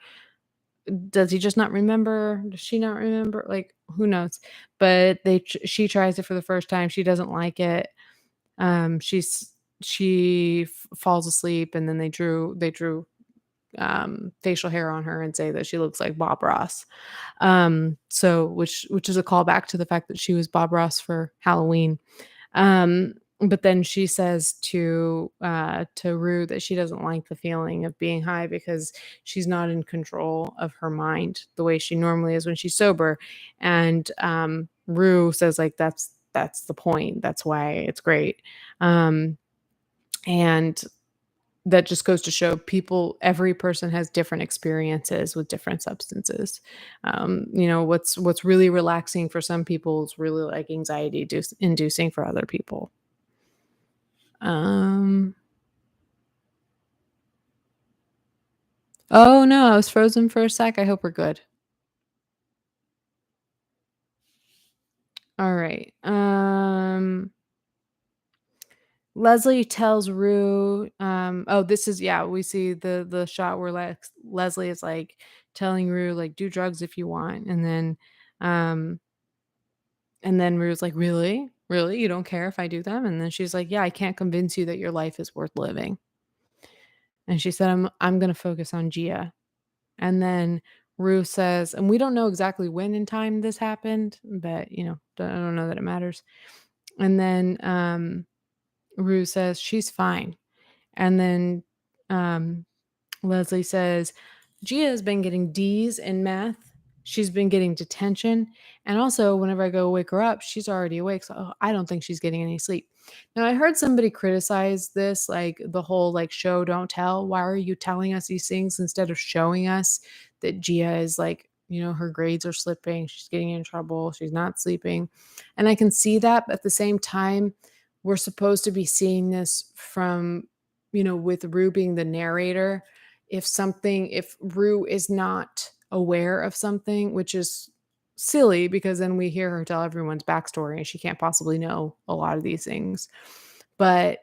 Does he just not remember? Does she not remember? Like, who knows? But she tries it for the first time. She doesn't like it. Falls asleep, and then they drew facial hair on her and say that she looks like Bob Ross. So which is a callback to the fact that she was Bob Ross for Halloween. But then she says to Rue that she doesn't like the feeling of being high because she's not in control of her mind the way she normally is when she's sober. And Rue says like that's the point. That's why it's great. Um, and that just goes to show every person has different experiences with different substances. What's really relaxing for some people is really like anxiety inducing for other people. Um, oh no, I was frozen for a sec. I hope we're good. All right. Leslie tells Rue, oh, this is yeah, we see the shot where Leslie is like telling Rue like do drugs if you want, um and then Rue's like, "Really? Really? You don't care if I do them?" And then she's like, "Yeah, I can't convince you that your life is worth living." And she said, I'm gonna focus on Gia." And then Rue says, and we don't know exactly when in time this happened, but I don't know that it matters. And then Rue says she's fine. And then um, Leslie says, Gia has been getting D's in math. She's been getting detention. And also, whenever I go wake her up, she's already awake. So I don't think she's getting any sleep. Now, I heard somebody criticize this, like the whole like show, don't tell. Why are you telling us these things instead of showing us that Gia is like, her grades are slipping. She's getting in trouble. She's not sleeping. And I can see that. But at the same time, we're supposed to be seeing this from, with Rue being the narrator. If Rue is not aware of something, which is silly because then we hear her tell everyone's backstory and she can't possibly know a lot of these things. But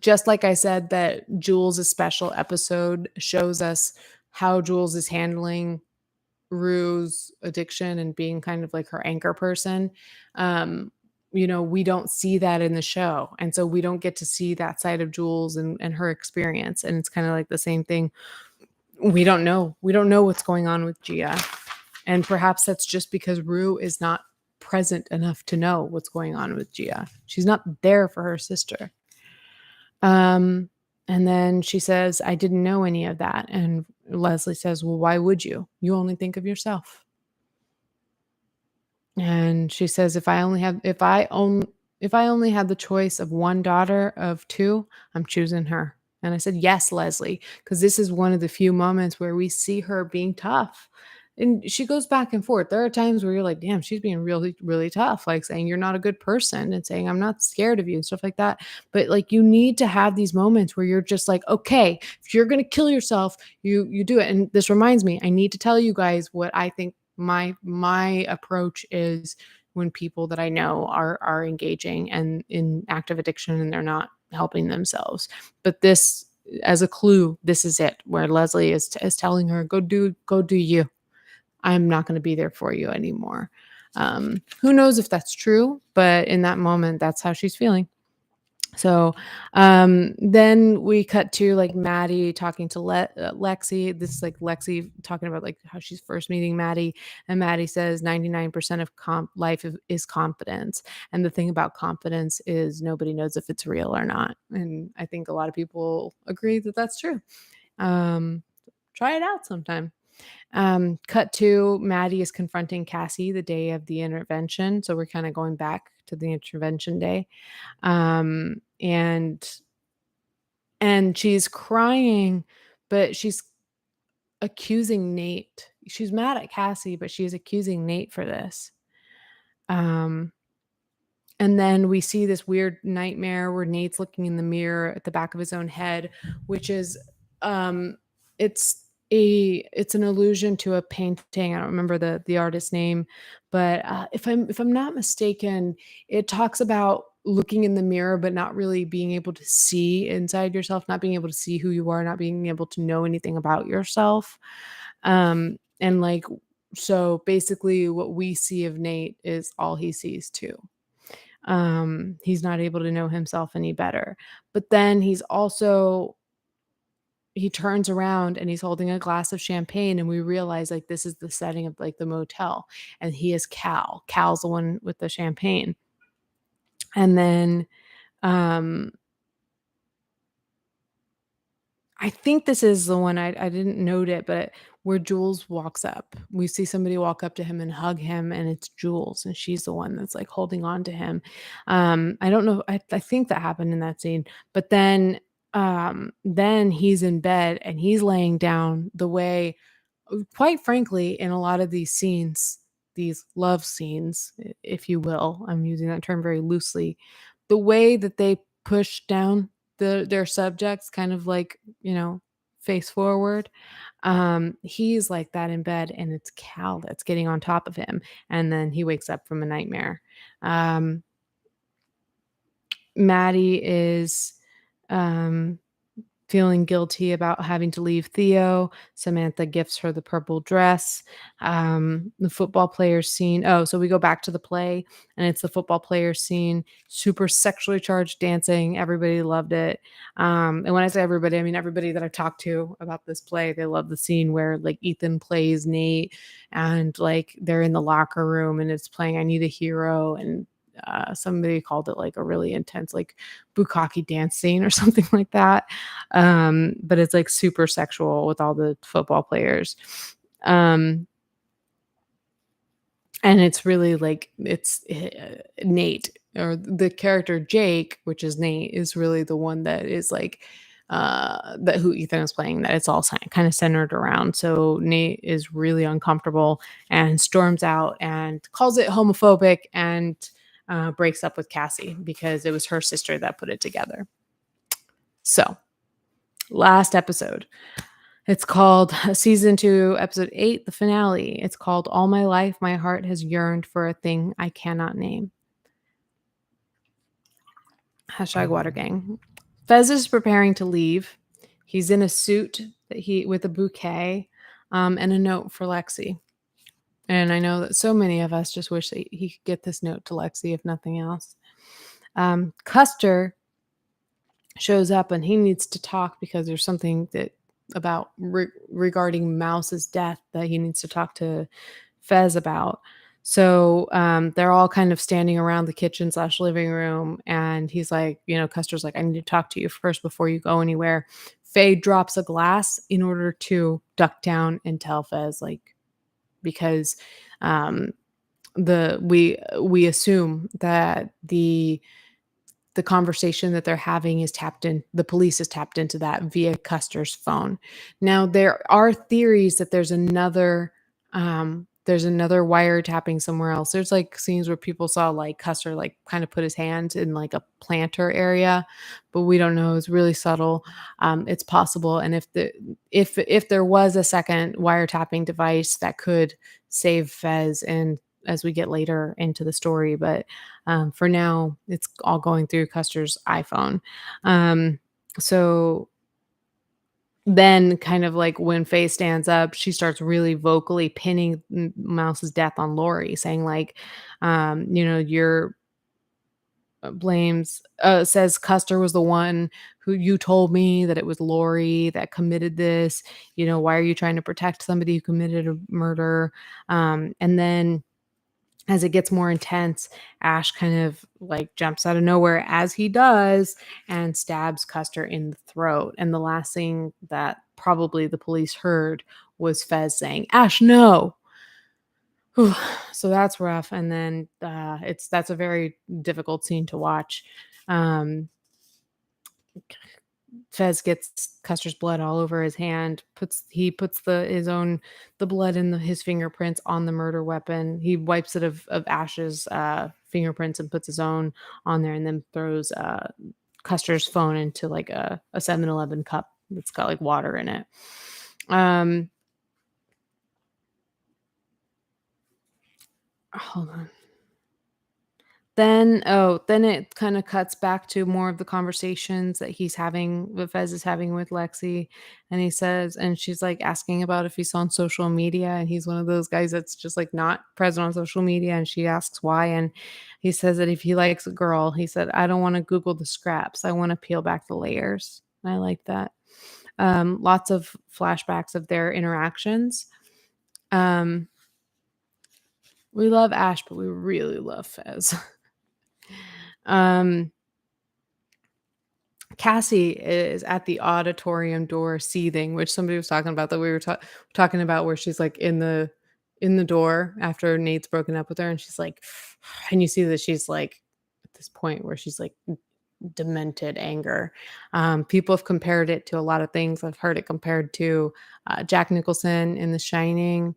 just like I said, that Jules' special episode shows us how Jules is handling Rue's addiction and being kind of like her anchor person. Um, we don't see that in the show. And so we don't get to see that side of Jules and her experience. And it's kind of like the same thing. We don't know. We don't know what's going on with Gia. And perhaps that's just because Rue is not present enough to know what's going on with Gia. She's not there for her sister. Um, and then she says, I didn't know any of that. And Leslie says, well, why would you? You only think of yourself. And she says, if I only had the choice of one daughter of two, I'm choosing her. And I said, yes, Leslie, because this is one of the few moments where we see her being tough. And she goes back and forth. There are times where you're like, damn, she's being really, really tough, like saying you're not a good person and saying I'm not scared of you and stuff like that. But like you need to have these moments where you're just like, okay, if you're gonna kill yourself, you do it. And this reminds me, I need to tell you guys what I think my approach is when people that I know are engaging and in active addiction and they're not helping themselves. But this, as a clue, this is it where Leslie is telling her, go do you. I'm not going to be there for you anymore. Who knows if that's true, but in that moment, that's how she's feeling. So then we cut to like Maddie talking to Lexi. This is like Lexi talking about like how she's first meeting Maddie, and Maddie says 99% of life is confidence. And the thing about confidence is nobody knows if it's real or not. And I think a lot of people agree that that's true. Try it out sometime. Cut to Maddie is confronting Cassie the day of the intervention. So we're kind of going back to the intervention day. And she's crying, but she's accusing Nate. She's mad at Cassie, but she's accusing Nate for this. And then we see this weird nightmare where Nate's looking in the mirror at the back of his own head, which is it's an allusion to a painting. I don't remember the artist's name, but if I'm not mistaken, it talks about looking in the mirror but not really being able to see inside yourself, not being able to see who you are, not being able to know anything about yourself. And like so basically what we see of Nate is all he sees too. He's not able to know himself any better. But then he turns around and he's holding a glass of champagne and we realize like this is the setting of like the motel and he is Cal. Cal's the one with the champagne. And then, um, I think this is the one I didn't note it, but where Jules walks up. We see somebody walk up to him and hug him, and it's Jules, and she's the one that's, like, holding on to him. I don't know, I think that happened in that scene, but then he's in bed, and he's laying down the way quite frankly, in a lot of these scenes, these love scenes, if you will, I'm using that term very loosely, the way that they push down their subjects kind of like, face forward, he's like that in bed, and it's Cal that's getting on top of him, and then he wakes up from a nightmare. Um, Maddie is, um feeling guilty about having to leave Theo. Samantha gifts her the purple dress. The football players scene. Oh, so we go back to the play, and it's the football players scene. Super sexually charged dancing. Everybody loved it. And when I say everybody, I mean everybody that I've talked to about this play. They love the scene where like Ethan plays Nate, and like they're in the locker room, and it's playing "I Need a Hero," and somebody called it like a really intense like bukkake dance scene or something like that. But it's like super sexual with all the football players. Um, and it's really like Nate, or the character Jake, which is Nate, is really the one that is like that who Ethan is playing, that it's all kind of centered around. So Nate is really uncomfortable and storms out and calls it homophobic, and breaks up with Cassie because it was her sister that put it together. So, last episode. It's called season 2, episode 8, the finale. It's called All My Life, My Heart Has Yearned for a Thing I Cannot Name. Hashtag Water Gang. Fez is preparing to leave. He's in a suit with a bouquet, and a note for Lexi. And I know that so many of us just wish that he could get this note to Lexi, if nothing else. Custer shows up, and he needs to talk because there's something that about regarding Mouse's death that he needs to talk to Fez about. So they're all kind of standing around the kitchen / living room, and he's like, Custer's like, I need to talk to you first before you go anywhere. Faye drops a glass in order to duck down and tell Fez, like, because we assume that the conversation that they're having is the police is tapped into that via Custer's phone. Now, there are theories that there's another wiretapping somewhere else. There's like scenes where people saw like Custer like kind of put his hand in like a planter area, but we don't know. It's really subtle. It's possible. And if there was a second wiretapping device that could save Fez, and as we get later into the story, but for now, it's all going through Custer's iPhone. So then, kind of like when Faye stands up, she starts really vocally pinning Mouse's death on Laurie, saying like, your says Custer was the one who you told me that it was Laurie that committed this. Why are you trying to protect somebody who committed a murder? And then as it gets more intense, Ash kind of like jumps out of nowhere, as he does, and stabs Custer in the throat. And the last thing that probably the police heard was Fez saying, "Ash, no." Whew. So that's rough. And then that's a very difficult scene to watch. Um, Fez gets Custer's blood all over his hand. He puts the blood and his fingerprints on the murder weapon. He wipes it of Ash's fingerprints and puts his own on there, and then throws Custer's phone into like a 7-Eleven cup that's got like water in it. Hold on. Then it kind of cuts back to more of the conversations that Fez is having with Lexi. And and she's like asking about if he's on social media. And he's one of those guys that's just like not present on social media. And she asks why. And he says that if he likes a girl, he said, I don't want to Google the scraps. I want to peel back the layers. And I like that. Lots of flashbacks of their interactions. We love Ash, but we really love Fez. Um, Cassie is at the auditorium door seething, which somebody was talking about that we were talking about where she's like in the door after Nate's broken up with her and she's like and you see that she's like at this point where she's like demented anger. People have compared it to a lot of things. I've heard it compared to Jack Nicholson in The Shining,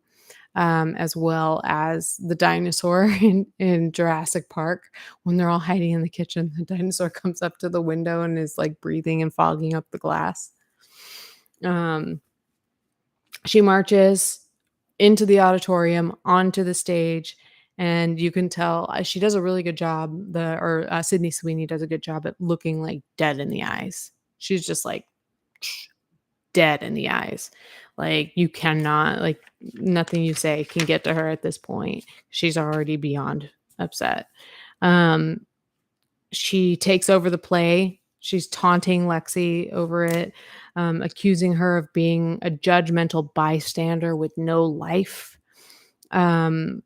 as well as the dinosaur in Jurassic Park when they're all hiding in the kitchen. The dinosaur comes up to the window and is like breathing and fogging up the glass. Um, she marches into the auditorium, onto the stage, and you can tell she does a really good job. Sydney Sweeney does a good job at looking like dead in the eyes. She's just like dead in the eyes. Like you cannot, like nothing you say can get to her at this point. She's already beyond upset. Um, she takes over the play. She's taunting Lexi over it, accusing her of being a judgmental bystander with no life. Um,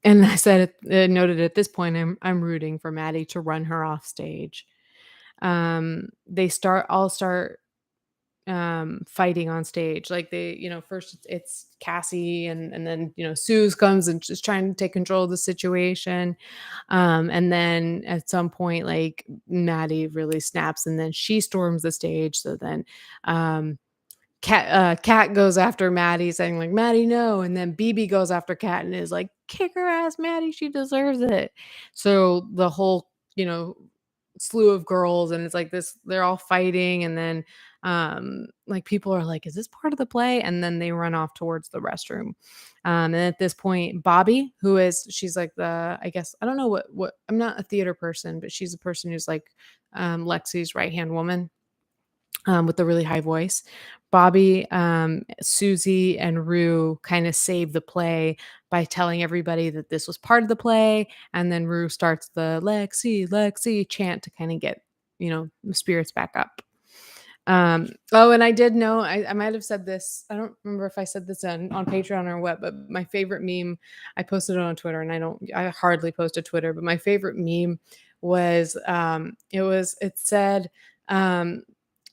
and I said, noted at this point, I'm rooting for Maddie to run her off stage. They all start fighting on stage. Like first it's Cassie and then, Suze comes and just trying to take control of the situation. And then at some point, like Maddie really snaps and then she storms the stage. So then, Kat goes after Maddie saying like, "Maddie, no." And then BB goes after Kat and is like, "Kick her ass, Maddie. She deserves it." So the whole, slew of girls and it's like this, they're all fighting. And then, like people are like, "Is this part of the play?" And then they run off towards the restroom. And at this point, Bobby, she's like I guess, I don't know what, I'm not a theater person, but she's a person who's like, Lexi's right-hand woman, with the really high voice. Bobby, Susie, and Rue kind of save the play by telling everybody that this was part of the play, and then Rue starts the "Lexi, Lexi" chant to kind of get, the spirits back up. Oh, and I did know I might have said this. I don't remember if I said this on Patreon or what, but my favorite meme, I posted it on Twitter, and I hardly post to Twitter, but my favorite meme was it said, um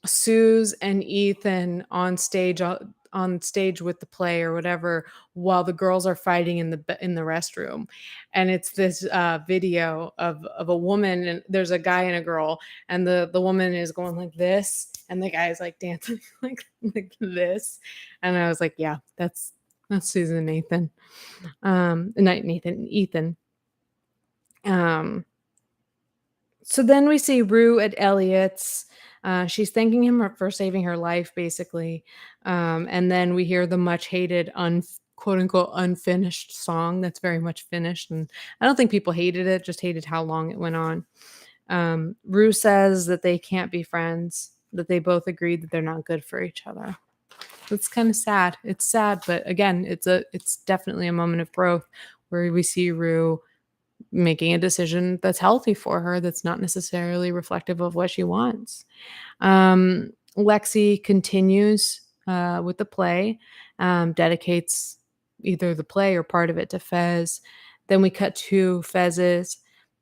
Suze and Ethan on stage with the play or whatever while the girls are fighting in the restroom. And it's this video of a woman and there's a guy and a girl and the woman is going like this and the guy is like dancing like this. And I was like, yeah, that's Susan and Nathan. Not Nathan, Ethan. Um So then we see Rue at Elliot's. She's thanking him for saving her life, basically. And then we hear the much hated, quote unquote, unfinished song that's very much finished. And I don't think people hated it, just hated how long it went on. Rue says that they can't be friends, that they both agreed that they're not good for each other. It's kind of sad. It's sad, but again, it's definitely a moment of growth where we see Rue making a decision that's healthy for her, that's not necessarily reflective of what she wants. Lexi continues with the play, dedicates either the play or part of it to Fez. Then we cut to Fez's.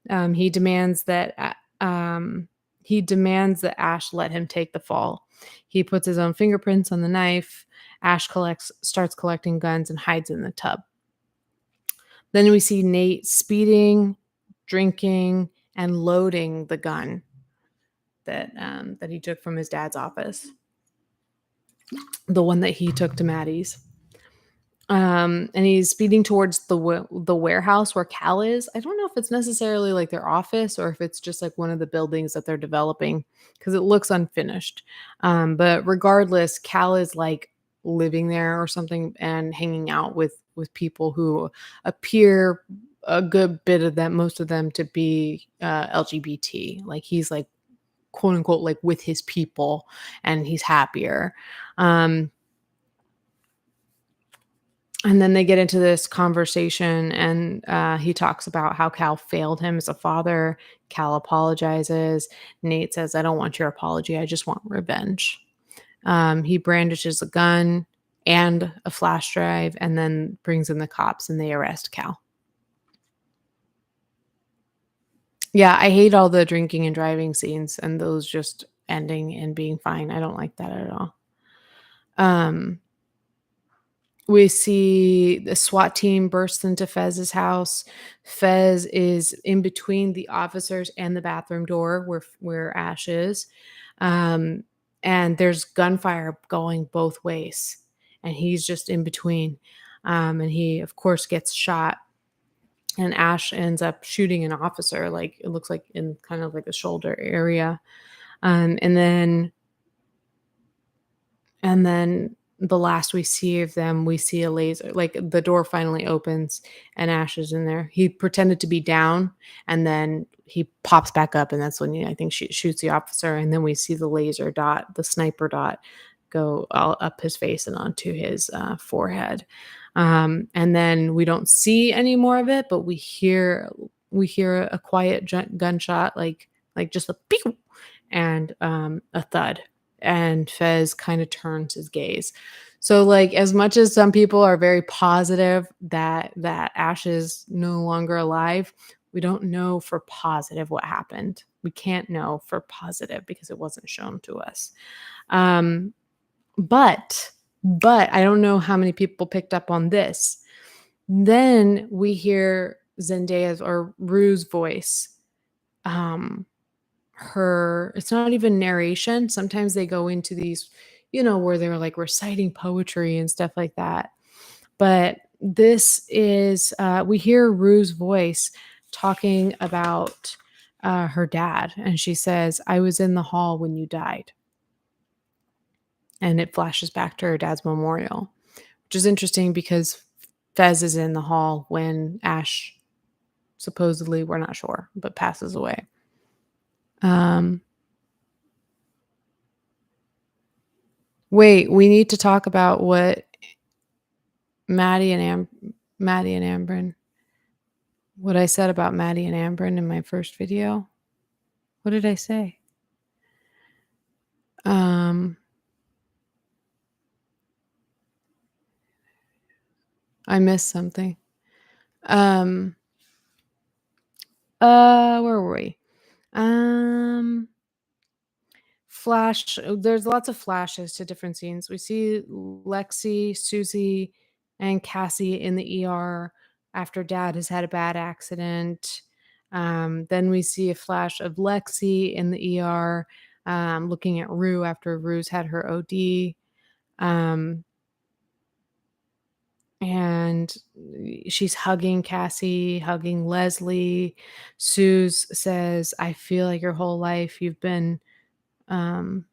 He demands that Ash let him take the fall. He puts his own fingerprints on the knife. Ash starts collecting guns and hides in the tub. Then we see Nate speeding, drinking, and loading the gun that he took from his dad's office, the one that he took to Maddie's. And he's speeding towards the warehouse where Cal is. I don't know if it's necessarily like their office or if it's just like one of the buildings that they're developing because it looks unfinished. But regardless, Cal is like living there or something and hanging out with people who appear a good bit of them, most of them to be LGBT. Like he's like quote unquote like with his people and he's happier. And then they get into this conversation and he talks about how Cal failed him as a father. Cal apologizes. Nate says, "I don't want your apology. I just want revenge." He brandishes a gun and a flash drive and then brings in the cops and they arrest Cal. Yeah, I hate all the drinking and driving scenes and those just ending and being fine. I don't like that at all. Um, we see the SWAT team burst into Fez's house. Fez is in between the officers and the bathroom door where Ash is. Um, and there's gunfire going both ways, and he's just in between. And he, of course, gets shot. And Ash ends up shooting an officer, like it looks like in kind of like the shoulder area. And then the last we see of them, we see a laser. Like the door finally opens and Ash is in there. He pretended to be down and then he pops back up, and that's when I think she shoots the officer. And then we see the laser dot, the sniper dot, go all up his face and onto his forehead. And then we don't see any more of it, but we hear a quiet gunshot, like just a pew, and a thud, and Fez kind of turns his gaze. So like as much as some people are very positive that Ash is no longer alive, we don't know for positive what happened. We can't know for positive because it wasn't shown to us. Um, but I don't know how many people picked up on this. Then we hear Zendaya's or Rue's voice. Um, it's not even narration. Sometimes they go into these, where they're like reciting poetry and stuff like that. But this is we hear Rue's voice talking about her dad, and she says, "I was in the hall when you died." And it flashes back to her dad's memorial, which is interesting because Fez is in the hall when Ash supposedly, we're not sure, but passes away. Um, Wait, we need to talk about what Maddie and Amber, what I said about Maddie and Amber in my first video. What did I say? I missed something. Where were we? There's lots of flashes to different scenes. We see Lexi, Susie, and Cassie in the ER after dad has had a bad accident. Then we see a flash of Lexi in the ER, looking at Rue after Rue's had her OD. Um, and she's hugging Cassie, hugging Leslie. Suze says, "I feel like your whole life you've been um,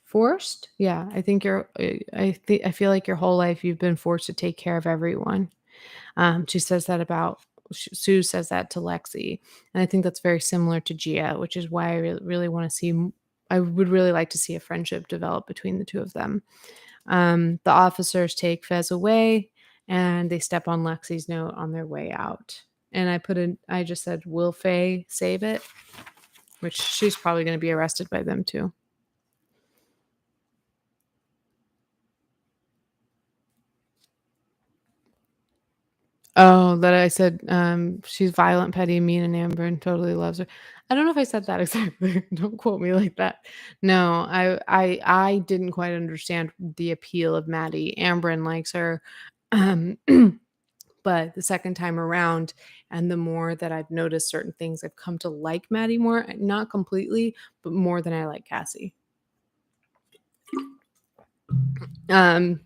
forced." Yeah, I think I feel like your whole life you've been forced to take care of everyone. She says that about Sue says that to Lexi, and I think that's very similar to Gia, which is why I really want to see. I would really like to see a friendship develop between the two of them. The officers take Fez away, and they step on Lexi's note on their way out. And I just said, "Will Faye save it?" Which she's probably going to be arrested by them too. Oh, that I said, she's violent, petty, mean, and Amber, and totally loves her. I don't know if I said that exactly. Don't quote me like that. No, I didn't quite understand the appeal of Maddie. Amber likes her, um, but the second time around, and the more that I've noticed certain things, I've come to like Maddie more. Not completely, but more than I like Cassie. Um,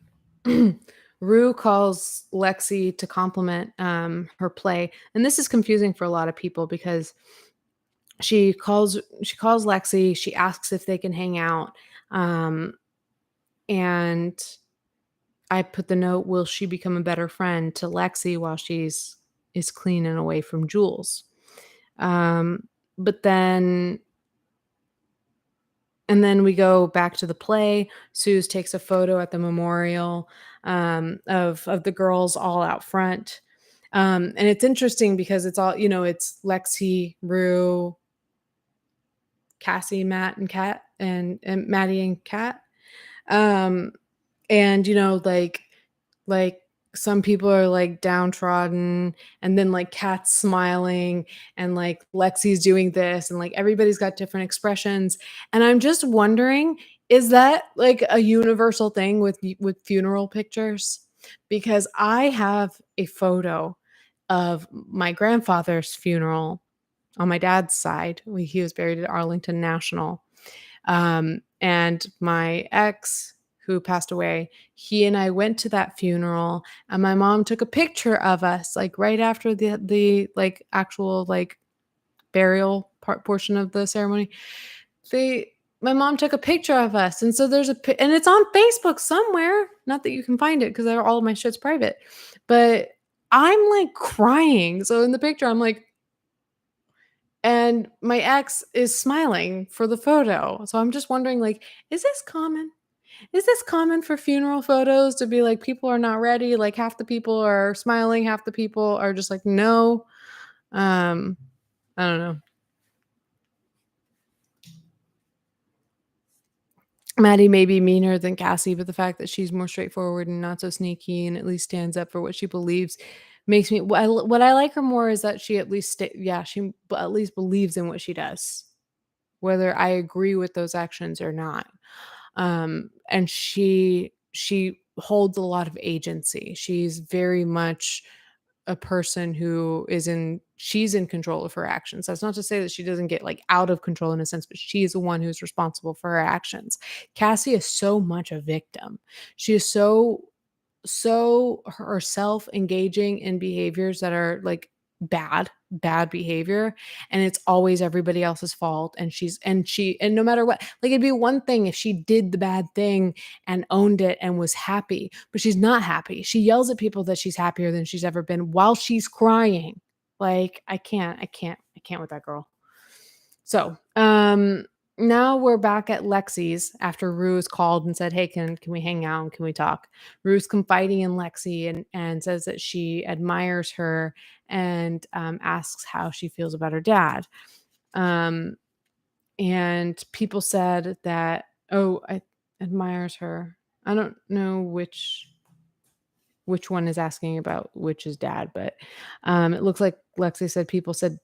Rue calls Lexi to compliment her play, and this is confusing for a lot of people because she calls Lexi. She asks if they can hang out, um, and I put the note: "Will she become a better friend to Lexi while she's is clean and away from Jules?" But then And then we go back to the play. Suze takes a photo at the memorial, of the girls all out front. And it's interesting because it's all, it's Lexi, Rue, Cassie, Matt, and Kat, and Maddie and Kat. Um, and like some people are, like, downtrodden, and then, like, Kat's smiling, and, like, Lexi's doing this, and, like, everybody's got different expressions, and I'm just wondering, is that, like, a universal thing with funeral pictures? Because I have a photo of my grandfather's funeral on my dad's side. He was buried at Arlington National. And my ex, who passed away, he and I went to that funeral, and my mom took a picture of us, like, right after the, like, actual, like, burial portion of the ceremony. They My mom took a picture of us, and so there's and it's on Facebook somewhere, not that you can find it 'cause all of my shit's private, but I'm, like, crying. So in the picture, I'm like, and my ex is smiling for the photo. So I'm just wondering, like, is this common? Is this common for funeral photos to be like people are not ready, like half the people are smiling, half the people are just like, no? Um, I don't know. Maddie may be meaner than Cassie, but the fact that she's more straightforward and not so sneaky and at least stands up for what she believes makes me what I like her more is that she at least yeah, she at least believes in what she does, whether I agree with those actions or not. And she holds a lot of agency. She's very much a person who she's in control of her actions. That's not to say that she doesn't get, like, out of control in a sense, but she's the one who's responsible for her actions. Cassie is so much a victim. She is so herself engaging in behaviors that are, like, bad behavior, and it's always everybody else's fault, and no matter what, like, it'd be one thing if she did the bad thing and owned it and was happy, but she's not happy. She yells at people that she's happier than she's ever been while she's crying. Like, I can't with that girl. So, now we're back at Lexi's after Rue's called and said, "Hey, can we hang out? Can we talk?" Rue's confiding in Lexi and says that she admires her and asks how she feels about her dad. Um, and people said that, oh, I admires her. I don't know which one is asking about which is dad, but it looks like Lexi said people said,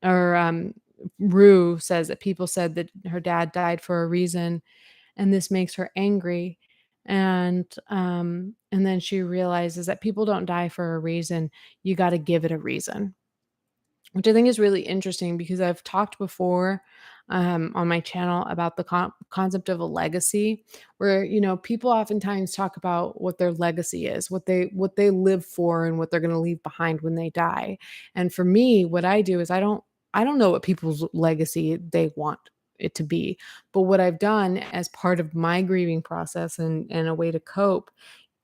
or Rue says that people said that her dad died for a reason, and this makes her angry. And then she realizes that people don't die for a reason. You got to give it a reason, which I think is really interesting because I've talked before on my channel about the concept of a legacy, where people oftentimes talk about what their legacy is, what they live for, and what they're going to leave behind when they die. And for me, what I do is I don't know what people's legacy they want it to be, but what I've done as part of my grieving process and a way to cope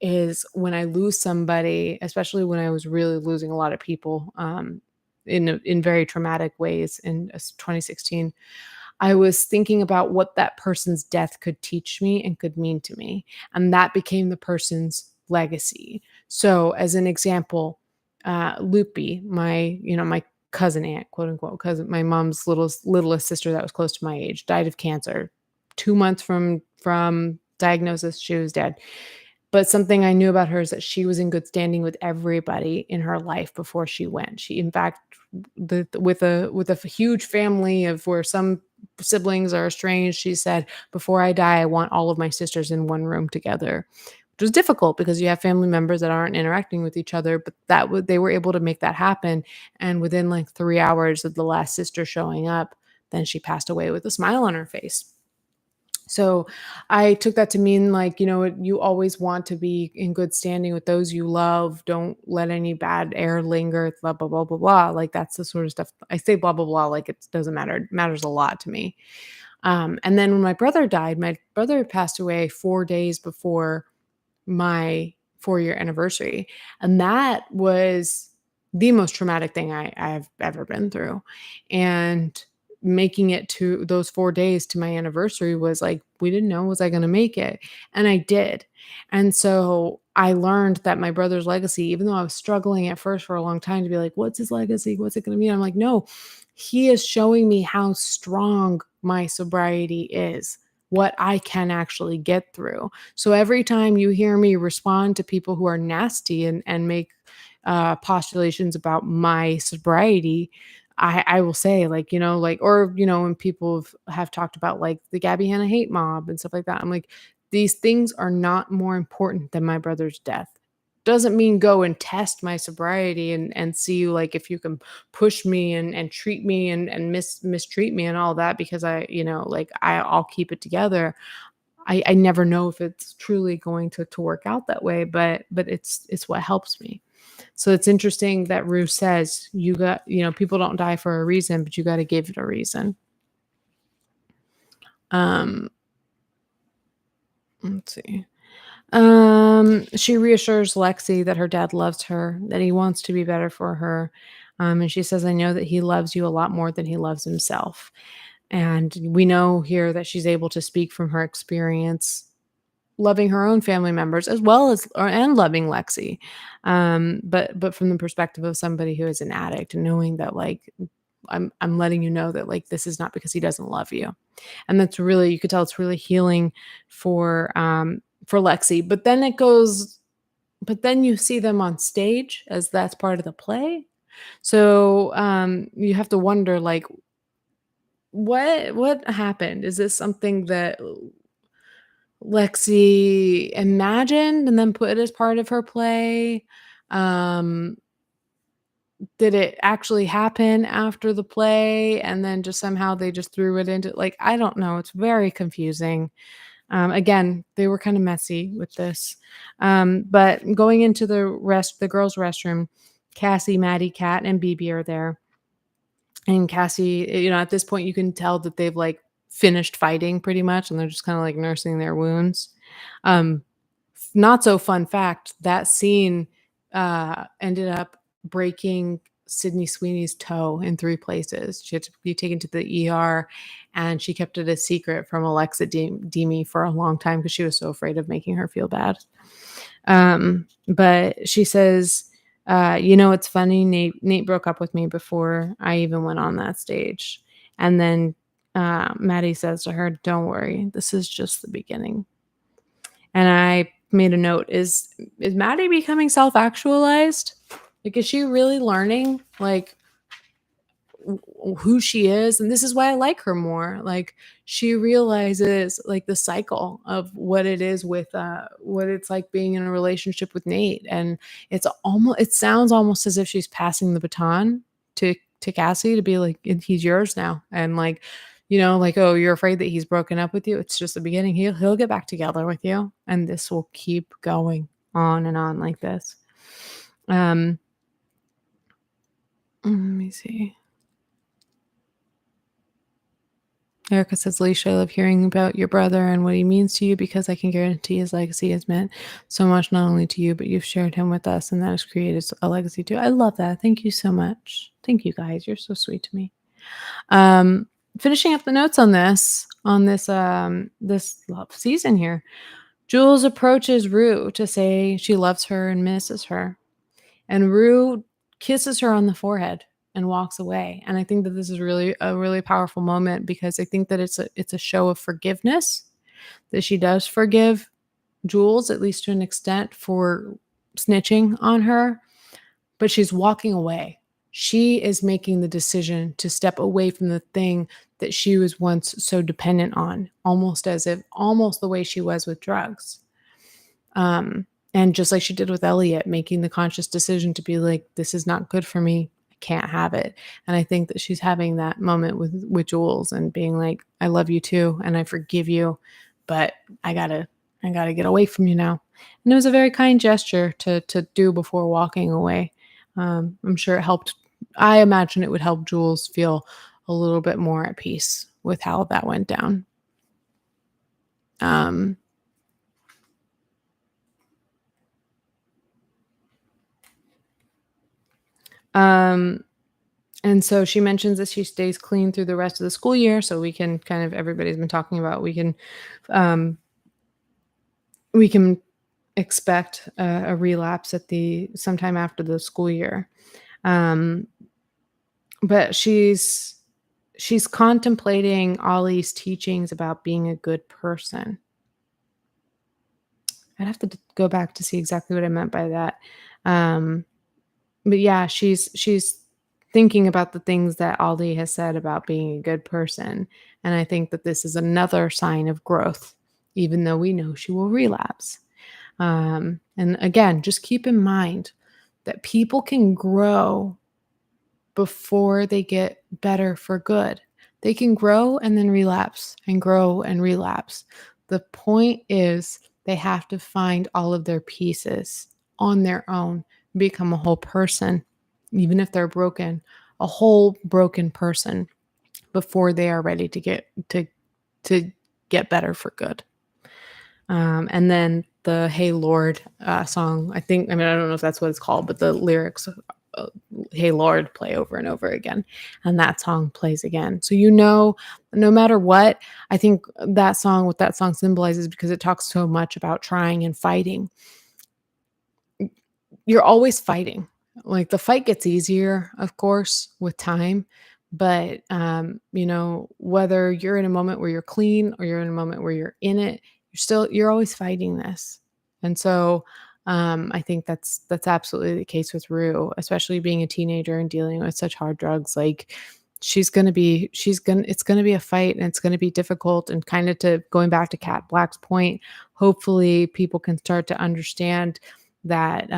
is when I lose somebody, especially when I was really losing a lot of people, in very traumatic ways in 2016, I was thinking about what that person's death could teach me and could mean to me, and that became the person's legacy. So, as an example, Loopy, my cousin aunt, quote unquote, cousin, my mom's littlest sister that was close to my age, died of cancer. 2 months from diagnosis, she was dead. But something I knew about her is that she was in good standing with everybody in her life before she went. She, in fact, with a huge family of where some siblings are estranged, she said, "Before I die, I want all of my sisters in one room together," which was difficult because you have family members that aren't interacting with each other. But they were able to make that happen. And within like 3 hours of the last sister showing up, then she passed away with a smile on her face. So I took that to mean, like, you always want to be in good standing with those you love. Don't let any bad air linger, blah, blah, blah, blah, blah. Like, that's the sort of stuff I say, blah, blah, blah. Like, it doesn't matter. It matters a lot to me. And then when my brother died, my brother passed away 4 days before my 4-year anniversary. And that was the most traumatic thing I've ever been through. And making it to those 4 days to my anniversary was like, we didn't know, was I going to make it? And I did. And so I learned that my brother's legacy, even though I was struggling at first for a long time to be like, what's his legacy? What's it going to be? I'm like, no, he is showing me how strong my sobriety is. what I can actually get through. So every time you hear me respond to people who are nasty and make postulations about my sobriety, I will say, like, like, or, when people have talked about like the Gabby Hanna hate mob and stuff like that, I'm like, these things are not more important than my brother's death. Doesn't mean go and test my sobriety and see like if you can push me and treat me and mistreat me and all that, because like I'll keep it together. I never know if it's truly going to work out that way, but it's what helps me. So it's interesting that Rue says people don't die for a reason, but you got to give it a reason. Um, let's see. She reassures Lexi that her dad loves her, that he wants to be better for her. And she says, I know that he loves you a lot more than he loves himself. And we know here that she's able to speak from her experience, loving her own family members as well as and loving Lexi. But from the perspective of somebody who is an addict, and knowing that like I'm letting you know that like this is not because he doesn't love you. And that's really, you could tell it's really healing for Lexi. But then you see them on stage as that's part of the play. So you have to wonder like what happened? Is this something that Lexi imagined and then put as part of her play? Um, did it actually happen after the play and then just somehow they just threw it into, like, I don't know. It's very confusing. Again, they were kind of messy with this. But going into the girls' restroom, Cassie, Maddie, Kat, and BB are there. And Cassie, at this point, you can tell that they've like finished fighting pretty much, and they're just kind of like nursing their wounds. Um, Not so fun fact, that scene ended up breaking Sydney Sweeney's toe in 3 places. She had to be taken to the ER, and she kept it a secret from Alexa Demi for a long time because she was so afraid of making her feel bad. But she says, it's funny, Nate broke up with me before I even went on that stage. And then Maddie says to her, don't worry, this is just the beginning. And I made a note, is Maddie becoming self-actualized? Like, is she really learning like who she is? And this is why I like her more. Like, she realizes like the cycle of what it is with what it's like being in a relationship with Nate. And it sounds almost as if she's passing the baton to Cassie, to be like, he's yours now. And like, like, oh, you're afraid that he's broken up with you. It's just the beginning. He'll get back together with you, and this will keep going on and on like this. Let me see. Erica says, Leisha, I love hearing about your brother and what he means to you, because I can guarantee his legacy has meant so much, not only to you, but you've shared him with us, and that has created a legacy too. I love that. Thank you so much. Thank you guys. You're so sweet to me. Finishing up the notes on this this season here, Jules approaches Rue to say she loves her and misses her, and Rue kisses her on the forehead and walks away. And I think that this is really a really powerful moment, because I think that it's a show of forgiveness, that she does forgive Jules, at least to an extent, for snitching on her, but she's walking away. She is making the decision to step away from the thing that she was once so dependent on, almost the way she was with drugs. And just like she did with Elliot, making the conscious decision to be like, this is not good for me. I can't have it. And I think that she's having that moment with Jules and being like, I love you too, and I forgive you, but I gotta get away from you now. And it was a very kind gesture to do before walking away. I'm sure it helped. I imagine it would help Jules feel a little bit more at peace with how that went down. And so she mentions that she stays clean through the rest of the school year, so we can kind of, everybody's been talking about, we can expect a relapse at sometime after the school year. But she's she's contemplating Ollie's teachings about being a good person. I'd have to go back to see exactly what I meant by that. Um, but yeah, she's thinking about the things that Ollie has said about being a good person, and I think that this is another sign of growth, even though we know she will relapse. And again, just keep in mind that people can grow before they get better for good. They can grow and then relapse and grow and relapse. The point is they have to find all of their pieces on their own, become a whole person, even if they're broken, a whole broken person before they are ready to get better for good. And then the Hey Lord song, I mean, I don't know if that's what it's called, but the lyrics, uh, Hey Lord, play over and over again. And that song plays again. So, no matter what, I think what that song symbolizes, because it talks so much about trying and fighting, you're always fighting. Like the fight gets easier, of course, with time. But, whether you're in a moment where you're clean or you're in a moment where you're in it, you're always fighting this. And so, I think that's absolutely the case with Rue, especially being a teenager and dealing with such hard drugs. Like it's going to be a fight, and it's going to be difficult. And kind of to going back to Cat Black's point, hopefully people can start to understand that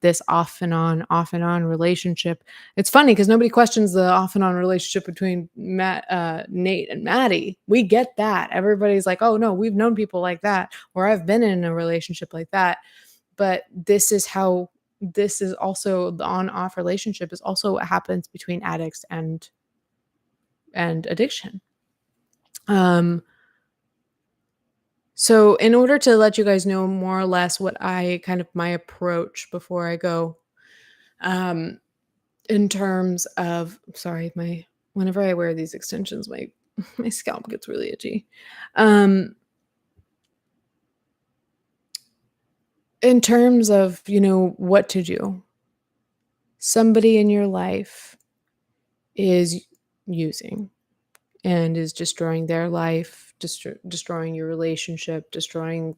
this off and on relationship. It's funny because nobody questions the off and on relationship between Nate and Maddie. We get that. Everybody's like, oh no, we've known people like that, or I've been in a relationship like that. But this is also the on off relationship is also what happens between addicts and addiction. Um, so in order to let you guys know more or less what my approach before I go, um, in terms of, sorry, my whenever I wear these extensions, my my scalp gets really itchy. Um, in terms of, what to do, somebody in your life is using and is destroying their life, destroying your relationship, destroying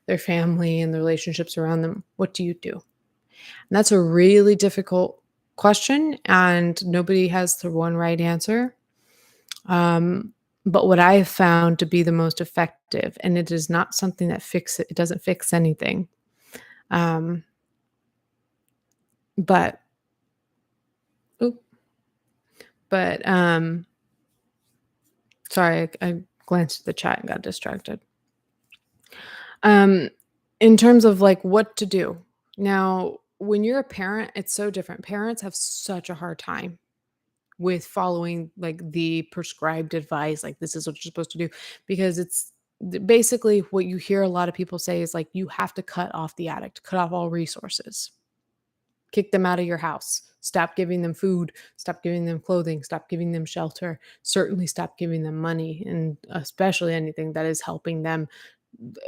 their family and the relationships around them. What do you do? And that's a really difficult question, and nobody has the one right answer. Um, but what I have found to be the most effective, and it is not something it doesn't fix anything. Um, but, oop, but sorry, I glanced at the chat and got distracted. Um, in terms of like what to do. Now, when you're a parent, it's so different. Parents have such a hard time with following like the prescribed advice, like this is what you're supposed to do, because basically what you hear a lot of people say is like you have to cut off the addict, cut off all resources, kick them out of your house, stop giving them food, stop giving them clothing, stop giving them shelter, certainly stop giving them money, and especially anything that is helping them.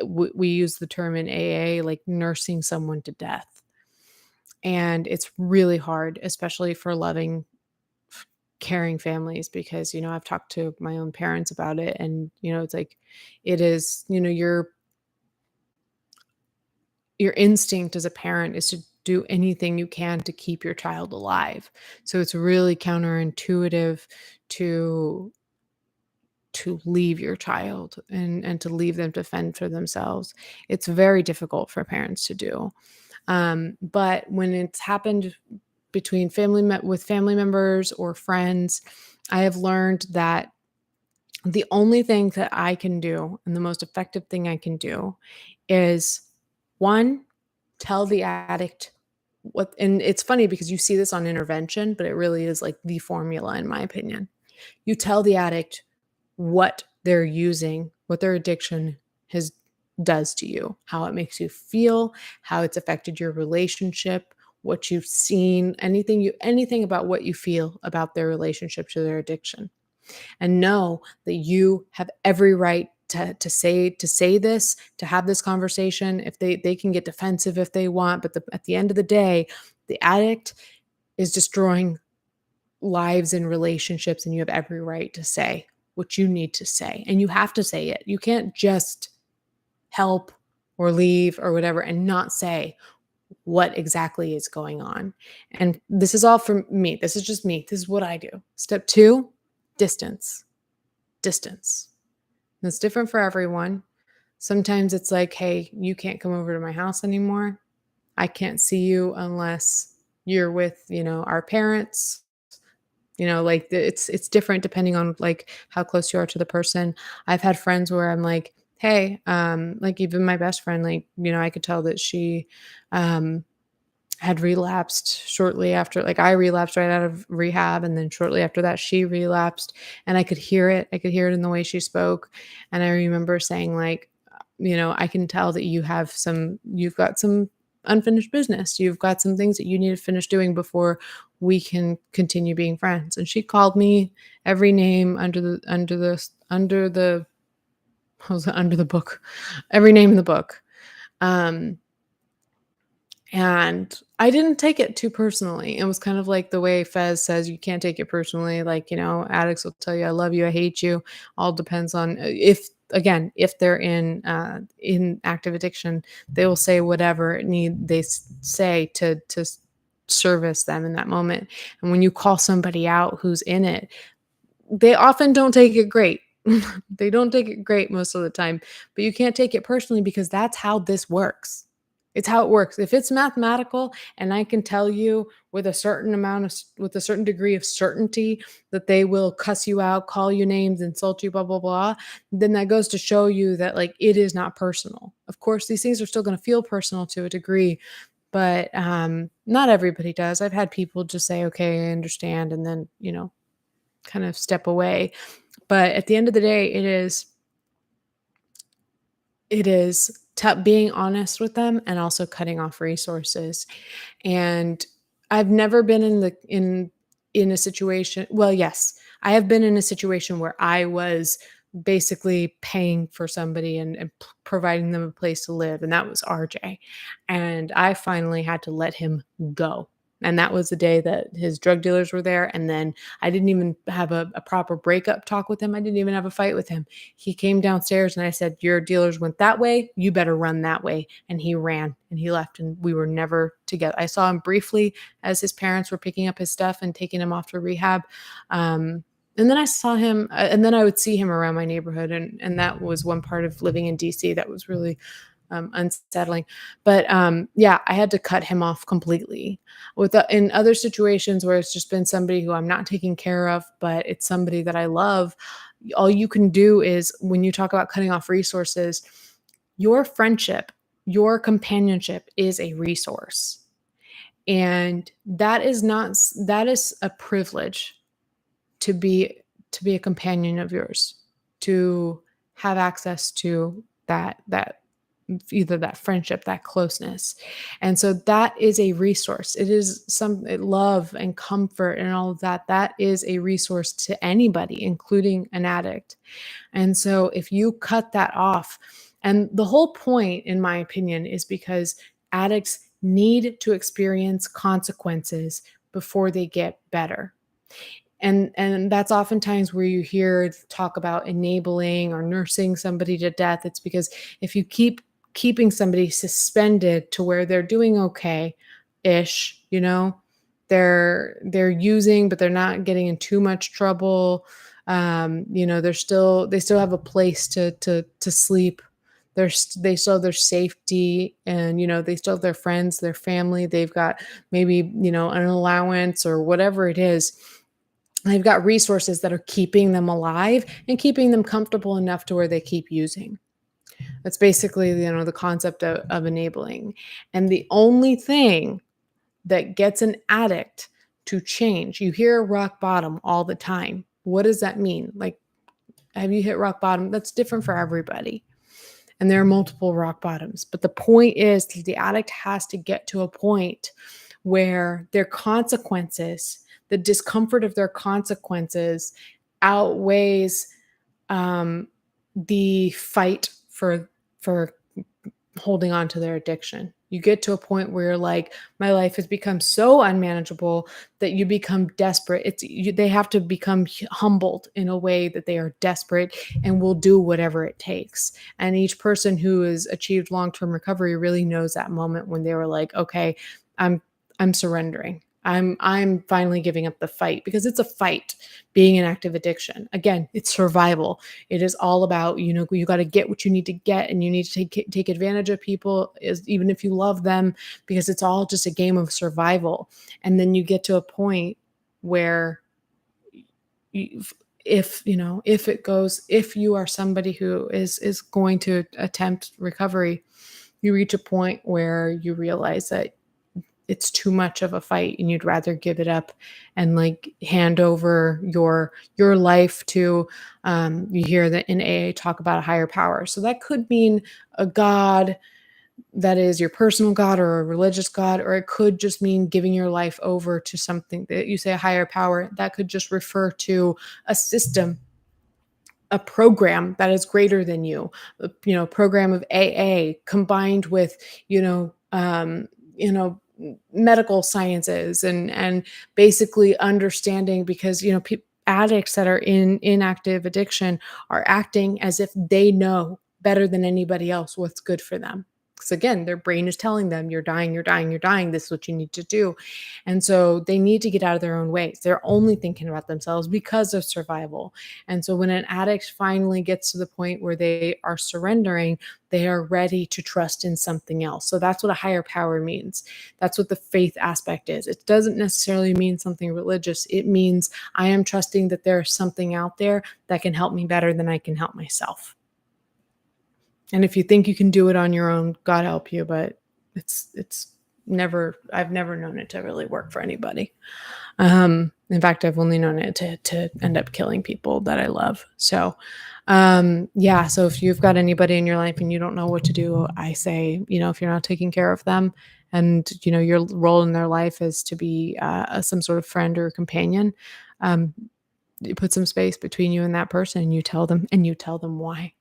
We use the term in AA, like nursing someone to death. And it's really hard, especially for loving, caring families, because, I've talked to my own parents about it. And, it's like, it is, your instinct as a parent is to do anything you can to keep your child alive. So it's really counterintuitive to leave your child and to leave them to fend for themselves. It's very difficult for parents to do. But when it's happened between with family members or friends, I have learned that the only thing that I can do, and the most effective thing I can do, is one, tell the addict what. And it's funny because you see this on intervention, but it really is like the formula, in my opinion. You tell the addict what they're using, what their addiction has does to you, how it makes you feel, how it's affected your relationship, what you've seen, anything about what you feel about their relationship to their addiction. And know that you have every right to say this, to have this conversation. If they can get defensive if they want, but at the end of the day, the addict is destroying lives and relationships, and you have every right to say what you need to say, and you have to say it. You can't just help or leave or whatever and not say what exactly is going on. And this is all from me. This is just me. This is what I do. Step 2, distance. Distance. That's different for everyone. Sometimes it's like, "Hey, you can't come over to my house anymore. I can't see you unless you're with, our parents." Like, it's different depending on, like, how close you are to the person. I've had friends where I'm like, "Hey," like, even my best friend, like, I could tell that she, um had relapsed shortly after, like, I relapsed right out of rehab, and then shortly after that, she relapsed, and I could hear it. I could hear it in the way she spoke, and I remember saying, like, "I can tell that you've got some unfinished business. You've got some things that you need to finish doing before we can continue being friends." And she called me every name under the under the book, every name in the book. Um and I didn't take it too personally. It was kind of like the way Fez says you can't take it personally. Like, addicts will tell you, "I love you, I hate you." All depends on if they're in active addiction, they will say whatever say to service them in that moment. And when you call somebody out who's in it, they often don't take it great. They don't take it great most of the time, but you can't take it personally because that's how this works. It's how it works. If it's mathematical and I can tell you with a certain degree of certainty that they will cuss you out, call you names, insult you, blah blah blah, then that goes to show you that, like, it is not personal. Of course, these things are still going to feel personal to a degree, but not everybody does. I've had people just say, "Okay, I understand," and then, kind of step away. But at the end of the day, it is being honest with them and also cutting off resources. And I've never been in a situation, well, yes, I have been in a situation where I was basically paying for somebody and providing them a place to live, and that was RJ. And I finally had to let him go. And that was the day that his drug dealers were there. And then I didn't even have a proper breakup talk with him. I didn't even have a fight with him. He came downstairs and I said, "Your dealers went that way. You better run that way." And he ran and he left, and we were never together. I saw him briefly as his parents were picking up his stuff and taking him off to rehab. And then I saw him, and then I would see him around my neighborhood. And that was one part of living in DC that was really unsettling. But yeah, I had to cut him off completely. In other situations where it's just been somebody who I'm not taking care of, but it's somebody that I love, all you can do is, when you talk about cutting off resources, your friendship, your companionship is a resource. And that is a privilege to be a companion of yours, to have access to that either that friendship, that closeness. And so that is a resource. It is love and comfort and all of that. That is a resource to anybody, including an addict. And so if you cut that off, and the whole point, in my opinion, is because addicts need to experience consequences before they get better. And that's oftentimes where you hear talk about enabling or nursing somebody to death. It's because if you keep keeping somebody suspended to where they're doing okay ish, they're using, but they're not getting in too much trouble. They still have a place to sleep. They still have their safety, and they still have their friends, their family. They've got maybe an allowance or whatever it is. They've got resources that are keeping them alive and keeping them comfortable enough to where they keep using. That's basically, the concept of enabling. And the only thing that gets an addict to change, you hear rock bottom all the time. What does that mean? Like, have you hit rock bottom? That's different for everybody. And there are multiple rock bottoms. But the point is that the addict has to get to a point where their consequences, the discomfort of their consequences, outweighs the fight for holding on to their addiction. You get to a point where you're like, my life has become so unmanageable that you become desperate. They have to become humbled in a way that they are desperate and will do whatever it takes. And each person who has achieved long-term recovery really knows that moment when they were like, okay, I'm I'm surrendering. I'm finally giving up the fight, because it's a fight being an active addiction. Again, it's survival. It is all about, you got to get what you need to get, and you need to take advantage of people, is even if you love them, because it's all just a game of survival. And then you get to a point where you, if you are somebody who is going to attempt recovery, you reach a point where you realize that it's too much of a fight and you'd rather give it up and like hand over your life to, you hear that in AA talk about a higher power. So that could mean a God that is your personal God, or a religious God, or it could just mean giving your life over to something that you say a higher power. That could just refer to a system, a program that is greater than you, program of AA combined with, medical sciences, and basically understanding, because, addicts that are in inactive addiction are acting as if they know better than anybody else what's good for them. Because again, their brain is telling them, you're dying, you're dying, you're dying. This is what you need to do. And so they need to get out of their own ways. They're only thinking about themselves because of survival. And so when an addict finally gets to the point where they are surrendering, they are ready to trust in something else. So that's what a higher power means. That's what the faith aspect is. It doesn't necessarily mean something religious. It means I am trusting that there is something out there that can help me better than I can help myself. And if you think you can do it on your own, God help you, but it's never, I've never known it to really work for anybody. In fact, I've only known it to end up killing people that I love. So, yeah. So if you've got anybody in your life and you don't know what to do, I say, if you're not taking care of them, and your role in their life is to be some sort of friend or companion, you put some space between you and that person, and you tell them why,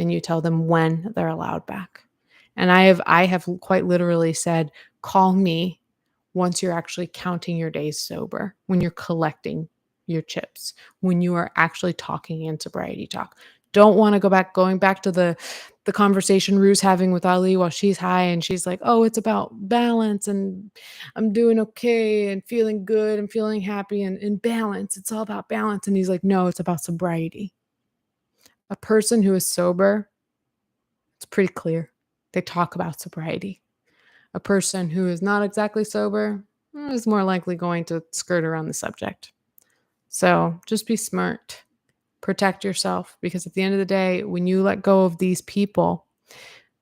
and you tell them when they're allowed back. And I have quite literally said, call me once you're actually counting your days sober, when you're collecting your chips, when you are actually talking in sobriety talk. Don't want to going back to the conversation Rue's having with Ali while she's high, and she's like, oh, it's about balance, and I'm doing okay and feeling good and feeling happy and balance. It's all about balance. And he's like, no, it's about sobriety. A person who is sober, it's pretty clear. They talk about sobriety. A person who is not exactly sober is more likely going to skirt around the subject. So just be smart. Protect yourself, because at the end of the day, when you let go of these people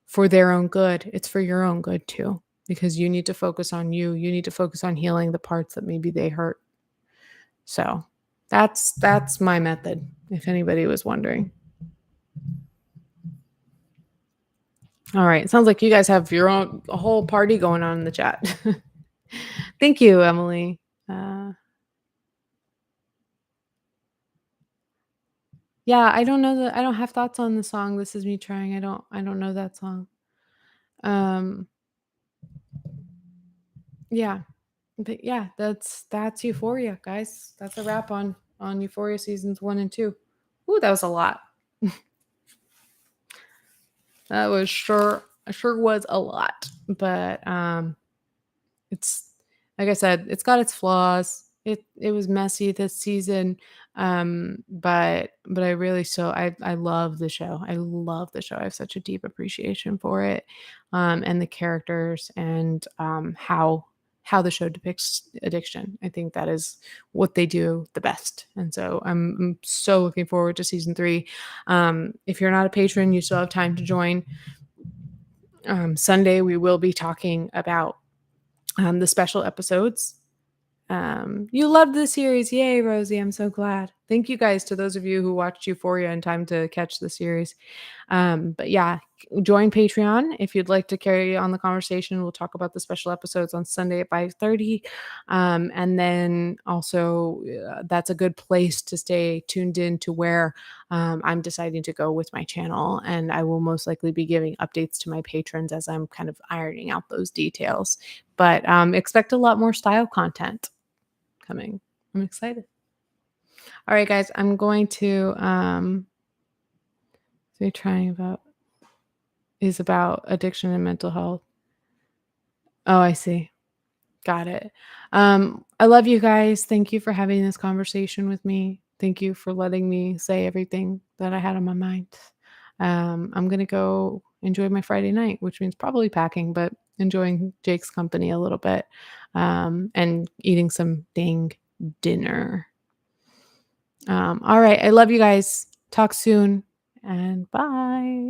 for their own good, it's for your own good too, because you need to focus on you. You need to focus on healing the parts that maybe they hurt. So that's my method, if anybody was wondering. All right. Sounds like you guys have a whole party going on in the chat. Thank you, Emily. Yeah, I don't know that I don't have thoughts on the song. This is me trying. I don't know that song. Um yeah. But yeah, that's Euphoria, guys. That's a wrap on Euphoria seasons 1 and 2. Ooh, that was a lot. That was sure was a lot. But it's, like I said, it's got its flaws. It was messy this season, but I really I love the show. I love the show. I have such a deep appreciation for it, and the characters, and how the show depicts addiction. I think that is what they do the best, and so I'm so looking forward to season 3. If you're not a patron, you still have time to join. Sunday we will be talking about the special episodes. You loved the series. Yay, Rosie. I'm so glad. Thank you guys to those of you who watched Euphoria in time to catch the series. But yeah, join Patreon if you'd like to carry on the conversation. We'll talk about the special episodes on Sunday at 5:30. And then also, that's a good place to stay tuned in to where I'm deciding to go with my channel. And I will most likely be giving updates to my patrons as I'm kind of ironing out those details. But expect a lot more style content coming. I'm excited. All right, guys, I'm going to say trying about is about addiction and mental health. Oh, I see. Got it. I love you guys. Thank you for having this conversation with me. Thank you for letting me say everything that I had on my mind. I'm gonna go enjoy my Friday night, which means probably packing, but enjoying Jake's company a little bit, and eating some dang dinner. All right. I love you guys. Talk soon and bye.